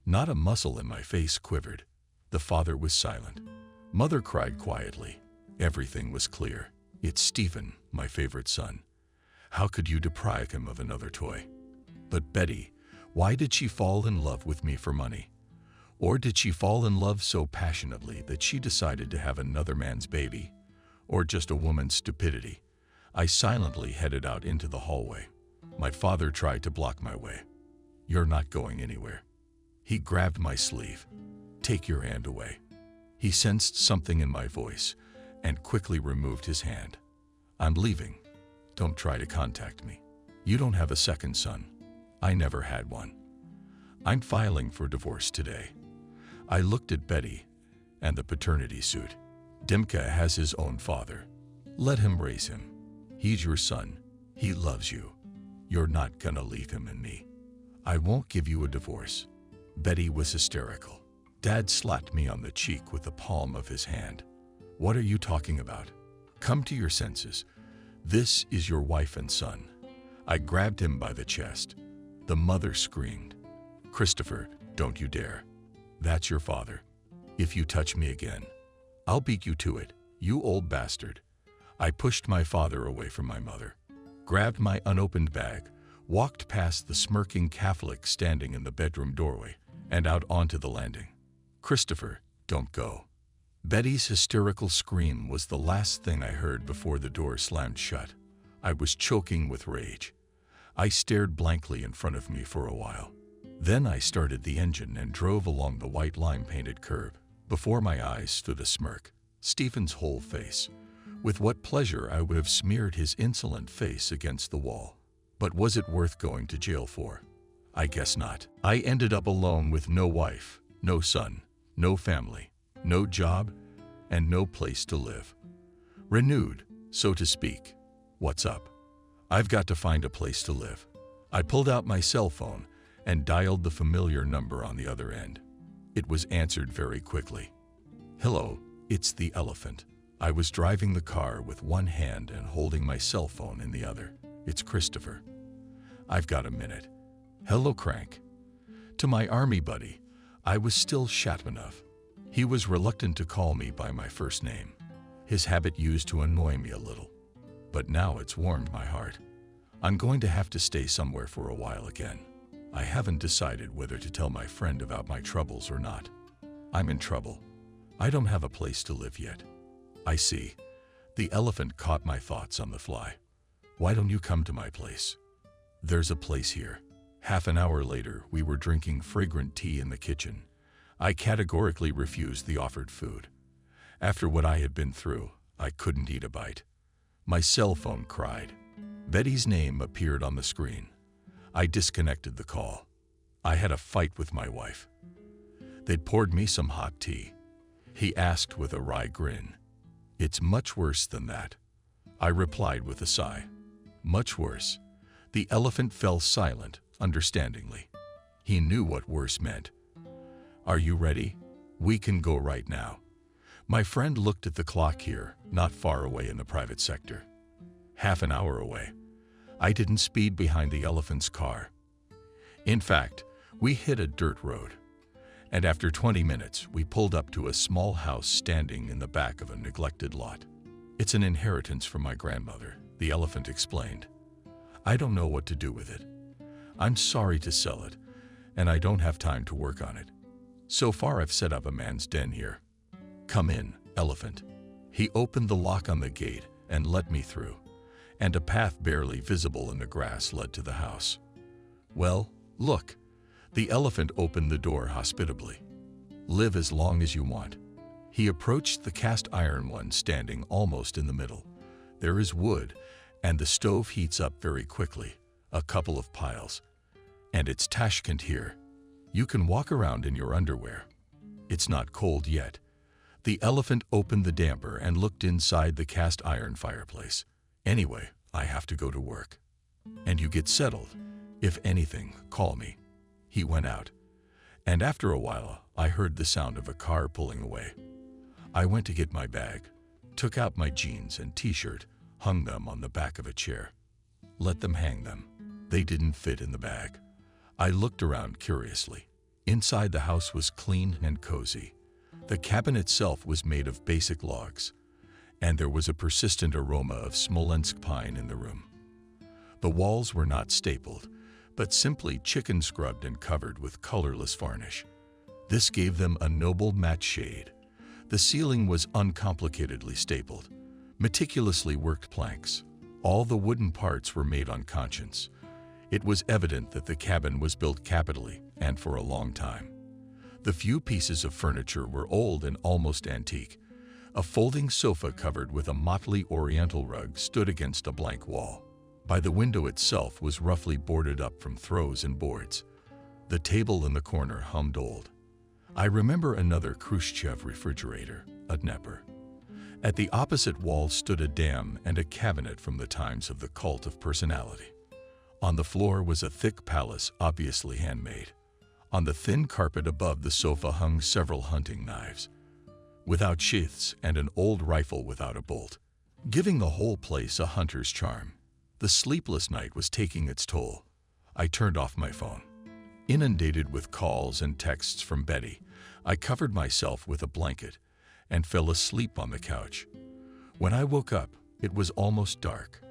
Not a muscle in my face quivered. The father was silent. Mother cried quietly. Everything was clear. "It's Stephen, my favorite son. How could you deprive him of another toy?" But Betty, why did she fall in love with me for money? Or did she fall in love so passionately that she decided to have another man's baby? Or just a woman's stupidity? I silently headed out into the hallway. My father tried to block my way. "You're not going anywhere." He grabbed my sleeve. "Take your hand away." He sensed something in my voice and quickly removed his hand. "I'm leaving. Don't try to contact me. You don't have a second son. I never had one. I'm filing for divorce today." I looked at Betty and the paternity suit. "Dimka has his own father. Let him raise him. He's your son. He loves you. You're not gonna leave him and me. I won't give you a divorce." Betty was hysterical. Dad slapped me on the cheek with the palm of his hand. "What are you talking about? Come to your senses. This is your wife and son." I grabbed him by the chest. The mother screamed. "Christopher, don't you dare. That's your father. If you touch me again, I'll beat you to it, you old bastard." I pushed my father away from my mother, grabbed my unopened bag, walked past the smirking Catholic standing in the bedroom doorway, and out onto the landing. "Christopher, don't go." Betty's hysterical scream was the last thing I heard before the door slammed shut. I was choking with rage. I stared blankly in front of me for a while. Then I started the engine and drove along the white lime-painted curb. Before my eyes stood a smirk, Stephen's whole face. With what pleasure I would have smeared his insolent face against the wall. But was it worth going to jail for? I guess not. I ended up alone with no wife, no son, no family, no job, and no place to live. Renewed, so to speak. What's up? I've got to find a place to live. I pulled out my cell phone and dialed the familiar number on the other end. It was answered very quickly. "Hello, it's the elephant." I was driving the car with one hand and holding my cell phone in the other. "It's Christopher. I've got a minute." "Hello, Crank." To my army buddy, I was still Shatmanov. He was reluctant to call me by my first name. His habit used to annoy me a little. But now it's warmed my heart. I'm going to have to stay somewhere for a while again. I haven't decided whether to tell my friend about my troubles or not. I'm in trouble. I don't have a place to live yet. I see. The elephant caught my thoughts on the fly. Why don't you come to my place? There's a place here. Half an hour later, we were drinking fragrant tea in the kitchen. I categorically refused the offered food. After what I had been through, I couldn't eat a bite. My cell phone cried. Betty's name appeared on the screen. I disconnected the call. I had a fight with my wife. They'd poured me some hot tea. He asked with a wry grin. It's much worse than that. I replied with a sigh. Much worse. The elephant fell silent, understandingly. He knew what worse meant. Are you ready? We can go right now. My friend looked at the clock here, not far away in the private sector. Half an hour away. I didn't speed behind the elephant's car. In fact, we hit a dirt road. And after 20 minutes, we pulled up to a small house standing in the back of a neglected lot. It's an inheritance from my grandmother, the elephant explained. I don't know what to do with it. I'm sorry to sell it, and I don't have time to work on it. So far, I've set up a man's den here. Come in, elephant. He opened the lock on the gate and let me through, and a path barely visible in the grass led to the house. Well, look. The elephant opened the door hospitably. Live as long as you want. He approached the cast iron one standing almost in the middle. There is wood, and the stove heats up very quickly, a couple of piles. And it's Tashkent here. You can walk around in your underwear. It's not cold yet. The elephant opened the damper and looked inside the cast iron fireplace. Anyway, I have to go to work. And you get settled. If anything, call me. He went out, and after a while, I heard the sound of a car pulling away. I went to get my bag, took out my jeans and t-shirt, hung them on the back of a chair. Let them hang them. They didn't fit in the bag. I looked around curiously. Inside the house was clean and cozy. The cabin itself was made of basic logs, and there was a persistent aroma of Smolensk pine in the room. The walls were not stapled, but simply chicken scrubbed and covered with colorless varnish. This gave them a noble matte shade. The ceiling was uncomplicatedly stapled, meticulously worked planks. All the wooden parts were made on conscience. It was evident that the cabin was built capitally and for a long time. The few pieces of furniture were old and almost antique. A folding sofa covered with a motley oriental rug stood against a blank wall. By the window itself was roughly boarded up from throws and boards. The table in the corner hummed old. I remember another Khrushchev refrigerator, a Dnieper. At the opposite wall stood a dam and a cabinet from the times of the cult of personality. On the floor was a thick pallet, obviously handmade. On the thin carpet above the sofa hung several hunting knives, without sheaths, and an old rifle without a bolt, giving the whole place a hunter's charm. The sleepless night was taking its toll. I turned off my phone. Inundated with calls and texts from Betty, I covered myself with a blanket and fell asleep on the couch. When I woke up, it was almost dark.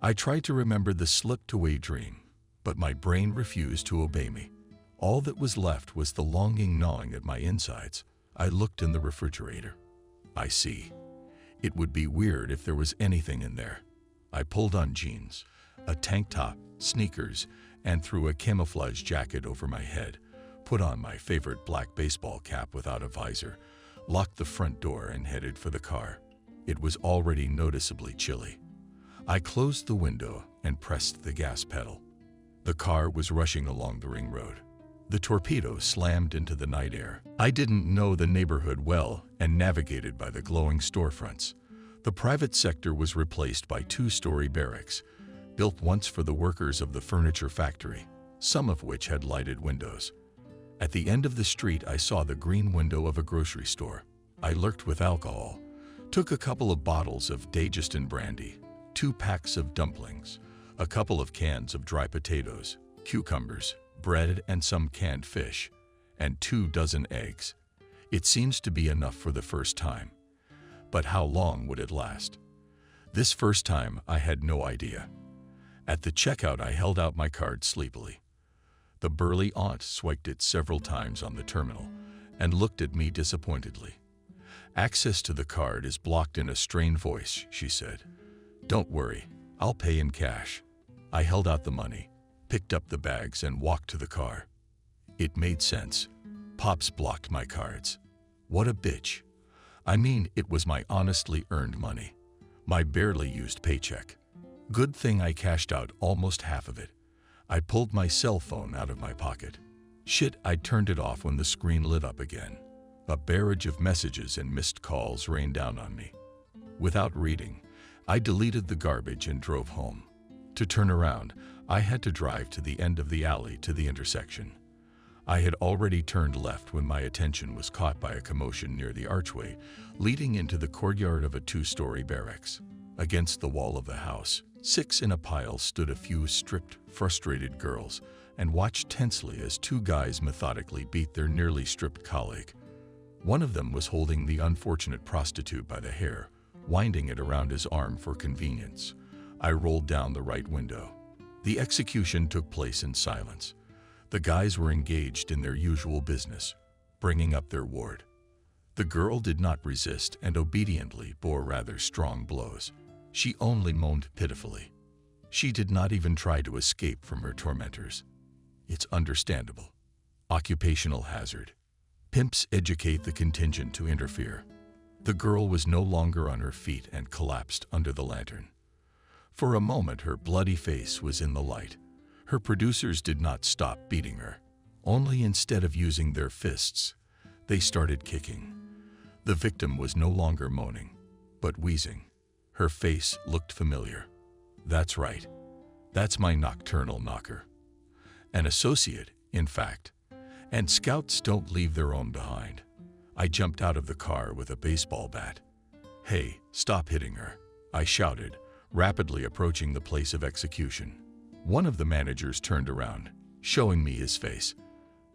I tried to remember the slipped-away dream, but my brain refused to obey me. All that was left was the longing gnawing at my insides. I looked in the refrigerator. I see. It would be weird if there was anything in there. I pulled on jeans, a tank top, sneakers, and threw a camouflage jacket over my head, put on my favorite black baseball cap without a visor, locked the front door and headed for the car. It was already noticeably chilly. I closed the window and pressed the gas pedal. The car was rushing along the ring road. The torpedo slammed into the night air. I didn't know the neighborhood well and navigated by the glowing storefronts. The private sector was replaced by two-story barracks, built once for the workers of the furniture factory, some of which had lighted windows. At the end of the street, I saw the green window of a grocery store. I lurked with alcohol, took a couple of bottles of Dagestan brandy, 2 packs of dumplings, a couple of cans of dry potatoes, cucumbers, bread and some canned fish, and 24 eggs. It seems to be enough for the first time. But how long would it last? This first time, I had no idea. At the checkout, I held out my card sleepily. The burly aunt swiped it several times on the terminal and looked at me disappointedly. "Access to the card is blocked," in a strained voice, she said. "Don't worry, I'll pay in cash." I held out the money, picked up the bags, and walked to the car. It made sense. Pops blocked my cards. What a bitch. I mean, it was my honestly earned money, my barely used paycheck. Good thing I cashed out almost half of it. I pulled my cell phone out of my pocket. Shit, I turned it off when the screen lit up again. A barrage of messages and missed calls rained down on me. Without reading, I deleted the garbage and drove home. To turn around, I had to drive to the end of the alley to the intersection. I had already turned left when my attention was caught by a commotion near the archway leading into the courtyard of a two-story barracks. Against the wall of the house, 6 in a pile, stood a few stripped, frustrated girls and watched tensely as 2 guys methodically beat their nearly stripped colleague. One of them was holding the unfortunate prostitute by the hair, winding it around his arm for convenience. I rolled down the right window. The execution took place in silence. The guys were engaged in their usual business, bringing up their ward. The girl did not resist and obediently bore rather strong blows. She only moaned pitifully. She did not even try to escape from her tormentors. It's understandable. Occupational hazard. Pimps educate the contingent to interfere. The girl was no longer on her feet and collapsed under the lantern. For a moment, her bloody face was in the light. Her producers did not stop beating her. Only instead of using their fists, they started kicking. The victim was no longer moaning, but wheezing. Her face looked familiar. That's right. That's my nocturnal knocker. An associate, in fact. And scouts don't leave their own behind. I jumped out of the car with a baseball bat. "Hey, stop hitting her," I shouted, rapidly approaching the place of execution. One of the managers turned around, showing me his face.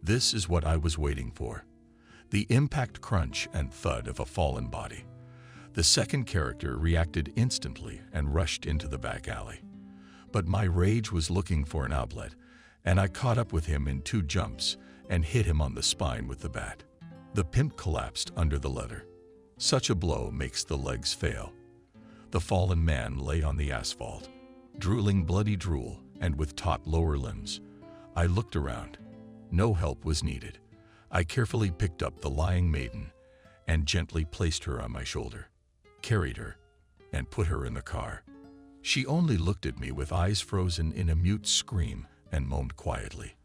This is what I was waiting for. The impact crunch and thud of a fallen body. The second character reacted instantly and rushed into the back alley. But my rage was looking for an outlet, and I caught up with him in 2 jumps and hit him on the spine with the bat. The pimp collapsed under the leather. Such a blow makes the legs fail. The fallen man lay on the asphalt, drooling bloody drool and with taut lower limbs. I looked around. No help was needed. I carefully picked up the lying maiden and gently placed her on my shoulder, carried her, and put her in the car. She only looked at me with eyes frozen in a mute scream and moaned quietly.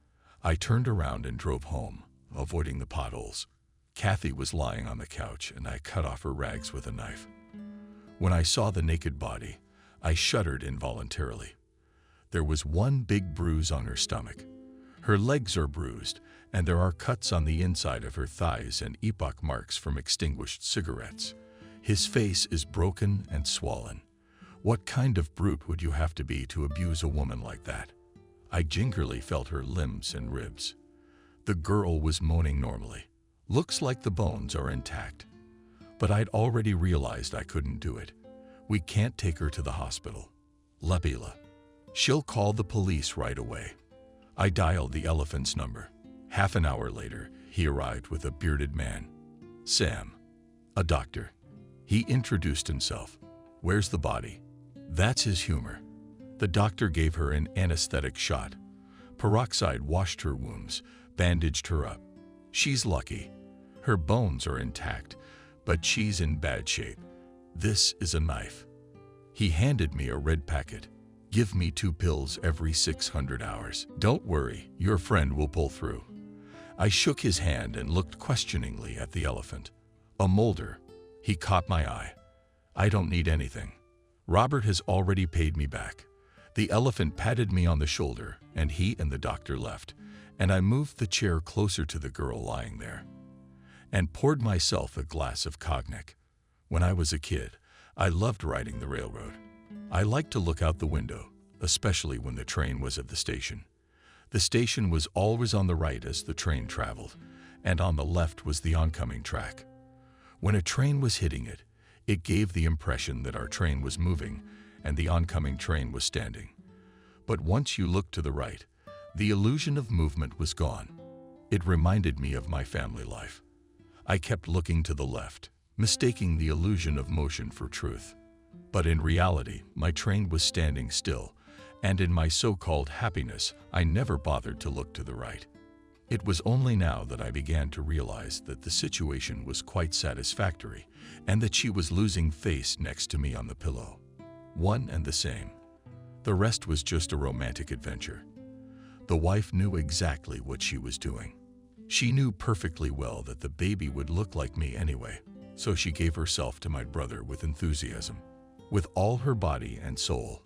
I turned around and drove home, avoiding the potholes. Kathy was lying on the couch, and I cut off her rags with a knife. When I saw the naked body, I shuddered involuntarily. There was one big bruise on her stomach. Her legs are bruised, and there are cuts on the inside of her thighs and epoch marks from extinguished cigarettes. His face is broken and swollen. What kind of brute would you have to be to abuse a woman like that? I gingerly felt her limbs and ribs. The girl was moaning normally. Looks like the bones are intact. But I'd already realized I couldn't do it. We can't take her to the hospital. Labila. She'll call the police right away. I dialed the elephant's number. Half an hour later, he arrived with a bearded man. Sam. A doctor. He introduced himself. "Where's the body?" That's his humor. The doctor gave her an anesthetic shot. Peroxide washed her wounds, bandaged her up. She's lucky. Her bones are intact, but she's in bad shape. This is a knife. He handed me a red packet. "Give me 2 pills every 600 hours. Don't worry, your friend will pull through." I shook his hand and looked questioningly at the elephant. "A molder." He caught my eye. "I don't need anything. Robert has already paid me back." The elephant patted me on the shoulder, and he and the doctor left, and I moved the chair closer to the girl lying there and poured myself a glass of cognac. When I was a kid, I loved riding the railroad. I liked to look out the window, especially when the train was at the station. The station was always on the right as the train traveled, and on the left was the oncoming track. When a train was hitting it, it gave the impression that our train was moving and the oncoming train was standing. But once you looked to the right, The illusion of movement was gone. It reminded me of my family life. I kept looking to the left, mistaking the illusion of motion for truth. But in reality, my train was standing still, and in my so-called happiness, I never bothered to look to the right. It was only now that I began to realize that the situation was quite satisfactory, and that she was losing face next to me on the pillow. One and the same. The rest was just a romantic adventure. The wife knew exactly what she was doing. She knew perfectly well that the baby would look like me anyway, so she gave herself to my brother with enthusiasm, with all her body and soul.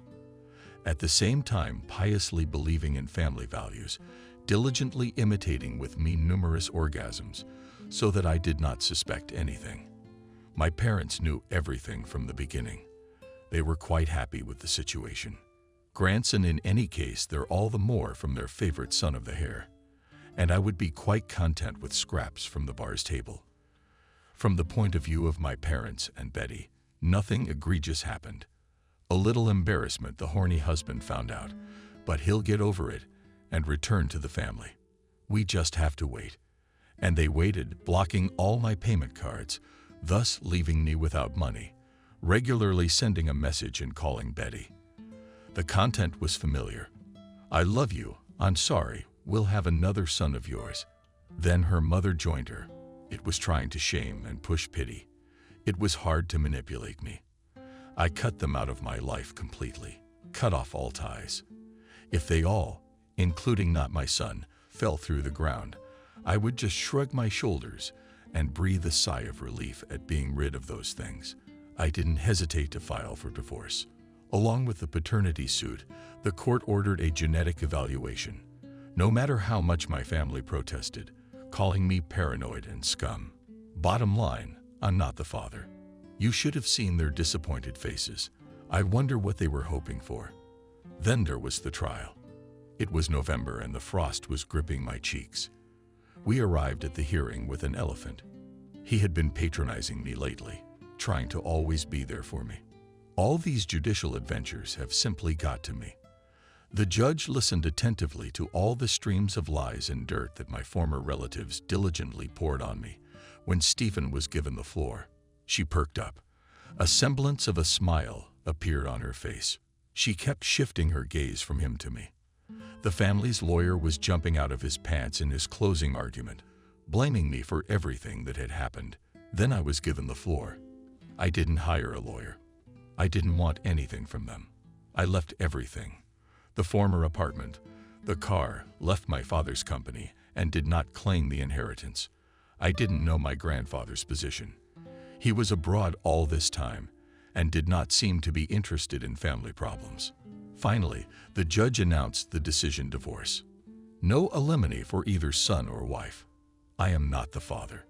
At the same time, piously believing in family values, diligently imitating with me numerous orgasms, so that I did not suspect anything. My parents knew everything from the beginning. They were quite happy with the situation. Grandson, in any case, they're all the more from their favorite son of the hair, and I would be quite content with scraps from the bar's table. From the point of view of my parents and Betty, nothing egregious happened. A little embarrassment the horny husband found out, but he'll get over it and return to the family. We just have to wait. And they waited, blocking all my payment cards, thus leaving me without money, regularly sending a message and calling Betty. The content was familiar. I love you, I'm sorry, we'll have another son of yours. Then her mother joined her. It was trying to shame and push pity. It was hard to manipulate me. I cut them out of my life completely, cut off all ties. If they all, including not my son, fell through the ground, I would just shrug my shoulders and breathe a sigh of relief at being rid of those things. I didn't hesitate to file for divorce. Along with the paternity suit, the court ordered a genetic evaluation, no matter how much my family protested, calling me paranoid and scum. Bottom line, I'm not the father. You should have seen their disappointed faces. I wonder what they were hoping for. Then there was the trial. It was November and the frost was gripping my cheeks. We arrived at the hearing with an elephant. He had been patronizing me lately, trying to always be there for me. All these judicial adventures have simply got to me. The judge listened attentively to all the streams of lies and dirt that my former relatives diligently poured on me. When Stephen was given the floor, she perked up. A semblance of a smile appeared on her face. She kept shifting her gaze from him to me. The family's lawyer was jumping out of his pants in his closing argument, blaming me for everything that had happened. Then I was given the floor. I didn't hire a lawyer. I didn't want anything from them. I left everything. The former apartment, the car, left my father's company, and did not claim the inheritance. I didn't know my grandfather's position. He was abroad all this time and did not seem to be interested in family problems. Finally, the judge announced the decision: divorce. No alimony for either son or wife. I am not the father.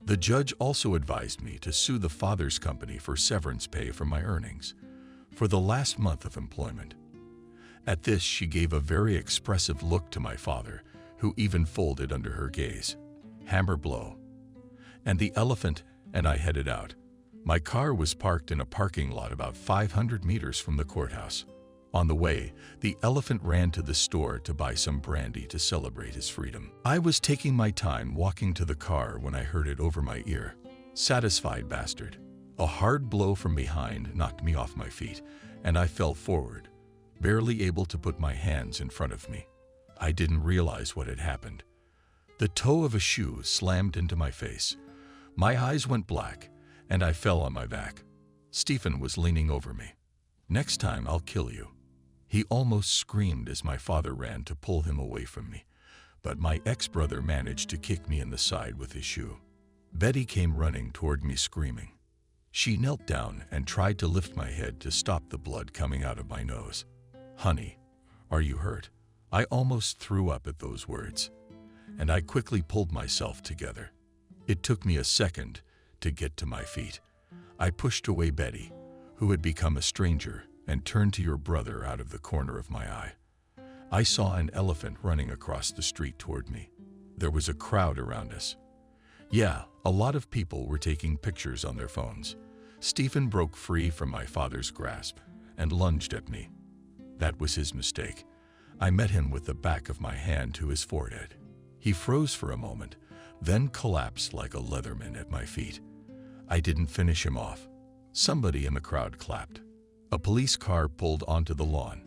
The judge also advised me to sue the father's company for severance pay from my earnings for the last month of employment. At this, she gave a very expressive look to my father, who even folded under her gaze. Hammer blow. And the elephant and I headed out. My car was parked in a parking lot about 500 meters from the courthouse. On the way, the elephant ran to the store to buy some brandy to celebrate his freedom. I was taking my time walking to the car when I heard it over my ear. Satisfied bastard. A hard blow from behind knocked me off my feet, and I fell forward, barely able to put my hands in front of me. I didn't realize what had happened. The toe of a shoe slammed into my face. My eyes went black, and I fell on my back. Stephen was leaning over me. "Next time, I'll kill you." He almost screamed as my father ran to pull him away from me, but my ex-brother managed to kick me in the side with his shoe. Betty came running toward me screaming. She knelt down and tried to lift my head to stop the blood coming out of my nose. "Honey, are you hurt?" I almost threw up at those words, and I quickly pulled myself together. It took me a second to get to my feet. I pushed away Betty, who had become a stranger, and turned to your brother out of the corner of my eye. I saw an elephant running across the street toward me. There was a crowd around us. Yeah, a lot of people were taking pictures on their phones. Stephen broke free from my father's grasp and lunged at me. That was his mistake. I met him with the back of my hand to his forehead. He froze for a moment, then collapsed like a Leatherman at my feet. I didn't finish him off. Somebody in the crowd clapped. A police car pulled onto the lawn.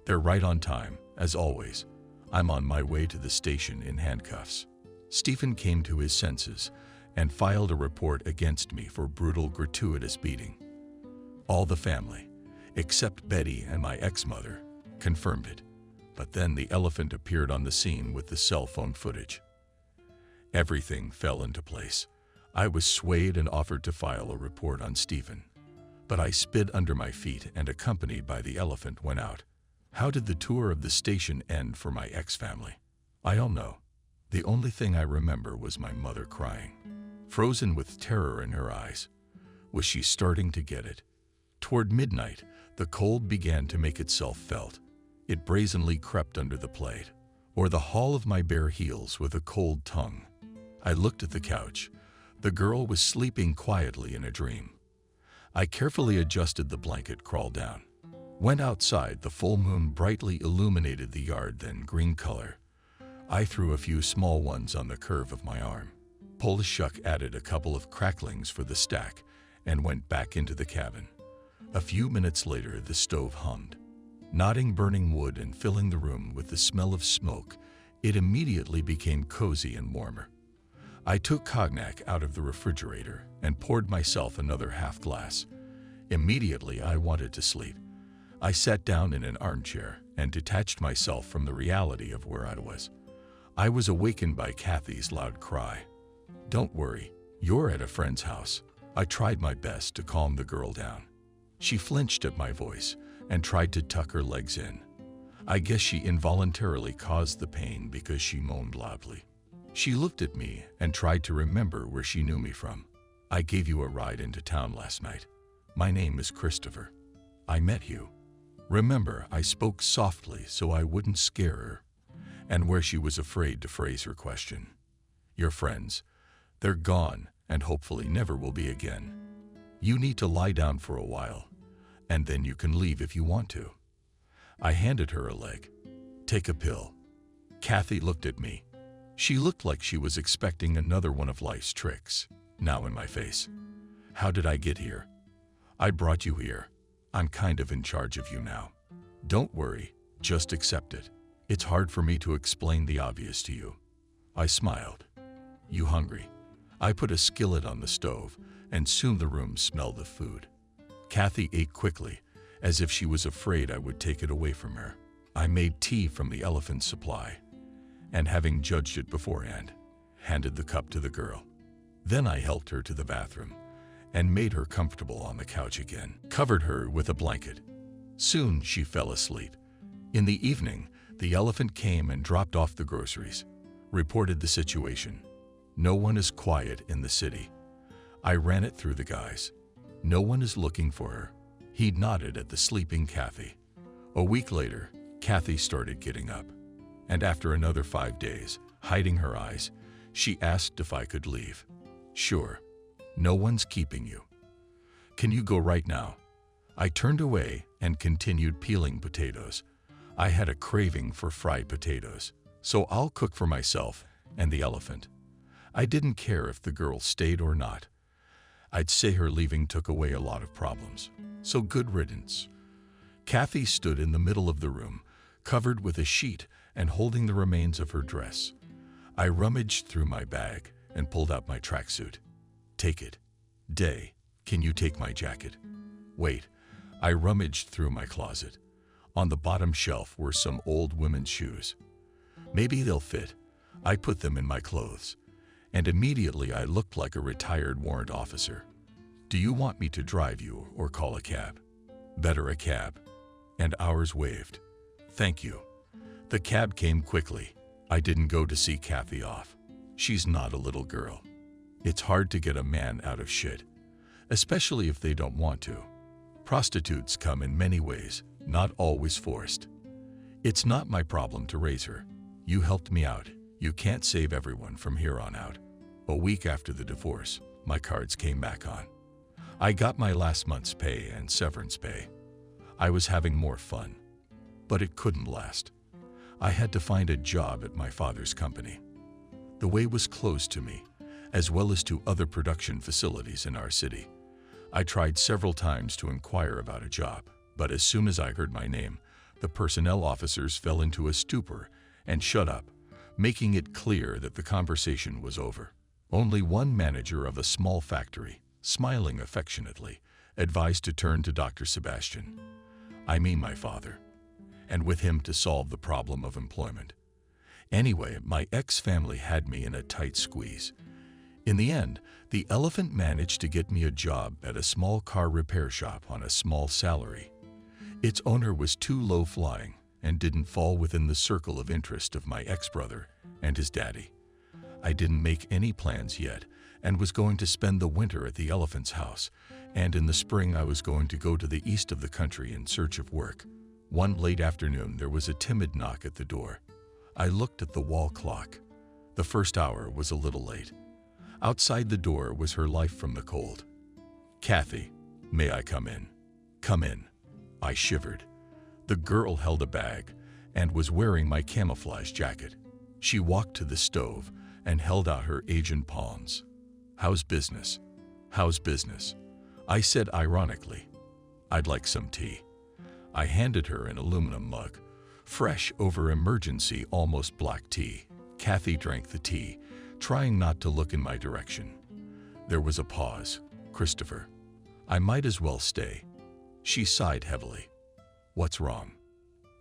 They're right on time, as always. I'm on my way to the station in handcuffs. Stephen came to his senses and filed a report against me for brutal, gratuitous beating. All the family, except Betty and my ex-mother, confirmed it. But then the elephant appeared on the scene with the cell phone footage. Everything fell into place. I was swayed and offered to file a report on Stephen. But I spit under my feet and, accompanied by the elephant, went out. How did the tour of the station end for my ex-family? I don't know. The only thing I remember was my mother crying, frozen with terror in her eyes. Was she starting to get it? Toward midnight, the cold began to make itself felt. It brazenly crept under the plate, or the hall of my bare heels with a cold tongue. I looked at the couch. The girl was sleeping quietly in a dream. I carefully adjusted the blanket, crawled down. Went outside. The full moon brightly illuminated the yard, then green color. I threw a few small ones on the curve of my arm. Pulled a shuck, added a couple of cracklings for the stack, and went back into the cabin. A few minutes later, the stove hummed, nodding burning wood and filling the room with the smell of smoke. It immediately became cozy and warmer. I took cognac out of the refrigerator and poured myself another half glass. Immediately, I wanted to sleep. I sat down in an armchair and detached myself from the reality of where I was. I was awakened by Kathy's loud cry. "Don't worry, you're at a friend's house." I tried my best to calm the girl down. She flinched at my voice and tried to tuck her legs in. I guess she involuntarily caused the pain because she moaned loudly. She looked at me and tried to remember where she knew me from. "I gave you a ride into town last night. My name is Christopher. I met you." Remember, I spoke softly so I wouldn't scare her, and where she was afraid to phrase her question. "Your friends, they're gone and hopefully never will be again. You need to lie down for a while, and then you can leave if you want to." I handed her a leg. "Take a pill." Kathy looked at me. She looked like she was expecting another one of life's tricks, now in my face. "How did I get here?" "I brought you here. I'm kind of in charge of you now. Don't worry, just accept it. It's hard for me to explain the obvious to you." I smiled. "You hungry?" I put a skillet on the stove, and soon the room smelled of food. Kathy ate quickly, as if she was afraid I would take it away from her. I made tea from the elephant's supply, and having judged it beforehand, handed the cup to the girl. Then I helped her to the bathroom and made her comfortable on the couch again, covered her with a blanket. Soon she fell asleep. In the evening, the elephant came and dropped off the groceries, reported the situation. "No one is quiet in the city." I ran it through the guys. "No one is looking for her." He nodded at the sleeping Kathy. A week later, Kathy started getting up, and after another 5 days, hiding her eyes, she asked if I could leave. "Sure. No one's keeping you. Can you go right now?" I turned away and continued peeling potatoes. I had a craving for fried potatoes, so I'll cook for myself and the elephant. I didn't care if the girl stayed or not. I'd say her leaving took away a lot of problems, so good riddance. Kathy stood in the middle of the room, covered with a sheet and holding the remains of her dress. I rummaged through my bag and pulled out my tracksuit. "Take it." "Day, can you take my jacket?" "Wait." I rummaged through my closet. On the bottom shelf were some old women's shoes. "Maybe they'll fit." I put them in my clothes, and immediately I looked like a retired warrant officer. "Do you want me to drive you or call a cab?" "Better a cab." And ours waved. "Thank you." The cab came quickly. I didn't go to see Kathy off. She's not a little girl. It's hard to get a man out of shit, especially if they don't want to. Prostitutes come in many ways, not always forced. It's not my problem to raise her. You helped me out. You can't save everyone from here on out. A week after the divorce, my cards came back on. I got my last month's pay and severance pay. I was having more fun, but it couldn't last. I had to find a job at my father's company. The way was closed to me, as well as to other production facilities in our city. I tried several times to inquire about a job, but as soon as I heard my name, the personnel officers fell into a stupor and shut up, making it clear that the conversation was over. Only one manager of a small factory, smiling affectionately, advised to turn to Dr. Sebastian, I mean my father, and with him to solve the problem of employment. Anyway, my ex-family had me in a tight squeeze. In the end, the elephant managed to get me a job at a small car repair shop on a small salary. Its owner was too low-flying and didn't fall within the circle of interest of my ex-brother and his daddy. I didn't make any plans yet and was going to spend the winter at the elephant's house, and in the spring I was going to go to the east of the country in search of work. One late afternoon, there was a timid knock at the door. I looked at the wall clock. The first hour was a little late. Outside the door was her life from the cold. "Kathy, may I come in?" "Come in." I shivered. The girl held a bag and was wearing my camouflage jacket. She walked to the stove and held out her aged palms. "How's business?" "How's business?" I said ironically. "I'd like some tea." I handed her an aluminum mug, fresh over emergency, almost black tea. Kathy drank the tea, trying not to look in my direction. There was a pause. "Christopher, I might as well stay." She sighed heavily. "What's wrong?"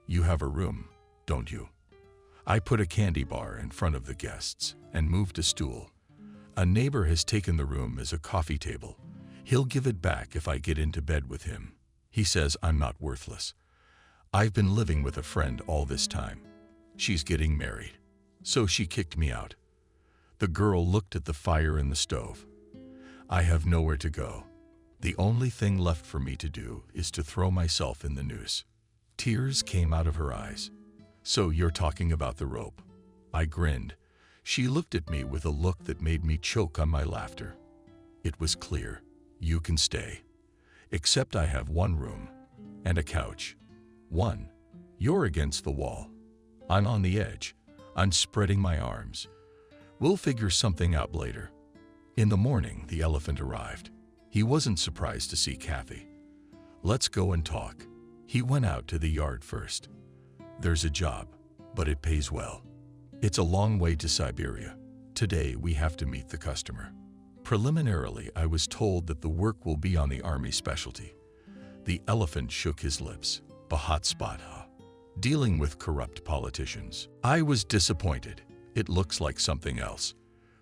"You have a room, don't you?" I put a candy bar in front of the guests and moved a stool. "A neighbor has taken the room as a coffee table. He'll give it back if I get into bed with him. He says I'm not worthless. I've been living with a friend all this time. She's getting married, so she kicked me out." The girl looked at the fire in the stove. "I have nowhere to go. The only thing left for me to do is to throw myself in the noose." Tears came out of her eyes. "So you're talking about the rope?" I grinned. She looked at me with a look that made me choke on my laughter. It was clear. "You can stay. Except I have one room and a couch." "One? You're against the wall. I'm on the edge. I'm spreading my arms. We'll figure something out later." In the morning, the elephant arrived. He wasn't surprised to see Kathy. "Let's go and talk." He went out to the yard first. "There's a job, but it pays well. It's a long way to Siberia. Today we have to meet the customer." Preliminarily, I was told that the work will be on the Army specialty. The elephant shook his lips. "A hot spot, huh? Dealing with corrupt politicians." I was disappointed. "It looks like something else.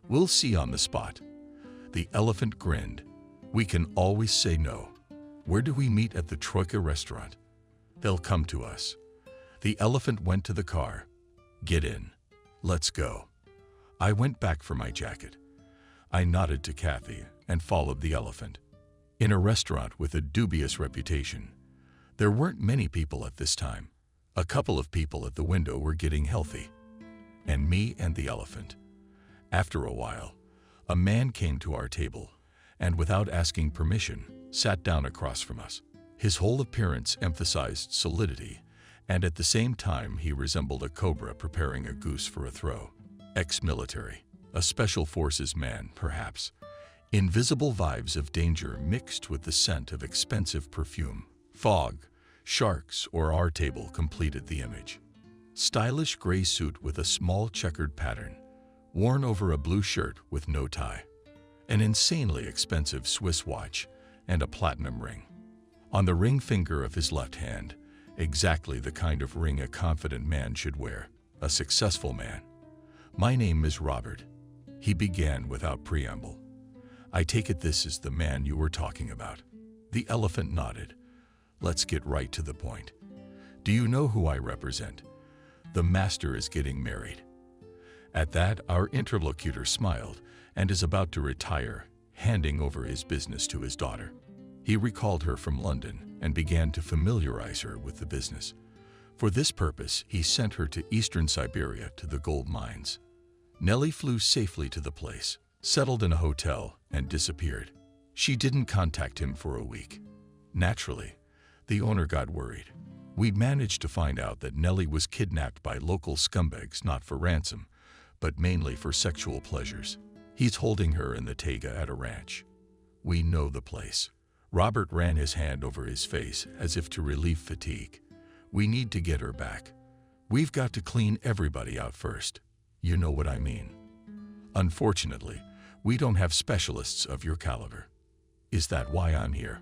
We'll see on the spot." The elephant grinned. "We can always say no. Where do we meet? At the Troika restaurant. They'll come to us." The elephant went to the car. "Get in. Let's go." I went back for my jacket. I nodded to Kathy and followed the elephant. In a restaurant with a dubious reputation. There weren't many people at this time. A couple of people at the window were getting healthy. And me and the elephant. After a while, a man came to our table and, without asking permission, sat down across from us. His whole appearance emphasized solidity, and at the same time he resembled a cobra preparing a goose for a throw. Ex-military, a special forces man, perhaps. Invisible vibes of danger mixed with the scent of expensive perfume. Fog, sharks, or our table completed the image. Stylish gray suit with a small checkered pattern, worn over a blue shirt with no tie. An insanely expensive Swiss watch and a platinum ring. On the ring finger of his left hand, exactly the kind of ring a confident man should wear, a successful man. "My name is Robert," he began without preamble. "I take it this is the man you were talking about." The elephant nodded. "Let's get right to the point. Do you know who I represent? The master is getting married." At that, our interlocutor smiled and is about to retire, handing over his business to his daughter. He recalled her from London and began to familiarize her with the business. For this purpose, he sent her to eastern Siberia to the gold mines. Nellie flew safely to the place, settled in a hotel, and disappeared. She didn't contact him for a week. Naturally, the owner got worried. We'd managed to find out that Nellie was kidnapped by local scumbags not for ransom, but mainly for sexual pleasures. He's holding her in the taiga at a ranch. We know the place. Robert ran his hand over his face as if to relieve fatigue. We need to get her back. We've got to clean everybody out first. You know what I mean. Unfortunately, we don't have specialists of your caliber. Is that why I'm here?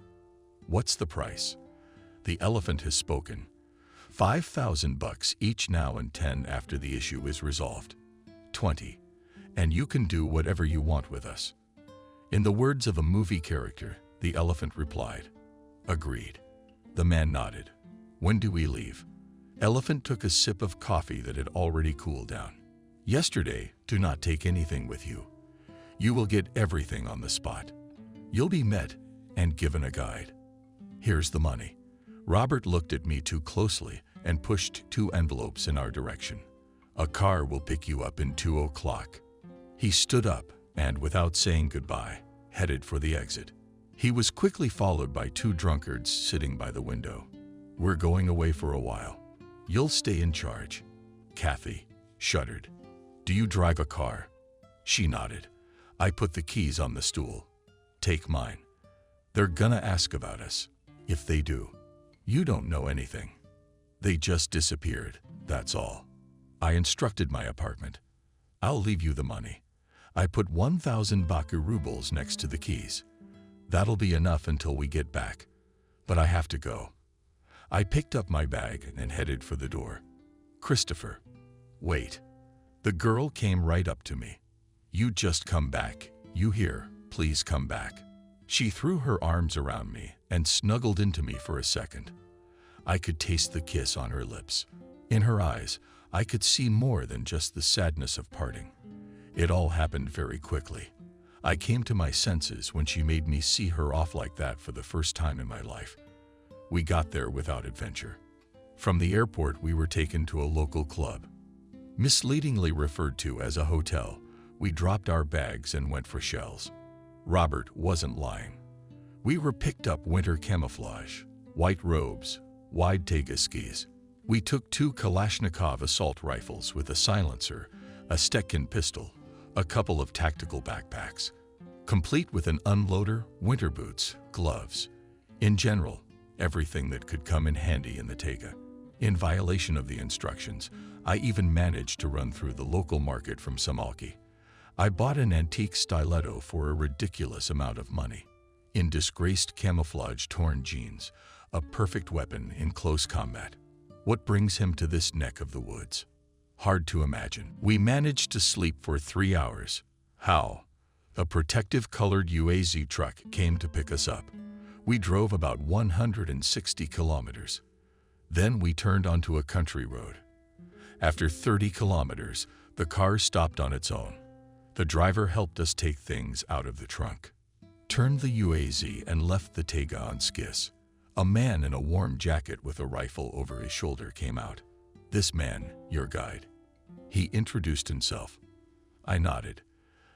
What's the price? The elephant has spoken. $5,000 each now and 10 after the issue is resolved. 20. And you can do whatever you want with us. In the words of a movie character, the elephant replied, "Agreed." The man nodded. "When do we leave?" Elephant took a sip of coffee that had already cooled down. "Yesterday, do not take anything with you. You will get everything on the spot. You'll be met and given a guide. Here's the money." Robert looked at me too closely and pushed 2 envelopes in our direction. "A car will pick you up in 2 o'clock. He stood up and, without saying goodbye, headed for the exit. He was quickly followed by 2 drunkards sitting by the window. "We're going away for a while. You'll stay in charge." Kathy shuddered. "Do you drive a car?" She nodded. I put the keys on the stool. "Take mine. They're gonna ask about us. If they do, you don't know anything. They just disappeared, that's all." I instructed my apartment. "I'll leave you the money." I put 1,000 Baku rubles next to the keys. "That'll be enough until we get back. But I have to go." I picked up my bag and headed for the door. "Christopher, wait." The girl came right up to me. "You just come back. You hear? Please come back." She threw her arms around me and snuggled into me for a second. I could taste the kiss on her lips. In her eyes, I could see more than just the sadness of parting. It all happened very quickly. I came to my senses when she made me see her off like that for the first time in my life. We got there without adventure. From the airport, we were taken to a local club. Misleadingly referred to as a hotel, we dropped our bags and went for shells. Robert wasn't lying. We were picked up winter camouflage, white robes, wide taiga skis. We took 2 Kalashnikov assault rifles with a silencer, a Stetkin pistol, a couple of tactical backpacks, complete with an unloader, winter boots, gloves. In general, everything that could come in handy in the taiga. In violation of the instructions, I even managed to run through the local market from Samalki. I bought an antique stiletto for a ridiculous amount of money. In disgraced camouflage torn jeans, a perfect weapon in close combat. What brings him to this neck of the woods? Hard to imagine. We managed to sleep for 3 hours. How? A protective colored UAZ truck came to pick us up. We drove about 160 kilometers. Then we turned onto a country road. After 30 kilometers, the car stopped on its own. The driver helped us take things out of the trunk, turned the UAZ and left the taiga on skis. A man in a warm jacket with a rifle over his shoulder came out. "This man, your guide." He introduced himself. I nodded.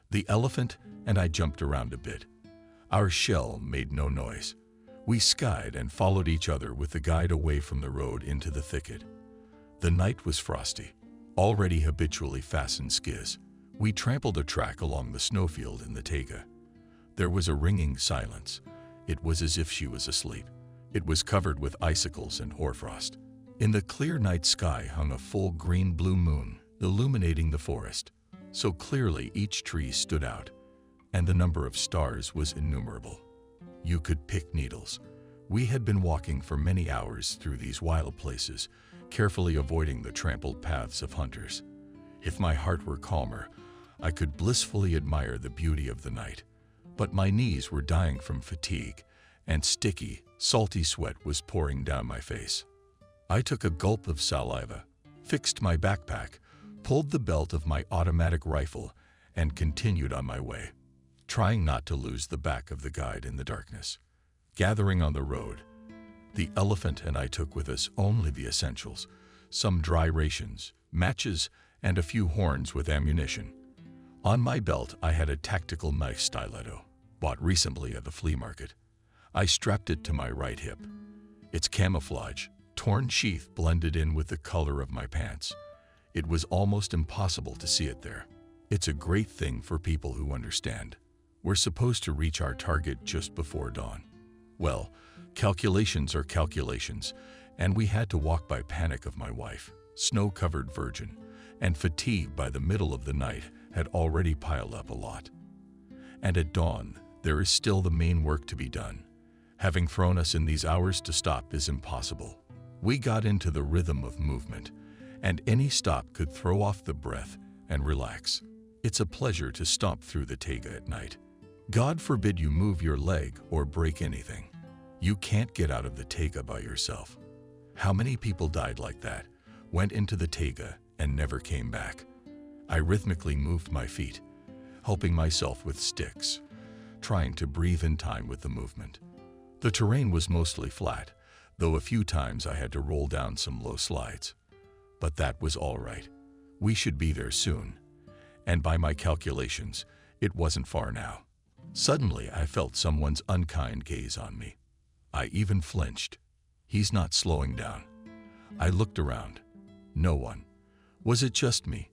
The elephant and I jumped around a bit. Our shell made no noise. We skied and followed each other with the guide away from the road into the thicket. The night was frosty. Already habitually fastened skis, we trampled a track along the snowfield in the taiga. There was a ringing silence. It was as if she was asleep. It was covered with icicles and hoarfrost. In the clear night sky hung a full green-blue moon, illuminating the forest. So clearly each tree stood out, and the number of stars was innumerable. You could pick needles. We had been walking for many hours through these wild places, carefully avoiding the trampled paths of hunters. If my heart were calmer, I could blissfully admire the beauty of the night. But my knees were dying from fatigue, and sticky, salty sweat was pouring down my face. I took a gulp of saliva, fixed my backpack, pulled the belt of my automatic rifle, and continued on my way, trying not to lose the back of the guide in the darkness. Gathering on the road, the elephant and I took with us only the essentials, some dry rations, matches, and a few horns with ammunition. On my belt, I had a tactical knife stiletto, bought recently at the flea market. I strapped it to my right hip. It's camouflage, torn sheath blended in with the color of my pants. It was almost impossible to see it there. It's a great thing for people who understand. We're supposed to reach our target just before dawn. Well, calculations are calculations, and we had to walk by panic of my wife, snow-covered virgin, and fatigue by the middle of the night had already piled up a lot. And at dawn, there is still the main work to be done. Having thrown us in these hours to stop is impossible. We got into the rhythm of movement, and any stop could throw off the breath and relax. It's a pleasure to stomp through the taiga at night. God forbid you move your leg or break anything. You can't get out of the taiga by yourself. How many people died like that, went into the taiga, and never came back? I rhythmically moved my feet, helping myself with sticks, trying to breathe in time with the movement. The terrain was mostly flat, though a few times I had to roll down some low slides. But that was all right. We should be there soon. And by my calculations, it wasn't far now. Suddenly, I felt someone's unkind gaze on me. I even flinched. He's not slowing down. I looked around. No one. Was it just me?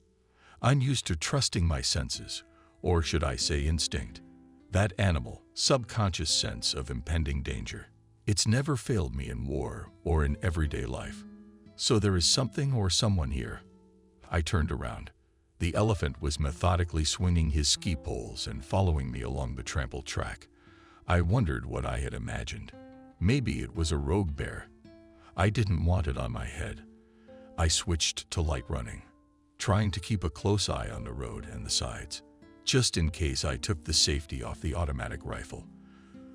Unused to trusting my senses, or should I say instinct? That animal, subconscious sense of impending danger. It's never failed me in war or in everyday life. So there is something or someone here. I turned around. The elephant was methodically swinging his ski poles and following me along the trampled track. I wondered what I had imagined. Maybe it was a rogue bear. I didn't want it on my head. I switched to light running, trying to keep a close eye on the road and the sides, just in case I took the safety off the automatic rifle.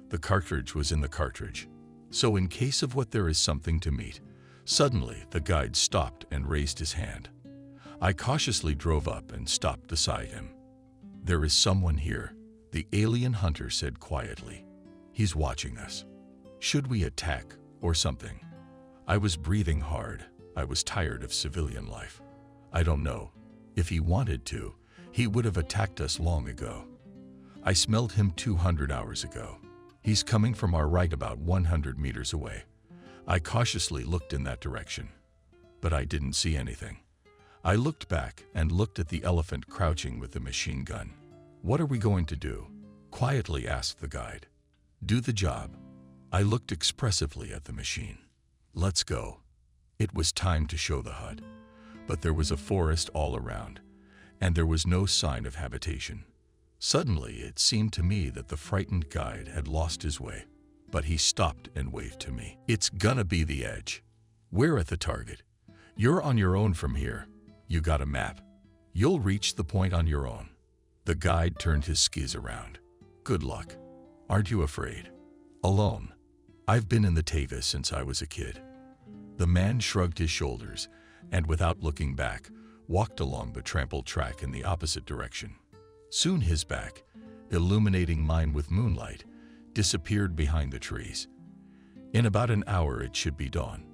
The cartridge was in the cartridge, so in case of what there is something to meet. Suddenly, the guide stopped and raised his hand. I cautiously drove up and stopped beside him. "There is someone here," the alien hunter said quietly. "He's watching us. Should we attack or something?" I was breathing hard. I was tired of civilian life. I don't know. If he wanted to, he would have attacked us long ago. I smelled him 200 hours ago. He's coming from our right about 100 meters away. I cautiously looked in that direction, but I didn't see anything. I looked back and looked at the elephant crouching with the machine gun. "What are we going to do?" quietly asked the guide. "Do the job." I looked expressively at the machine. "Let's go." It was time to show the hut, but there was a forest all around, and there was no sign of habitation. Suddenly, it seemed to me that the frightened guide had lost his way, but he stopped and waved to me. "It's gonna be the edge. We're at the target. You're on your own from here. You got a map. You'll reach the point on your own." The guide turned his skis around. "Good luck. Aren't you afraid?" "Alone. I've been in the taiga since I was a kid." The man shrugged his shoulders and, without looking back, walked along the trampled track in the opposite direction. Soon his back, illuminating mine with moonlight, disappeared behind the trees. In about an hour it should be dawn,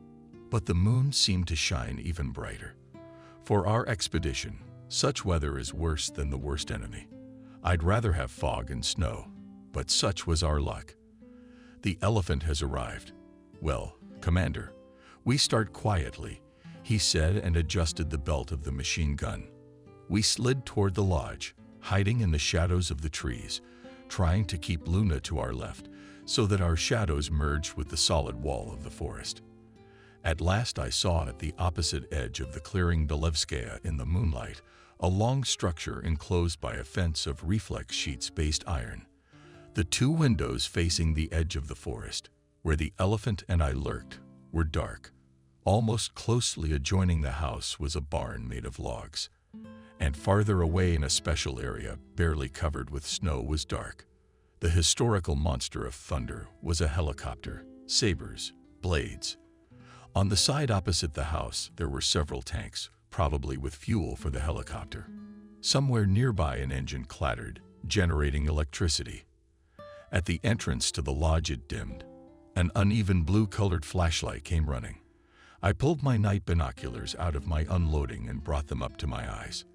but the moon seemed to shine even brighter. For our expedition, such weather is worse than the worst enemy. I'd rather have fog and snow, but such was our luck. "The elephant has arrived." "Well, Commander, we start quietly," he said and adjusted the belt of the machine gun. We slid toward the lodge, hiding in the shadows of the trees, trying to keep Luna to our left so that our shadows merged with the solid wall of the forest. At last I saw at the opposite edge of the clearing Dolevskaya in the moonlight a long structure enclosed by a fence of reflex sheets-based iron. The two windows facing the edge of the forest, where the elephant and I lurked, were dark. Almost closely adjoining the house was a barn made of logs, and farther away in a special area, barely covered with snow, was dark. The historical monster of thunder was a helicopter, sabers, blades. On the side opposite the house, there were several tanks, probably with fuel for the helicopter. Somewhere nearby an engine clattered, generating electricity. At the entrance to the lodge it dimmed. An uneven blue-colored flashlight came running. I pulled my night binoculars out of my unloading and brought them up to my eyes.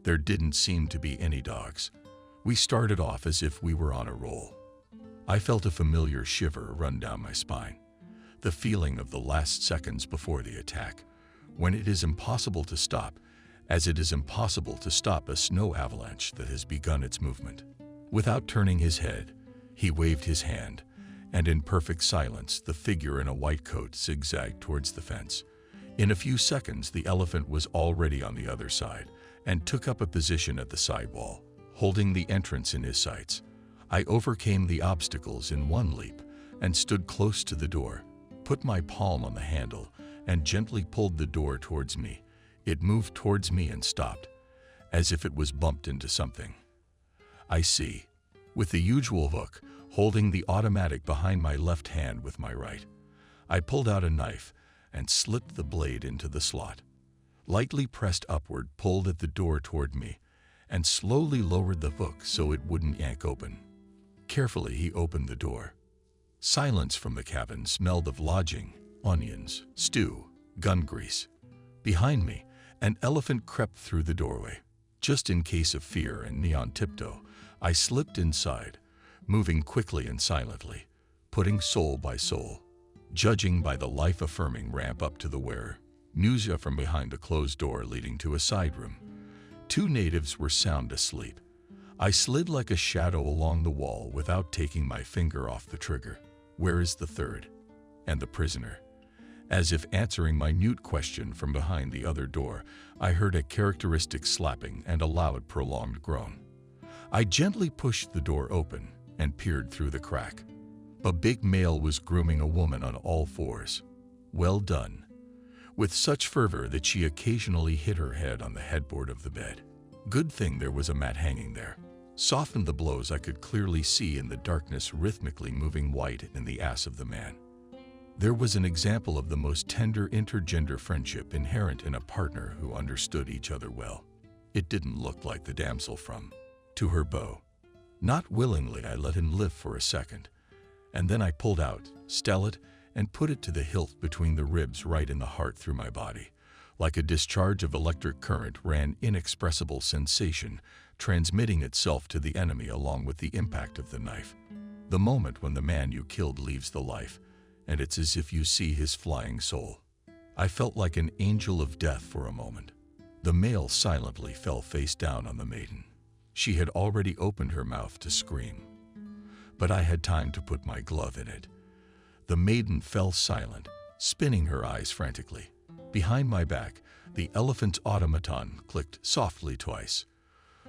There didn't seem to be any dogs. We started off as if we were on a roll. I felt a familiar shiver run down my spine. The feeling of the last seconds before the attack, when it is impossible to stop, as it is impossible to stop a snow avalanche that has begun its movement. Without turning his head, he waved his hand, and in perfect silence, the figure in a white coat zigzagged towards the fence. In a few seconds, the elephant was already on the other side and took up a position at the side wall, holding the entrance in his sights. I overcame the obstacles in one leap and stood close to the door, put my palm on the handle, and gently pulled the door towards me. It moved towards me and stopped, as if it was bumped into something. I see, with the usual hook, holding the automatic behind my left hand with my right. I pulled out a knife and slipped the blade into the slot. Lightly pressed upward, pulled at the door toward me, and slowly lowered the hook so it wouldn't yank open. Carefully, he opened the door. Silence from the cabin smelled of lodging, onions, stew, gun grease. Behind me, an elephant crept through the doorway. Just in case of fear and neon tiptoe, I slipped inside, moving quickly and silently, putting soul by soul, judging by the life-affirming ramp up to the wearer. Nausea from behind a closed door leading to a side room. 2 natives were sound asleep. I slid like a shadow along the wall without taking my finger off the trigger. Where is the third? And the prisoner? As if answering my mute question from behind the other door, I heard a characteristic slapping and a loud, prolonged groan. I gently pushed the door open and peered through the crack. A big male was grooming a woman on all fours. Well done. With such fervor that she occasionally hit her head on the headboard of the bed. Good thing there was a mat hanging there. Softened the blows, I could clearly see in the darkness rhythmically moving white in the ass of the man. There was an example of the most tender intergender friendship inherent in a partner who understood each other well. It didn't look like the damsel from To Her Bow. Not willingly, I let him live for a second, and then I pulled out, stellet, and put it to the hilt between the ribs right in the heart through my body. Like a discharge of electric current ran inexpressible sensation, transmitting itself to the enemy along with the impact of the knife. The moment when the man you killed leaves the life, and it's as if you see his flying soul. I felt like an angel of death for a moment. The male silently fell face down on the maiden. She had already opened her mouth to scream, but I had time to put my glove in it. The maiden fell silent, spinning her eyes frantically. Behind my back, the elephant's automaton clicked softly twice.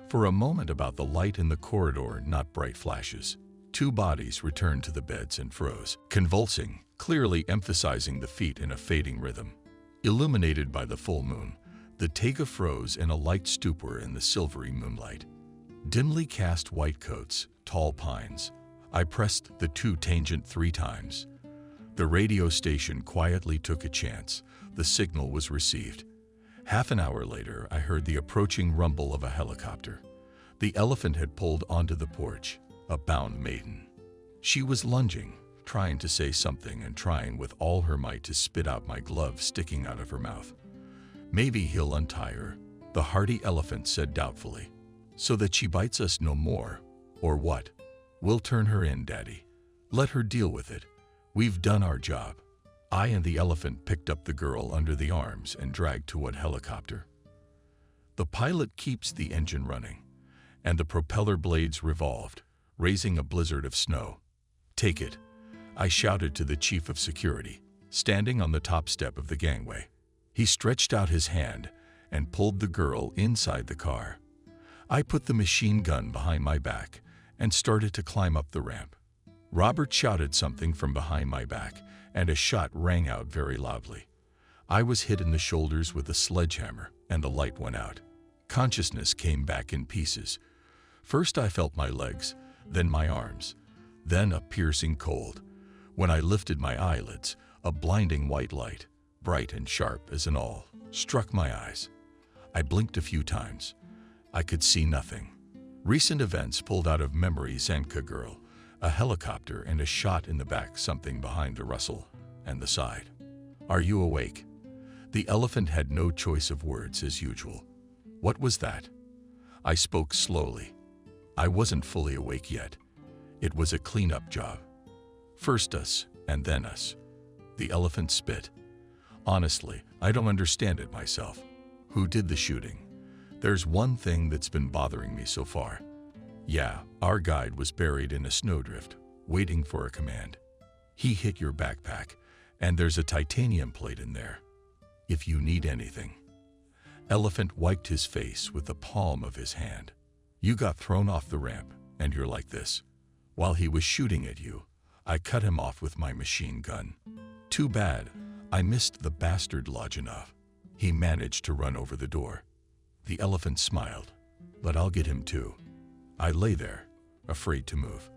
For a moment about the light in the corridor, not bright flashes. 2 bodies returned to the beds and froze, convulsing, clearly emphasizing the feet in a fading rhythm. Illuminated by the full moon, the taiga froze in a light stupor in the silvery moonlight. Dimly cast white coats, tall pines. I pressed the 2 tangent 3 times. The radio station quietly took a chance. The signal was received. Half an hour later, I heard the approaching rumble of a helicopter. The elephant had pulled onto the porch, a bound maiden. She was lunging, trying to say something and trying with all her might to spit out my glove sticking out of her mouth. Maybe he'll untie her, the hardy elephant said doubtfully. So that she bites us no more, or what? We'll turn her in, Daddy. Let her deal with it. We've done our job. I and the elephant picked up the girl under the arms and dragged to a helicopter. The pilot keeps the engine running, and the propeller blades revolved, raising a blizzard of snow. Take it, I shouted to the chief of security, standing on the top step of the gangway. He stretched out his hand and pulled the girl inside the car. I put the machine gun behind my back and started to climb up the ramp. Robert shouted something from behind my back, and a shot rang out very loudly. I was hit in the shoulders with a sledgehammer, and the light went out. Consciousness came back in pieces. First I felt my legs, then my arms, then a piercing cold. When I lifted my eyelids, a blinding white light, bright and sharp as an awl, struck my eyes. I blinked a few times. I could see nothing. Recent events pulled out of memory: Zamka girl, a helicopter, and a shot in the back, something behind the rustle and the side. Are you awake? The elephant had no choice of words as usual. What was that? I spoke slowly. I wasn't fully awake yet. It was a cleanup job. First us, and then us. The elephant spit. Honestly, I don't understand it myself. Who did the shooting? There's one thing that's been bothering me so far. Yeah, our guide was buried in a snowdrift, waiting for a command. He hit your backpack, and there's a titanium plate in there. If you need anything. Elephant wiped his face with the palm of his hand. You got thrown off the ramp, and you're like this. While he was shooting at you, I cut him off with my machine gun. Too bad, I missed the bastard large enough. He managed to run over the door. The elephant smiled, but I'll get him too. I lay there, afraid to move.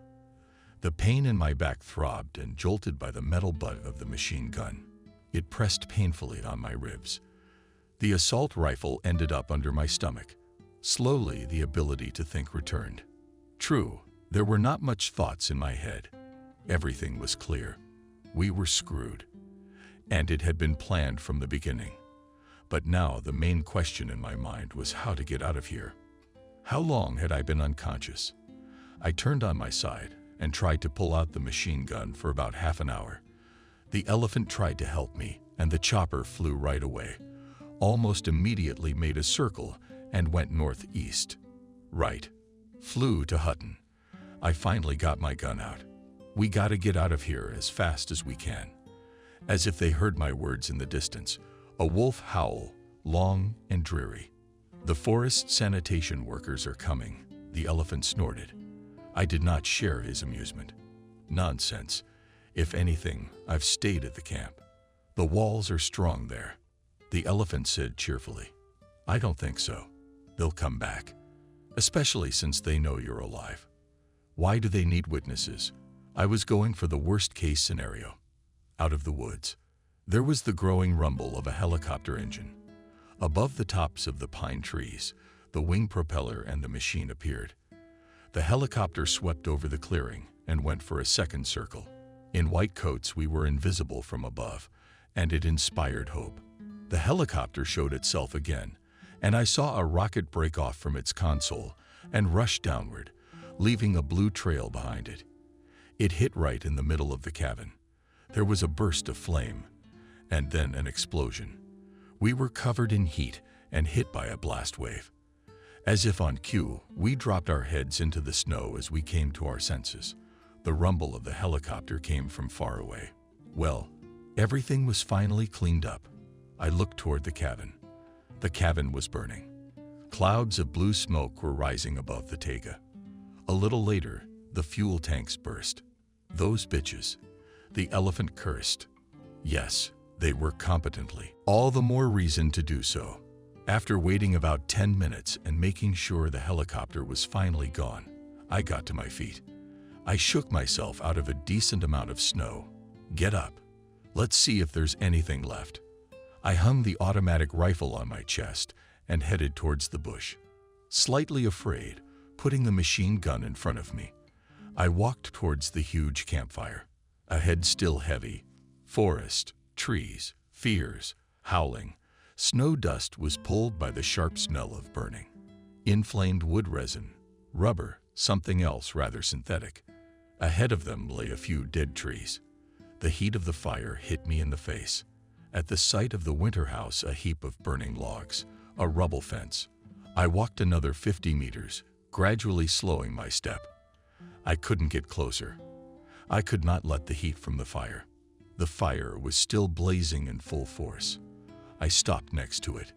The pain in my back throbbed and jolted by the metal butt of the machine gun. It pressed painfully on my ribs. The assault rifle ended up under my stomach. Slowly, the ability to think returned. True, there were not much thoughts in my head. Everything was clear. We were screwed. And it had been planned from the beginning. But now the main question in my mind was how to get out of here. How long had I been unconscious? I turned on my side and tried to pull out the machine gun for about half an hour. The elephant tried to help me, and the chopper flew right away. Almost immediately made a circle and went northeast. Right. Flew to Hutton. I finally got my gun out. We gotta get out of here as fast as we can. As if they heard my words in the distance, a wolf howl, long and dreary. The forest sanitation workers are coming, the elephant snorted. I did not share his amusement. Nonsense. If anything, I've stayed at the camp. The walls are strong there. The elephant said cheerfully. I don't think so. They'll come back, especially since they know you're alive. Why do they need witnesses? I was going for the worst-case scenario. Out of the woods, there was the growing rumble of a helicopter engine. Above the tops of the pine trees, the wing propeller and the machine appeared. The helicopter swept over the clearing and went for a second circle. In white coats, we were invisible from above, and it inspired hope. The helicopter showed itself again, and I saw a rocket break off from its console and rush downward, leaving a blue trail behind it. It hit right in the middle of the cabin. There was a burst of flame, and then an explosion. We were covered in heat and hit by a blast wave. As if on cue, we dropped our heads into the snow as we came to our senses. The rumble of the helicopter came from far away. Well, everything was finally cleaned up. I looked toward the cabin. The cabin was burning. Clouds of blue smoke were rising above the taiga. A little later, the fuel tanks burst. Those bitches. The elephant cursed. Yes, they work competently. All the more reason to do so. After waiting about 10 minutes and making sure the helicopter was finally gone, I got to my feet. I shook myself out of a decent amount of snow. Get up. Let's see if there's anything left. I hung the automatic rifle on my chest and headed towards the bush. Slightly afraid, putting the machine gun in front of me, I walked towards the huge campfire. A head still heavy. Forest, trees, fears, howling. Snow dust was pulled by the sharp smell of burning. Inflamed wood resin, rubber, something else rather synthetic. Ahead of them lay a few dead trees. The heat of the fire hit me in the face. At the sight of the winter house, a heap of burning logs, a rubble fence. I walked another 50 meters, gradually slowing my step. I couldn't get closer. I could not let the heat from the fire. The fire was still blazing in full force. I stopped next to it.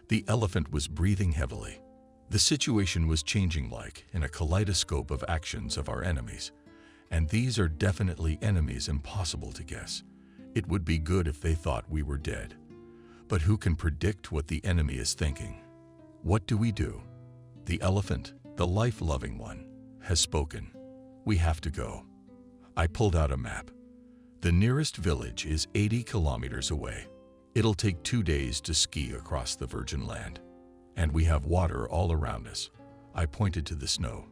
The elephant was breathing heavily. The situation was changing like in a kaleidoscope of actions of our enemies. And these are definitely enemies impossible to guess. It would be good if they thought we were dead. But who can predict what the enemy is thinking? What do we do? The elephant, the life-loving one, has spoken. We have to go. I pulled out a map. The nearest village is 80 kilometers away. It'll take 2 days to ski across the virgin land. And we have water all around us. I pointed to the snow.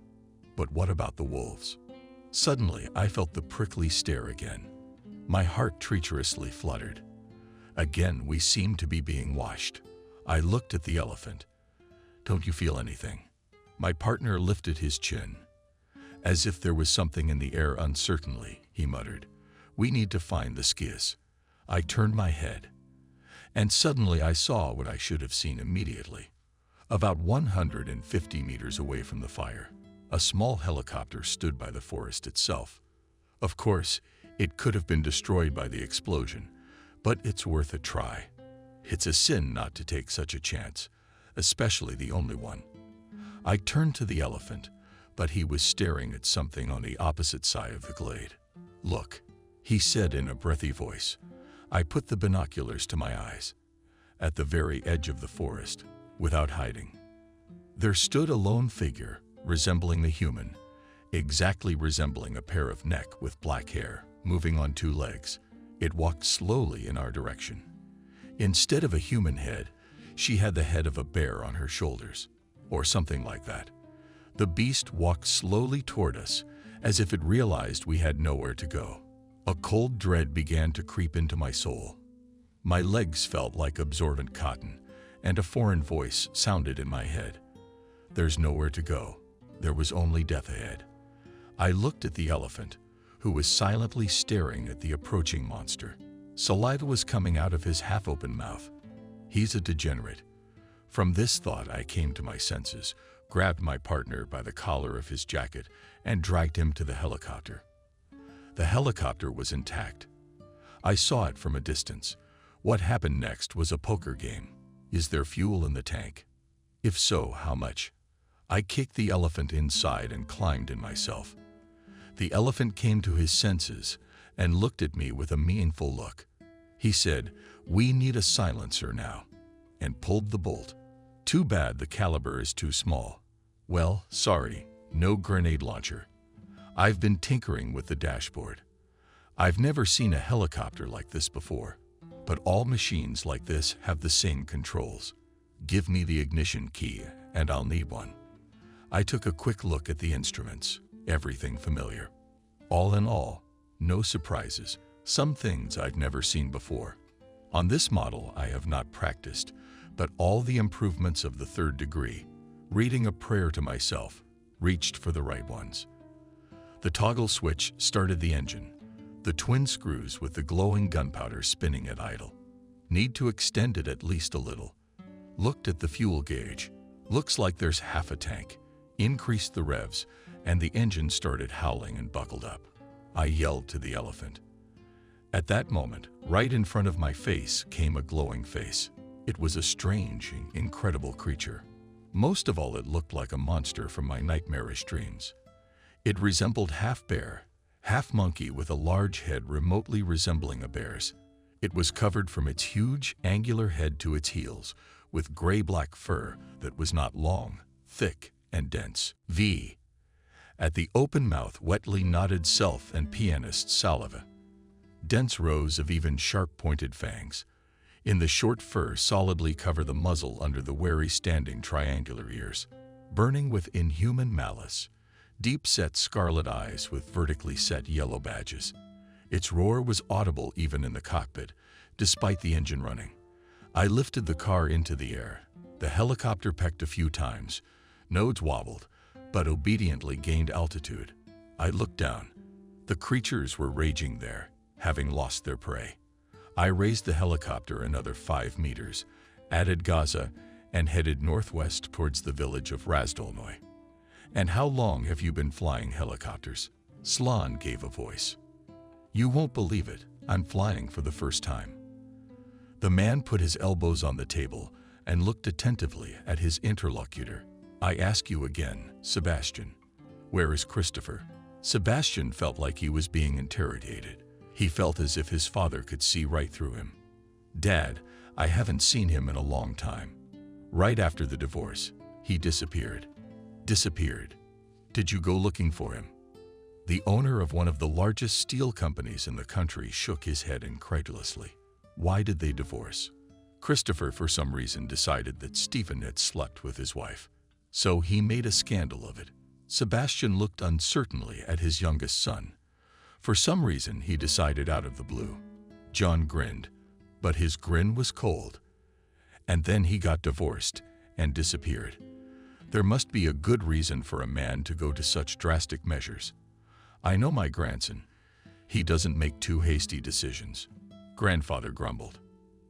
But what about the wolves? Suddenly, I felt the prickly stare again. My heart treacherously fluttered. Again, we seemed to be being watched. I looked at the elephant. Don't you feel anything? My partner lifted his chin. As if there was something in the air uncertainly, he muttered. We need to find the skis. I turned my head, and suddenly I saw what I should have seen immediately. About 150 meters away from the fire, a small helicopter stood by the forest itself. Of course, it could have been destroyed by the explosion, but it's worth a try. It's a sin not to take such a chance, especially the only one. I turned to the elephant, but he was staring at something on the opposite side of the glade. "Look," he said in a breathy voice. I put the binoculars to my eyes. At the very edge of the forest, without hiding, there stood a lone figure resembling the human, exactly resembling a pair of neck with black hair, moving on two legs. It walked slowly in our direction. Instead of a human head, she had the head of a bear on her shoulders, or something like that. The beast walked slowly toward us, as if it realized we had nowhere to go. A cold dread began to creep into my soul. My legs felt like absorbent cotton, and a foreign voice sounded in my head. There's nowhere to go. There was only death ahead. I looked at the elephant, who was silently staring at the approaching monster. Saliva was coming out of his half-open mouth. He's a degenerate. From this thought, I came to my senses, grabbed my partner by the collar of his jacket, and dragged him to the helicopter. The helicopter was intact. I saw it from a distance. What happened next was a poker game. Is there fuel in the tank? If so, how much? I kicked the elephant inside and climbed in myself. The elephant came to his senses and looked at me with a meaningful look. He said, "We need a silencer now," and pulled the bolt. Too bad the caliber is too small. Well, sorry, no grenade launcher. I've been tinkering with the dashboard. I've never seen a helicopter like this before, but all machines like this have the same controls. Give me the ignition key and I'll need one. I took a quick look at the instruments, everything familiar. All in all, no surprises, some things I've never seen before. On this model I have not practiced, but all the improvements of the third degree, reading a prayer to myself, reached for the right ones. The toggle switch started the engine, the twin screws with the glowing gunpowder spinning at idle. Need to extend it at least a little. Looked at the fuel gauge. Looks like there's half a tank. Increased the revs, and the engine started howling and buckled up. I yelled to the elephant. At that moment, right in front of my face came a glowing face. It was a strange, incredible creature. Most of all, it looked like a monster from my nightmarish dreams. It resembled half bear, half monkey with a large head remotely resembling a bear's. It was covered from its huge, angular head to its heels, with gray-black fur that was not long, thick, and dense. At the open mouth, wetly knotted self and pianist saliva. Dense rows of even sharp-pointed fangs. In the short fur solidly cover the muzzle under the wary standing triangular ears. Burning with inhuman malice. Deep-set scarlet eyes with vertically set yellow badges. Its roar was audible even in the cockpit, despite the engine running. I lifted the car into the air. The helicopter pecked a few times. Nodes wobbled, but obediently gained altitude. I looked down. The creatures were raging there, having lost their prey. I raised the helicopter another 5 meters, added Gaza, and headed northwest towards the village of Razdolnoy. "And how long have you been flying helicopters?" Slan gave a voice. "You won't believe it, I'm flying for the first time." The man put his elbows on the table and looked attentively at his interlocutor. "I ask you again, Sebastian, where is Christopher?" Sebastian felt like he was being interrogated. He felt as if his father could see right through him. "Dad, I haven't seen him in a long time. Right after the divorce, he disappeared." "Disappeared? Did you go looking for him?" The owner of one of the largest steel companies in the country shook his head incredulously. Why did they divorce? Christopher, for some reason, decided that Stephen had slept with his wife. So he made a scandal of it. Sebastian looked uncertainly at his youngest son. For some reason, he decided out of the blue. John grinned, but his grin was cold. And then he got divorced and disappeared. There must be a good reason for a man to go to such drastic measures. I know my grandson. He doesn't make too hasty decisions. Grandfather grumbled.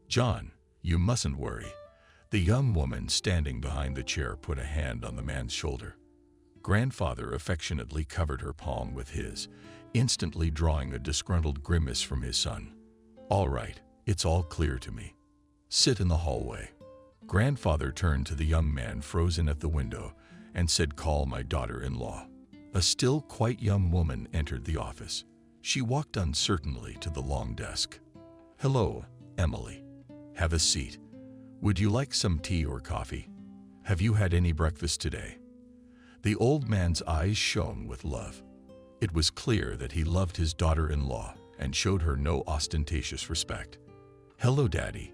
John, you mustn't worry. The young woman standing behind the chair put a hand on the man's shoulder. Grandfather affectionately covered her palm with his, instantly drawing a disgruntled grimace from his son. All right, it's all clear to me. Sit in the hallway. Grandfather turned to the young man frozen at the window and said, call my daughter-in-law. A still quite young woman entered the office. She walked uncertainly to the long desk. Hello, Emily. Have a seat. Would you like some tea or coffee? Have you had any breakfast today? The old man's eyes shone with love. It was clear that he loved his daughter-in-law and showed her no ostentatious respect. Hello, Daddy.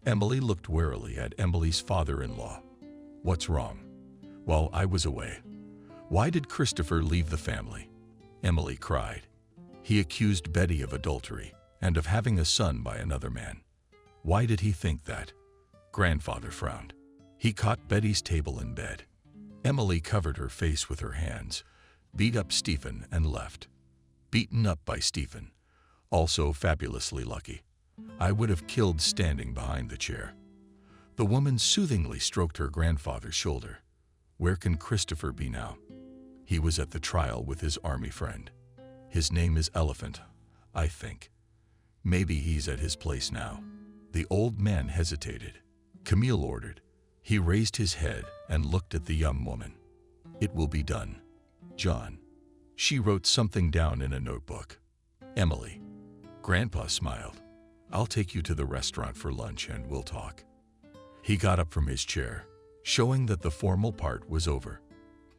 Emily looked warily at Emily's father-in-law. What's wrong? While I was away. Why did Christopher leave the family? Emily cried. He accused Betty of adultery and of having a son by another man. Why did he think that? Grandfather frowned. He caught Betty's table in bed. Emily covered her face with her hands, beat up Stephen and left. Beaten up by Stephen. Also fabulously lucky. I would have killed standing behind the chair. The woman soothingly stroked her grandfather's shoulder. Where can Christopher be now? He was at the trial with his army friend. His name is Elephant, I think. Maybe he's at his place now. The old man hesitated. Camille ordered. He raised his head and looked at the young woman. It will be done. John. She wrote something down in a notebook. Emily. Grandpa smiled. I'll take you to the restaurant for lunch and we'll talk. He got up from his chair, showing that the formal part was over.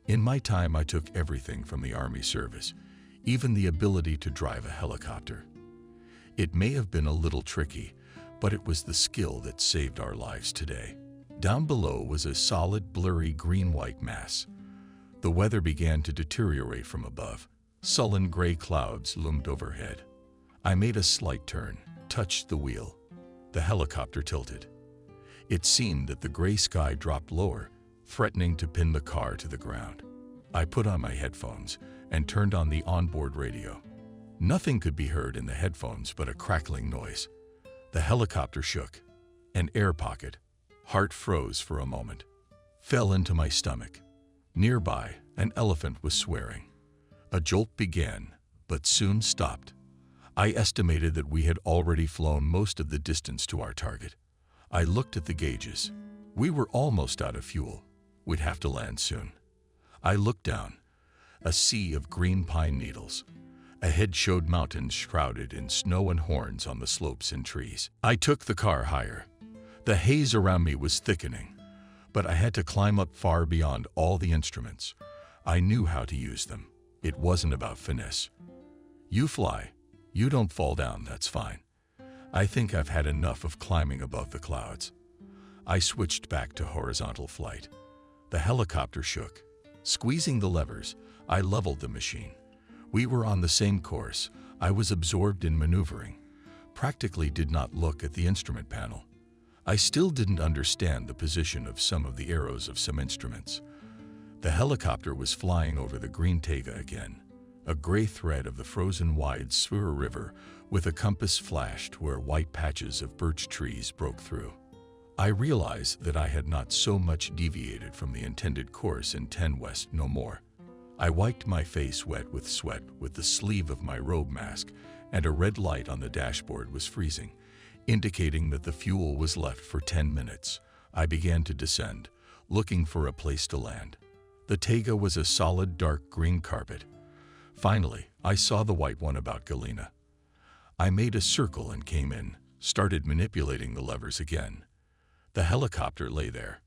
In my time, I took everything from the Army service, even the ability to drive a helicopter. It may have been a little tricky, but it was the skill that saved our lives today. Down below was a solid, blurry green-white mass. The weather began to deteriorate from above. Sullen gray clouds loomed overhead. I made a slight turn, touched the wheel. The helicopter tilted. It seemed that the gray sky dropped lower, threatening to pin the car to the ground. I put on my headphones and turned on the onboard radio. Nothing could be heard in the headphones but a crackling noise. The helicopter shook. An air pocket. Heart froze for a moment. Fell into my stomach. Nearby, an elephant was swearing. A jolt began, but soon stopped. I estimated that we had already flown most of the distance to our target. I looked at the gauges. We were almost out of fuel. We'd have to land soon. I looked down. A sea of green pine needles. Ahead showed mountains shrouded in snow and horns on the slopes and trees. I took the car higher. The haze around me was thickening, but I had to climb up far beyond all the instruments. I knew how to use them. It wasn't about finesse. You fly. You don't fall down, that's fine. I think I've had enough of climbing above the clouds. I switched back to horizontal flight. The helicopter shook. Squeezing the levers, I leveled the machine. We were on the same course. I was absorbed in maneuvering. Practically did not look at the instrument panel. I still didn't understand the position of some of the arrows of some instruments. The helicopter was flying over the green taiga again, a gray thread of the frozen wide Svur River with a compass flashed where white patches of birch trees broke through. I realized that I had not so much deviated from the intended course in 10 West no more. I wiped my face wet with sweat with the sleeve of my robe mask, and a red light on the dashboard was freezing, indicating that the fuel was left for 10 minutes. I began to descend, looking for a place to land. The taiga was a solid dark green carpet. Finally, I saw the white one about Galena. I made a circle and came in, started manipulating the levers again. The helicopter lay there.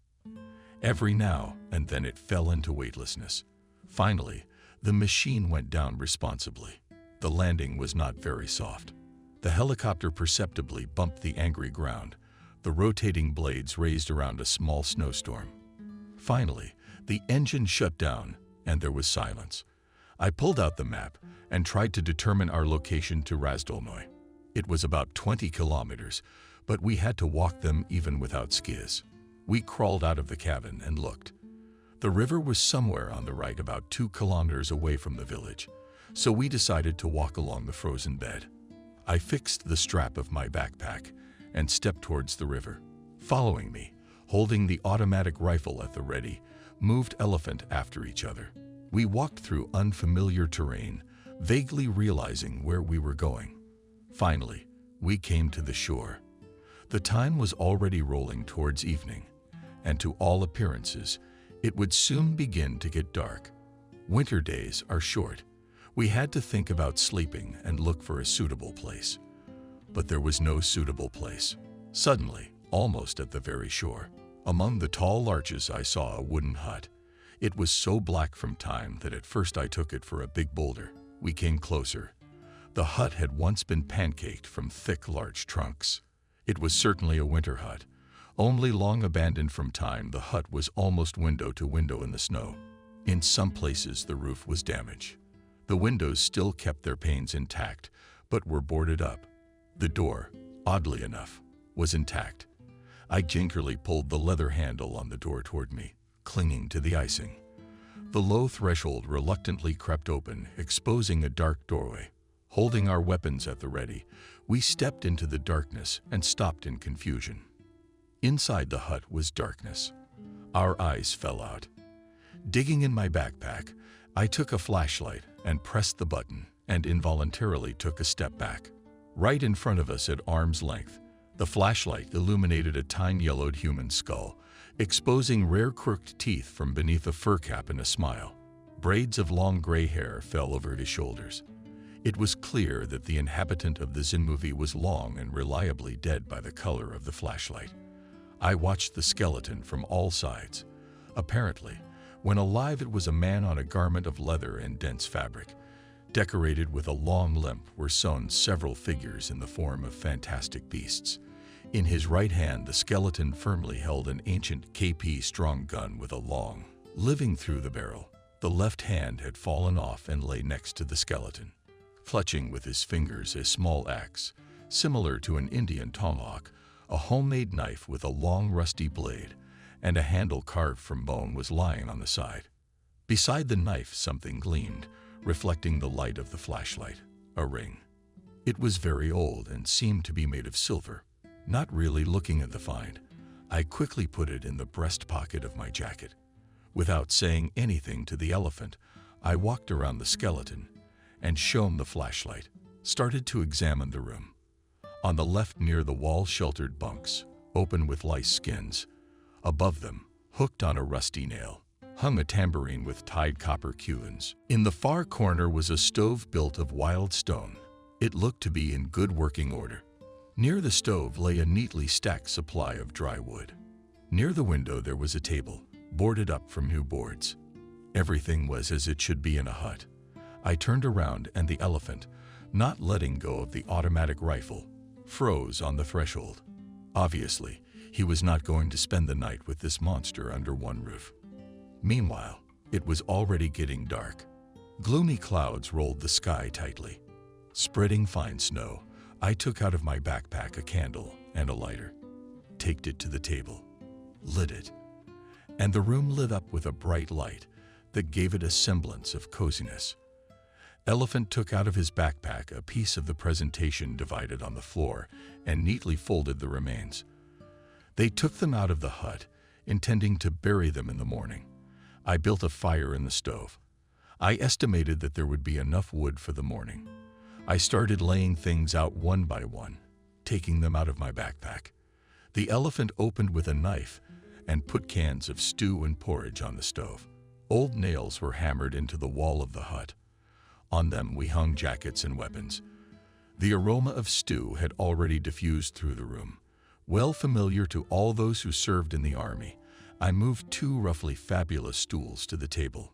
Every now and then it fell into weightlessness. Finally, the machine went down responsibly. The landing was not very soft. The helicopter perceptibly bumped the angry ground. The rotating blades raised around a small snowstorm. Finally, the engine shut down and there was silence. I pulled out the map and tried to determine our location to Razdolnoy. It was about 20 kilometers, but we had to walk them even without skis. We crawled out of the cabin and looked. The river was somewhere on the right, about 2 kilometers away from the village, so we decided to walk along the frozen bed. I fixed the strap of my backpack and stepped towards the river. Following me, holding the automatic rifle at the ready, moved Elephant after each other. We walked through unfamiliar terrain, vaguely realizing where we were going. Finally, we came to the shore. The time was already rolling towards evening, and to all appearances, it would soon begin to get dark. Winter days are short. We had to think about sleeping and look for a suitable place. But there was no suitable place. Suddenly, almost at the very shore, among the tall larches, I saw a wooden hut. It was so black from time that at first I took it for a big boulder. We came closer. The hut had once been pancaked from thick, large trunks. It was certainly a winter hut. Only long abandoned from time, the hut was almost window to window in the snow. In some places, the roof was damaged. The windows still kept their panes intact, but were boarded up. The door, oddly enough, was intact. I gingerly pulled the leather handle on the door toward me, clinging to the icing. The low threshold reluctantly crept open, exposing a dark doorway. Holding our weapons at the ready, we stepped into the darkness and stopped in confusion. Inside the hut was darkness. Our eyes fell out. Digging in my backpack, I took a flashlight and pressed the button and involuntarily took a step back. Right in front of us at arm's length, the flashlight illuminated a tine-yellowed human skull, exposing rare crooked teeth from beneath a fur cap and a smile. Braids of long gray hair fell over his shoulders. It was clear that the inhabitant of the Zin movie was long and reliably dead by the color of the flashlight. I watched the skeleton from all sides. Apparently, when alive, it was a man on a garment of leather and dense fabric. Decorated with a long limp were sewn several figures in the form of fantastic beasts. In his right hand, the skeleton firmly held an ancient KP strong gun with a long, living through the barrel. The left hand had fallen off and lay next to the skeleton. Clutching with his fingers a small axe, similar to an Indian tomahawk, a homemade knife with a long rusty blade, and a handle carved from bone was lying on the side. Beside the knife something gleamed, reflecting the light of the flashlight, a ring. It was very old and seemed to be made of silver. Not really looking at the find, I quickly put it in the breast pocket of my jacket. Without saying anything to the elephant, I walked around the skeleton and shone the flashlight, started to examine the room. On the left, near the wall, sheltered bunks, open with lice skins. Above them, hooked on a rusty nail, hung a tambourine with tied copper cubans. In the far corner was a stove built of wild stone. It looked to be in good working order. Near the stove lay a neatly stacked supply of dry wood. Near the window there was a table, boarded up from new boards. Everything was as it should be in a hut. I turned around and the elephant, not letting go of the automatic rifle, froze on the threshold. Obviously, he was not going to spend the night with this monster under one roof. Meanwhile, it was already getting dark. Gloomy clouds rolled the sky tightly. Spreading fine snow, I took out of my backpack a candle and a lighter, taked it to the table, lit it, and the room lit up with a bright light that gave it a semblance of coziness. Elephant took out of his backpack a piece of the presentation divided on the floor and neatly folded the remains. They took them out of the hut, intending to bury them in the morning. I built a fire in the stove. I estimated that there would be enough wood for the morning. I started laying things out one by one, taking them out of my backpack. The elephant opened with a knife and put cans of stew and porridge on the stove. Old nails were hammered into the wall of the hut. On them we hung jackets and weapons. The aroma of stew had already diffused through the room. Well familiar to all those who served in the army, I moved two roughly fabulous stools to the table.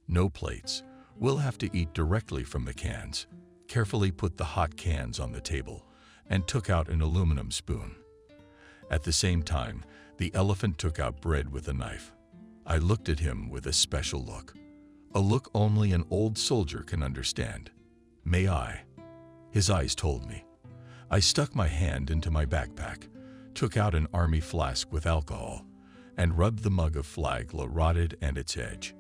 No plates. We'll have to eat directly from the cans. Carefully put the hot cans on the table and took out an aluminum spoon. At the same time, the elephant took out bread with a knife. I looked at him with a special look. A look only an old soldier can understand. May I? His eyes told me. I stuck my hand into my backpack, took out an army flask with alcohol, and rubbed the mug of flagla rotted and its edge.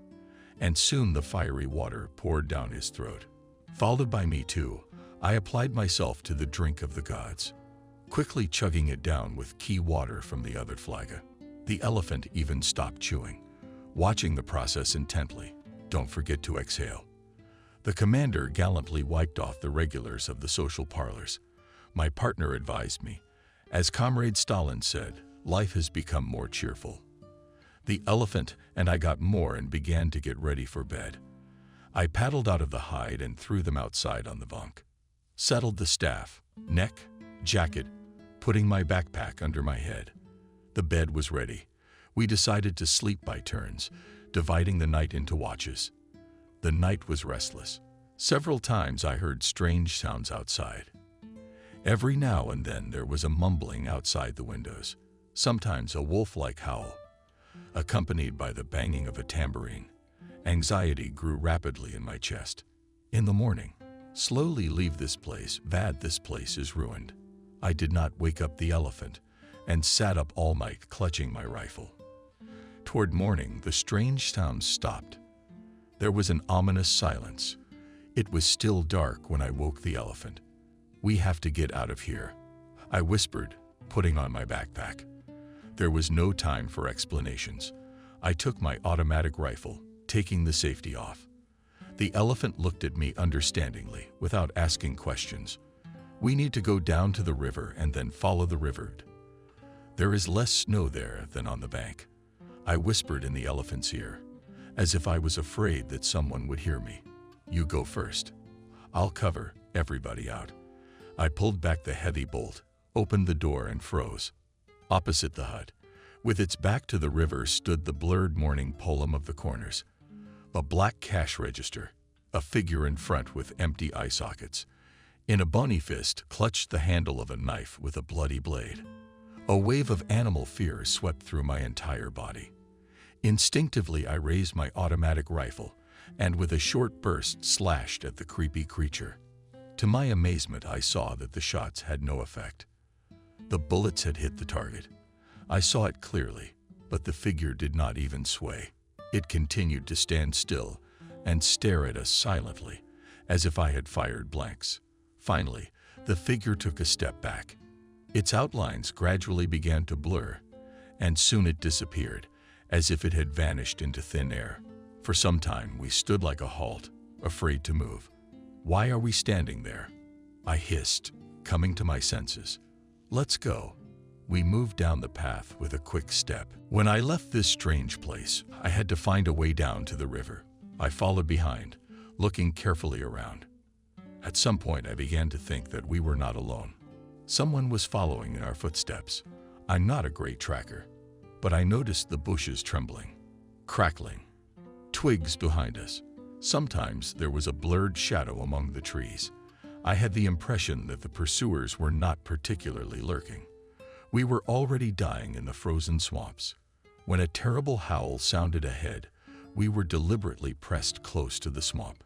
And soon the fiery water poured down his throat. Followed by me too, I applied myself to the drink of the gods, quickly chugging it down with key water from the other flaga. The elephant even stopped chewing, watching the process intently. Don't forget to exhale. The commander gallantly wiped off the regulars of the social parlors. My partner advised me. As Comrade Stalin said, life has become more cheerful. The elephant and I got more and began to get ready for bed. I paddled out of the hide and threw them outside on the bunk. Settled the staff, neck, jacket, putting my backpack under my head. The bed was ready. We decided to sleep by turns, dividing the night into watches. The night was restless. Several times I heard strange sounds outside. Every now and then there was a mumbling outside the windows, sometimes a wolf-like howl, accompanied by the banging of a tambourine. Anxiety grew rapidly in my chest. In the morning, slowly leave this place, Vad, this place is ruined. I did not wake up the elephant and sat up all night clutching my rifle. Toward morning, the strange sounds stopped. There was an ominous silence. It was still dark when I woke the elephant. We have to get out of here, I whispered, putting on my backpack. There was no time for explanations. I took my automatic rifle, taking the safety off. The elephant looked at me understandingly, without asking questions. We need to go down to the river and then follow the river. There is less snow there than on the bank, I whispered in the elephant's ear, as if I was afraid that someone would hear me. You go first. I'll cover everybody out. I pulled back the heavy bolt, opened the door and froze. Opposite the hut, with its back to the river, stood the blurred morning poem of the corners. A black cash register, a figure in front with empty eye sockets. In a bony fist clutched the handle of a knife with a bloody blade. A wave of animal fear swept through my entire body. Instinctively, I raised my automatic rifle and with a short burst slashed at the creepy creature. To my amazement, I saw that the shots had no effect. The bullets had hit the target. I saw it clearly, but the figure did not even sway. It continued to stand still and stare at us silently, as if I had fired blanks. Finally, the figure took a step back. Its outlines gradually began to blur, and soon it disappeared, as if it had vanished into thin air. For some time, we stood like a halt, afraid to move. Why are we standing there? I hissed, coming to my senses. Let's go. We moved down the path with a quick step. When I left this strange place, I had to find a way down to the river. I followed behind, looking carefully around. At some point, I began to think that we were not alone. Someone was following in our footsteps. I'm not a great tracker, but I noticed the bushes trembling, crackling, twigs behind us. Sometimes there was a blurred shadow among the trees. I had the impression that the pursuers were not particularly lurking. We were already dying in the frozen swamps. When a terrible howl sounded ahead, we were deliberately pressed close to the swamp.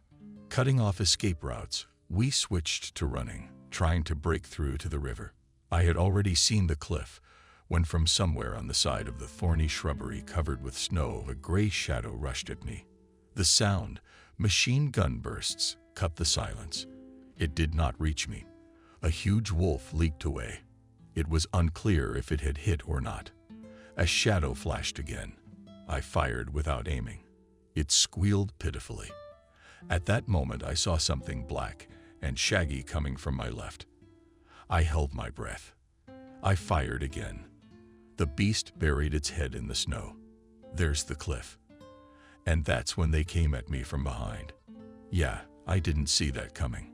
Cutting off escape routes, we switched to running, trying to break through to the river. I had already seen the cliff when from somewhere on the side of the thorny shrubbery covered with snow, a gray shadow rushed at me. The sound, machine gun bursts, cut the silence. It did not reach me. A huge wolf leaped away. It was unclear if it had hit or not. A shadow flashed again. I fired without aiming. It squealed pitifully. At that moment, I saw something black and shaggy coming from my left. I held my breath. I fired again. The beast buried its head in the snow. There's the cliff. And that's when they came at me from behind. Yeah, I didn't see that coming.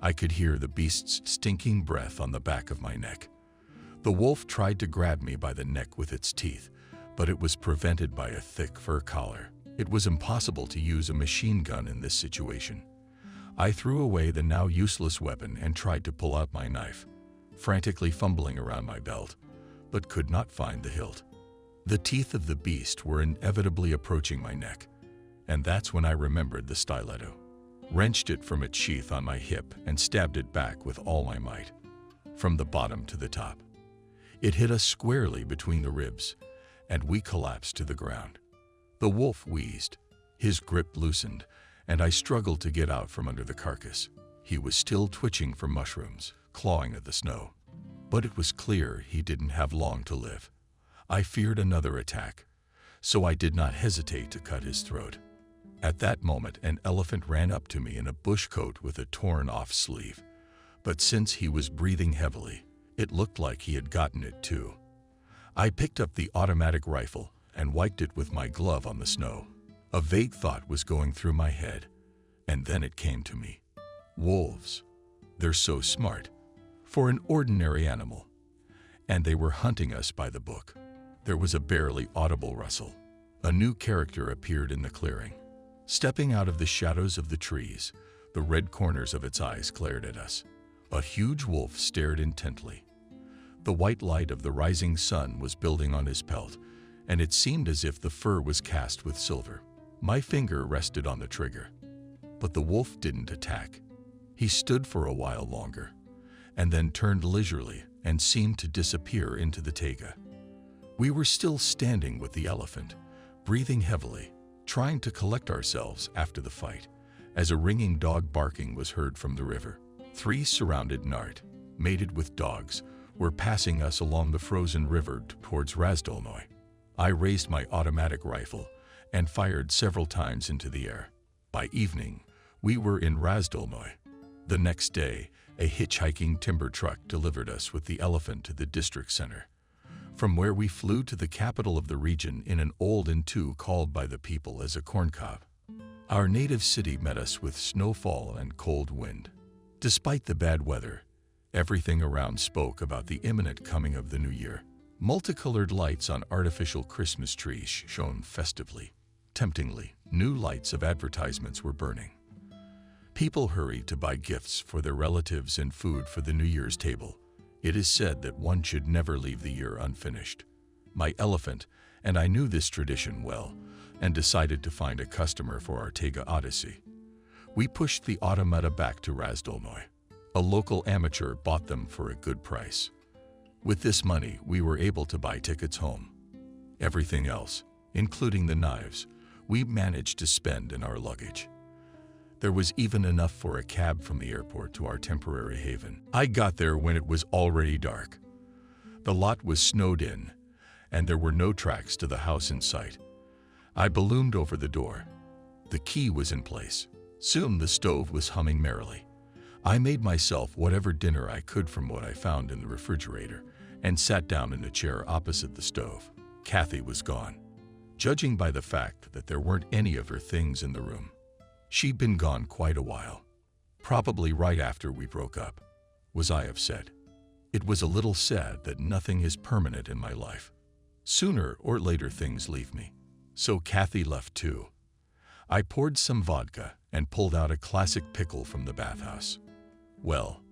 I could hear the beast's stinking breath on the back of my neck. The wolf tried to grab me by the neck with its teeth, but it was prevented by a thick fur collar. It was impossible to use a machine gun in this situation. I threw away the now useless weapon and tried to pull out my knife, frantically fumbling around my belt, but could not find the hilt. The teeth of the beast were inevitably approaching my neck, and that's when I remembered the stiletto. Wrenched it from its sheath on my hip and stabbed it back with all my might, from the bottom to the top. It hit us squarely between the ribs, and we collapsed to the ground. The wolf wheezed, his grip loosened, and I struggled to get out from under the carcass. He was still twitching for mushrooms, clawing at the snow. But it was clear he didn't have long to live. I feared another attack, so I did not hesitate to cut his throat. At that moment, an elephant ran up to me in a bush coat with a torn-off sleeve. But since he was breathing heavily, it looked like he had gotten it too. I picked up the automatic rifle and wiped it with my glove on the snow. A vague thought was going through my head, and then it came to me. Wolves. They're so smart. For an ordinary animal. And they were hunting us by the book. There was a barely audible rustle. A new character appeared in the clearing. Stepping out of the shadows of the trees, the red corners of its eyes glared at us. A huge wolf stared intently. The white light of the rising sun was building on his pelt, and it seemed as if the fur was cast with silver. My finger rested on the trigger. But the wolf didn't attack. He stood for a while longer, and then turned leisurely and seemed to disappear into the taiga. We were still standing with the elephant, breathing heavily, trying to collect ourselves after the fight, as a ringing dog barking was heard from the river. 3 surrounded Nart, mated with dogs, were passing us along the frozen river towards Razdolnoy. I raised my automatic rifle and fired several times into the air. By evening, we were in Razdolnoy. The next day, a hitchhiking timber truck delivered us with the elephant to the district center, from where we flew to the capital of the region in an old N2 called by the people as a corncob. Our native city met us with snowfall and cold wind. Despite the bad weather, everything around spoke about the imminent coming of the new year. Multicolored lights on artificial Christmas trees shone festively. Temptingly, new lights of advertisements were burning. People hurried to buy gifts for their relatives and food for the New Year's table. It is said that one should never leave the year unfinished. My elephant and I knew this tradition well and decided to find a customer for our Taiga Odyssey. We pushed the automata back to Razdolnoy. A local amateur bought them for a good price. With this money, we were able to buy tickets home. Everything else, including the knives, we managed to spend in our luggage. There was even enough for a cab from the airport to our temporary haven. I got there when it was already dark. The lot was snowed in, and there were no tracks to the house in sight. I ballooned over the door. The key was in place. Soon the stove was humming merrily. I made myself whatever dinner I could from what I found in the refrigerator and sat down in a chair opposite the stove. Kathy was gone. Judging by the fact that there weren't any of her things in the room, she'd been gone quite a while. Probably right after we broke up. Was I upset? It was a little sad that nothing is permanent in my life. Sooner or later things leave me. So Kathy left too. I poured some vodka and pulled out a classic pickle from the bathhouse. Well,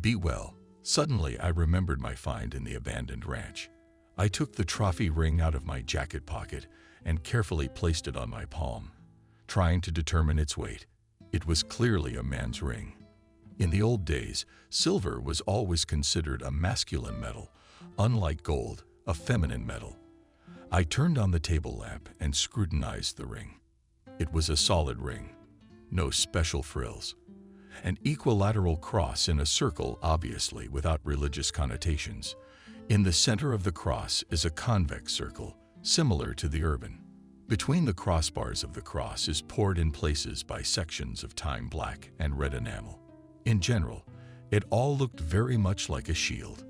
be well. Suddenly I remembered my find in the abandoned ranch. I took the trophy ring out of my jacket pocket and carefully placed it on my palm, trying to determine its weight. It was clearly a man's ring. In the old days, silver was always considered a masculine metal, unlike gold, a feminine metal. I turned on the table lamp and scrutinized the ring. It was a solid ring, no special frills. An equilateral cross in a circle, obviously without religious connotations. In the center of the cross is a convex circle, similar to the urban. Between the crossbars of the cross is poured in places by sections of time black and red enamel. In general, it all looked very much like a shield.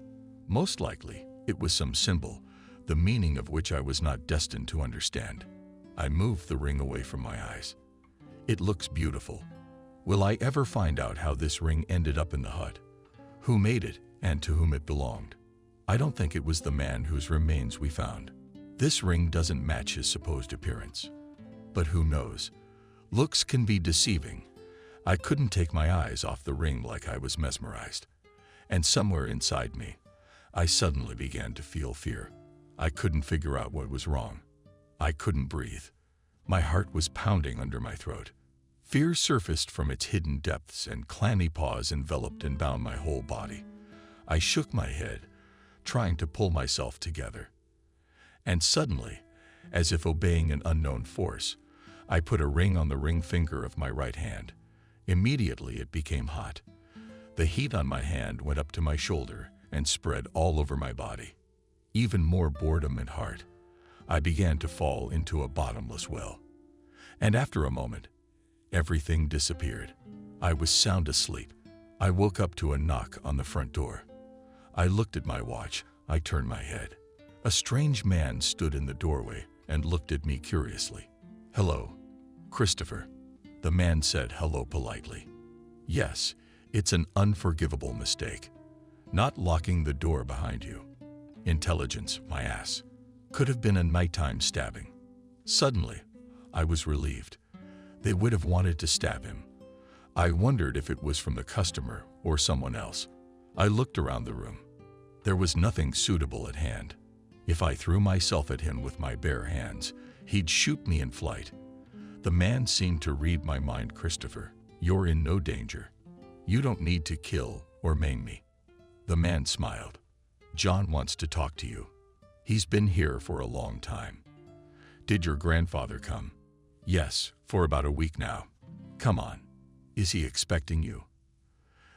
Most likely, it was some symbol, the meaning of which I was not destined to understand. I moved the ring away from my eyes. It looks beautiful. Will I ever find out how this ring ended up in the hut? Who made it and to whom it belonged? I don't think it was the man whose remains we found. This ring doesn't match his supposed appearance. But who knows? Looks can be deceiving. I couldn't take my eyes off the ring like I was mesmerized. And somewhere inside me, I suddenly began to feel fear. I couldn't figure out what was wrong. I couldn't breathe. My heart was pounding under my throat. Fear surfaced from its hidden depths and clammy paws enveloped and bound my whole body. I shook my head, trying to pull myself together. And suddenly, as if obeying an unknown force, I put a ring on the ring finger of my right hand. Immediately it became hot. The heat on my hand went up to my shoulder and spread all over my body. Even more boredom and heart. I began to fall into a bottomless well. And after a moment, everything disappeared. I was sound asleep. I woke up to a knock on the front door. I looked at my watch. I turned my head. A strange man stood in the doorway and looked at me curiously. "Hello, Christopher." The man said hello politely. "Yes, it's an unforgivable mistake. Not locking the door behind you. Intelligence, my ass. Could have been a nighttime stabbing." Suddenly, I was relieved. They would have wanted to stab him. I wondered if it was from the customer or someone else. I looked around the room. There was nothing suitable at hand. If I threw myself at him with my bare hands, he'd shoot me in flight. The man seemed to read my mind. "Christopher, you're in no danger. You don't need to kill or maim me." The man smiled. "John wants to talk to you. He's been here for a long time." "Did your grandfather come?" "Yes, for about a week now." "Come on. Is he expecting you?"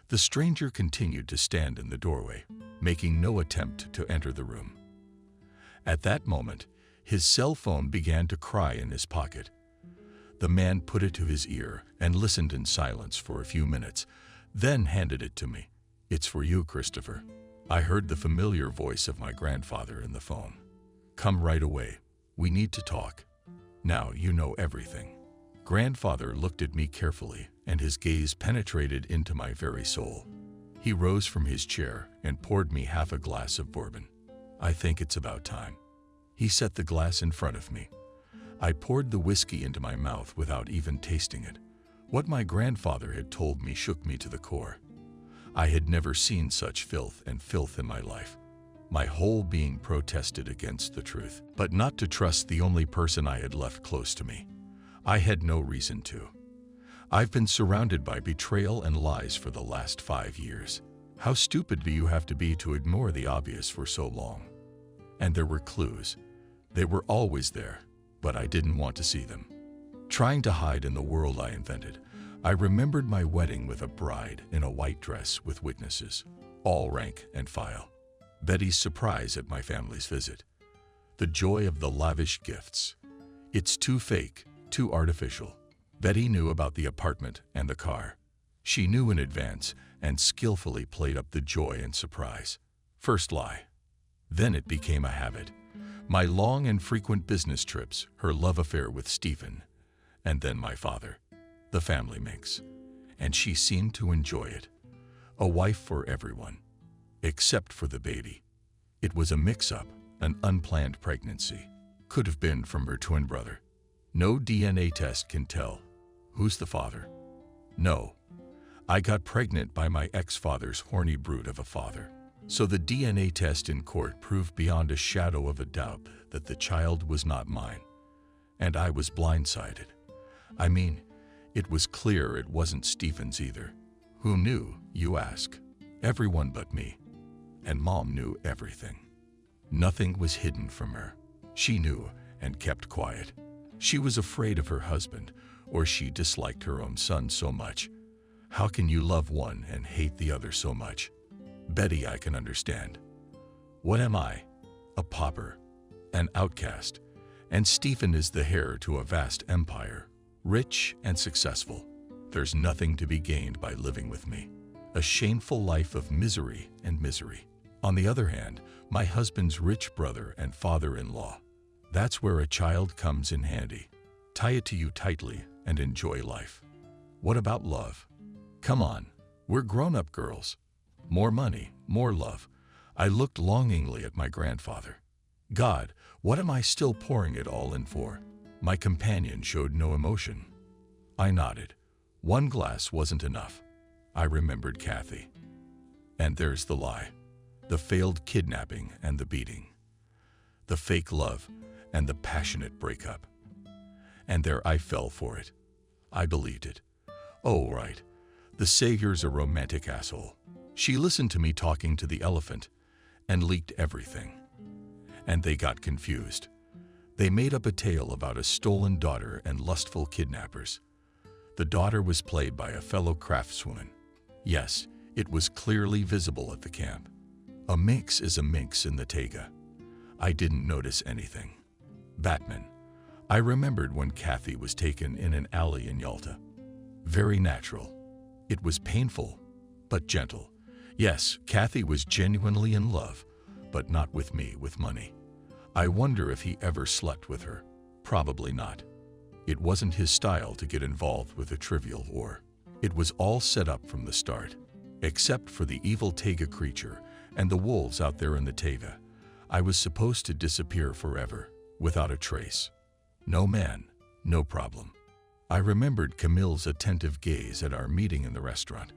The stranger continued to stand in the doorway, making no attempt to enter the room. At that moment, his cell phone began to cry in his pocket. The man put it to his ear and listened in silence for a few minutes, then handed it to me. "It's for you, Christopher." I heard the familiar voice of my grandfather in the phone. "Come right away. We need to talk. Now you know everything." Grandfather looked at me carefully, and his gaze penetrated into my very soul. He rose from his chair and poured me half a glass of bourbon. "I think it's about time." He set the glass in front of me. I poured the whiskey into my mouth without even tasting it. What my grandfather had told me shook me to the core. I had never seen such filth in my life. My whole being protested against the truth, but not to trust the only person I had left close to me. I had no reason to. I've been surrounded by betrayal and lies for the last 5 years. How stupid do you have to be to ignore the obvious for so long? And there were clues. They were always there, but I didn't want to see them. Trying to hide in the world I invented, I remembered my wedding with a bride in a white dress with witnesses, all rank and file. Betty's surprise at my family's visit. The joy of the lavish gifts. It's too fake, too artificial. Betty knew about the apartment and the car. She knew in advance and skillfully played up the joy and surprise. First lie. Then it became a habit. My long and frequent business trips, her love affair with Stephen, and then my father, the family mix. And she seemed to enjoy it. A wife for everyone, except for the baby. It was a mix-up, an unplanned pregnancy. Could have been from her twin brother. No DNA test can tell. Who's the father? No. I got pregnant by my ex-father's horny brute of a father. So the DNA test in court proved beyond a shadow of a doubt that the child was not mine. And I was blindsided. I mean, it was clear it wasn't Stephen's either. Who knew, you ask? Everyone but me. And Mom knew everything. Nothing was hidden from her. She knew and kept quiet. She was afraid of her husband, or she disliked her own son so much. How can you love one and hate the other so much? Betty, I can understand. What am I? A pauper, an outcast, and Stephen is the heir to a vast empire, rich and successful. There's nothing to be gained by living with me. A shameful life of misery and misery. On the other hand, my husband's rich brother and father-in-law. That's where a child comes in handy. Tie it to you tightly and enjoy life. What about love? Come on, we're grown-up girls. More money, more love. I looked longingly at my grandfather. God, what am I still pouring it all in for? My companion showed no emotion. I nodded. One glass wasn't enough. I remembered Kathy. And there's the lie. The failed kidnapping and the beating. The fake love and the passionate breakup. And there I fell for it. I believed it. Oh, right. The Savior's a romantic asshole. She listened to me talking to the elephant and leaked everything. And they got confused. They made up a tale about a stolen daughter and lustful kidnappers. The daughter was played by a fellow craftswoman. Yes, it was clearly visible at the camp. A minx is a minx in the taiga. I didn't notice anything. Batman. I remembered when Kathy was taken in an alley in Yalta. Very natural. It was painful, but gentle. Yes, Kathy was genuinely in love, but not with me with money. I wonder if he ever slept with her. Probably not. It wasn't his style to get involved with a trivial war. It was all set up from the start. Except for the evil taiga creature and the wolves out there in the taiga, I was supposed to disappear forever, without a trace. No man, no problem. I remembered Camille's attentive gaze at our meeting in the restaurant,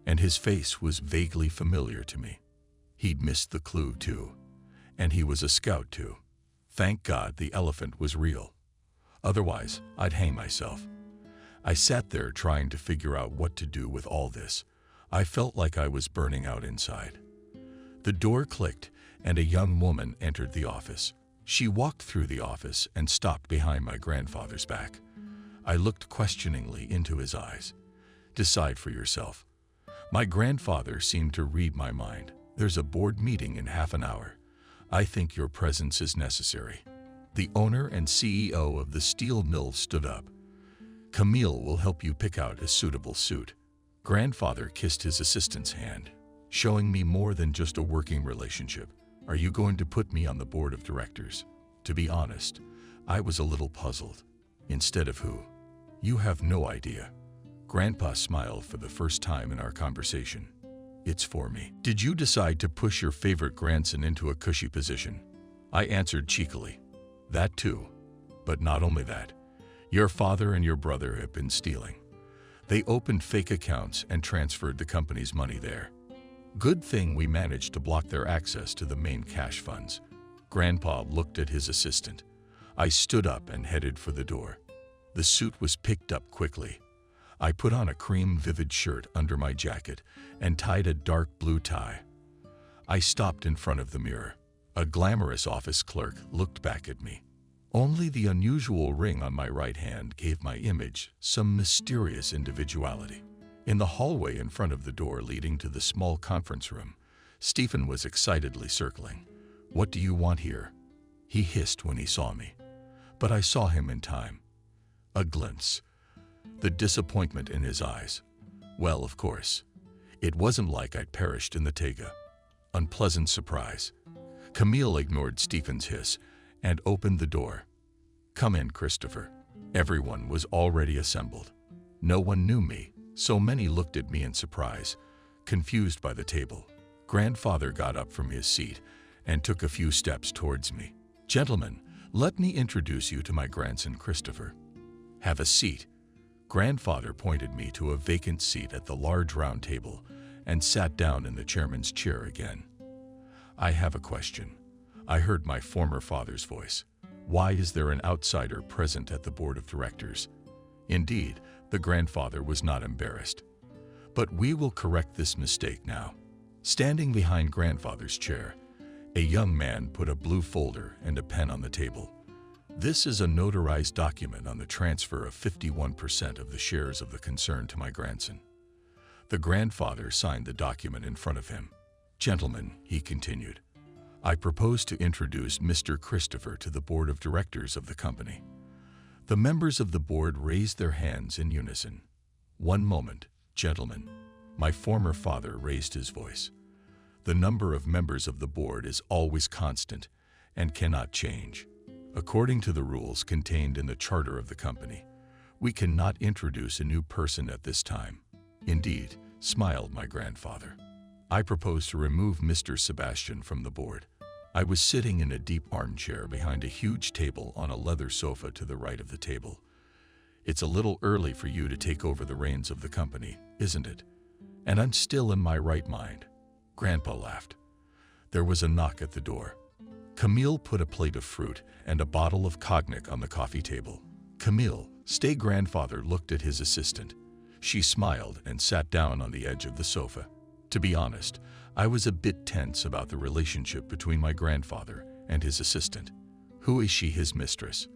and his face was vaguely familiar to me. He'd missed the clue too, and he was a scout too. Thank God the elephant was real. Otherwise, I'd hang myself. I sat there trying to figure out what to do with all this. I felt like I was burning out inside. The door clicked, and a young woman entered the office. She walked through the office and stopped behind my grandfather's back. I looked questioningly into his eyes. Decide for yourself. My grandfather seemed to read my mind. There's a board meeting in half an hour. I think your presence is necessary. The owner and CEO of the steel mill stood up. Camille will help you pick out a suitable suit. Grandfather kissed his assistant's hand, showing me more than just a working relationship. Are you going to put me on the board of directors? To be honest, I was a little puzzled. Instead of who? You have no idea. Grandpa smiled for the first time in our conversation. It's for me. Did you decide to push your favorite grandson into a cushy position? I answered cheekily. That too. But not only that. Your father and your brother have been stealing. They opened fake accounts and transferred the company's money there. Good thing we managed to block their access to the main cash funds. Grandpa looked at his assistant. I stood up and headed for the door. The suit was picked up quickly. I put on a cream vivid shirt under my jacket and tied a dark blue tie. I stopped in front of the mirror. A glamorous office clerk looked back at me. Only the unusual ring on my right hand gave my image some mysterious individuality. In the hallway in front of the door leading to the small conference room, Stephen was excitedly circling. What do you want here? He hissed when he saw me. But I saw him in time. A glimpse. The disappointment in his eyes. Well, of course. It wasn't like I'd perished in the taiga. Unpleasant surprise. Camille ignored Stephen's hiss and opened the door. Come in, Christopher. Everyone was already assembled. No one knew me, so many looked at me in surprise, confused by the table. Grandfather got up from his seat and took a few steps towards me. Gentlemen, let me introduce you to my grandson, Christopher. Have a seat. Grandfather pointed me to a vacant seat at the large round table and sat down in the chairman's chair again. I have a question. I heard my former father's voice. Why is there an outsider present at the board of directors? Indeed, the grandfather was not embarrassed. But we will correct this mistake now. Standing behind grandfather's chair, a young man put a blue folder and a pen on the table. This is a notarized document on the transfer of 51% of the shares of the concern to my grandson. The grandfather signed the document in front of him. Gentlemen, he continued, I propose to introduce Mr. Christopher to the board of directors of the company. The members of the board raised their hands in unison. One moment, gentlemen. My former father raised his voice. The number of members of the board is always constant and cannot change. According to the rules contained in the charter of the company, we cannot introduce a new person at this time. Indeed, smiled my grandfather. I propose to remove Mr. Sebastian from the board. I was sitting in a deep armchair behind a huge table on a leather sofa to the right of the table. It's a little early for you to take over the reins of the company, isn't it? And I'm still in my right mind. Grandpa laughed. There was a knock at the door. Camille put a plate of fruit and a bottle of cognac on the coffee table. Camille, stay. Grandfather looked at his assistant. She smiled and sat down on the edge of the sofa. To be honest, I was a bit tense about the relationship between my grandfather and his assistant. Who is she, his mistress?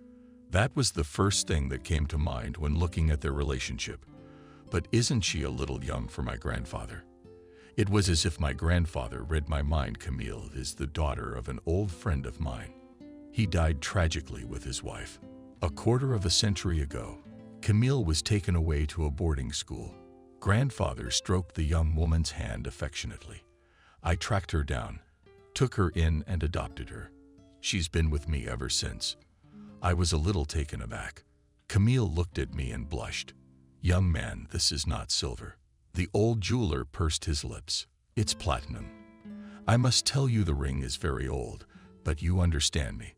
That was the first thing that came to mind when looking at their relationship. But isn't she a little young for my grandfather? It was as if my grandfather read my mind. Camille is the daughter of an old friend of mine. He died tragically with his wife. A quarter of a century ago, Camille was taken away to a boarding school. Grandfather stroked the young woman's hand affectionately. I tracked her down, took her in and adopted her. She's been with me ever since. I was a little taken aback. Camille looked at me and blushed. Young man, this is not silver. The old jeweler pursed his lips. It's platinum. I must tell you the ring is very old, but you understand me.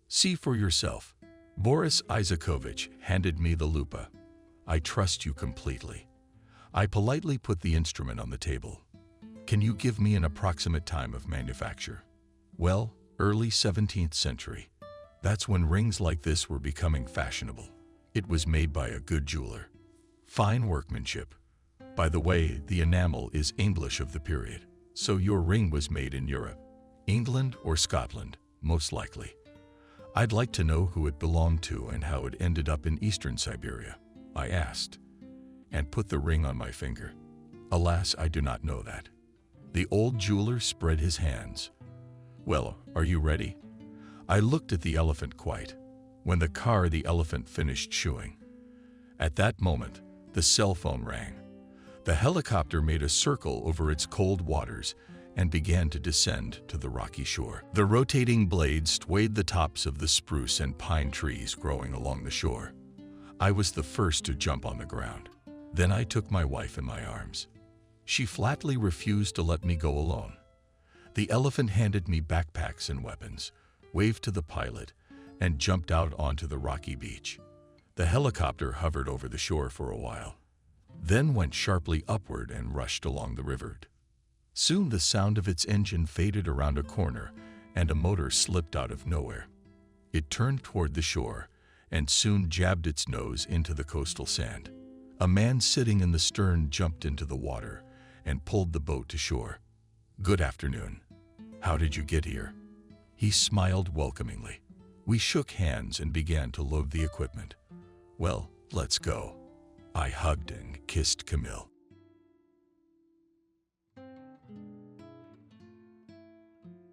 See for yourself. Boris Isakovich handed me the lupa. I trust you completely. I politely put the instrument on the table. Can you give me an approximate time of manufacture? Well, early 17th century. That's when rings like this were becoming fashionable. It was made by a good jeweler. Fine workmanship. By the way, the enamel is English of the period. So your ring was made in Europe. England or Scotland, most likely. I'd like to know who it belonged to and how it ended up in eastern Siberia, I asked, and put the ring on my finger. Alas, I do not know that. The old jeweler spread his hands. Well, are you ready? I looked at the elephant quite. When the elephant finished chewing. At that moment, the cell phone rang. The helicopter made a circle over its cold waters and began to descend to the rocky shore. The rotating blades swayed the tops of the spruce and pine trees growing along the shore. I was the first to jump on the ground. Then I took my wife in my arms. She flatly refused to let me go alone. The elephant handed me backpacks and weapons, waved to the pilot, and jumped out onto the rocky beach. The helicopter hovered over the shore for a while, then went sharply upward and rushed along the river. Soon the sound of its engine faded around a corner and a motor slipped out of nowhere. It turned toward the shore and soon jabbed its nose into the coastal sand. A man sitting in the stern jumped into the water and pulled the boat to shore. Good afternoon. How did you get here? He smiled welcomingly. We shook hands and began to load the equipment. Well, let's go. I hugged and kissed Camille.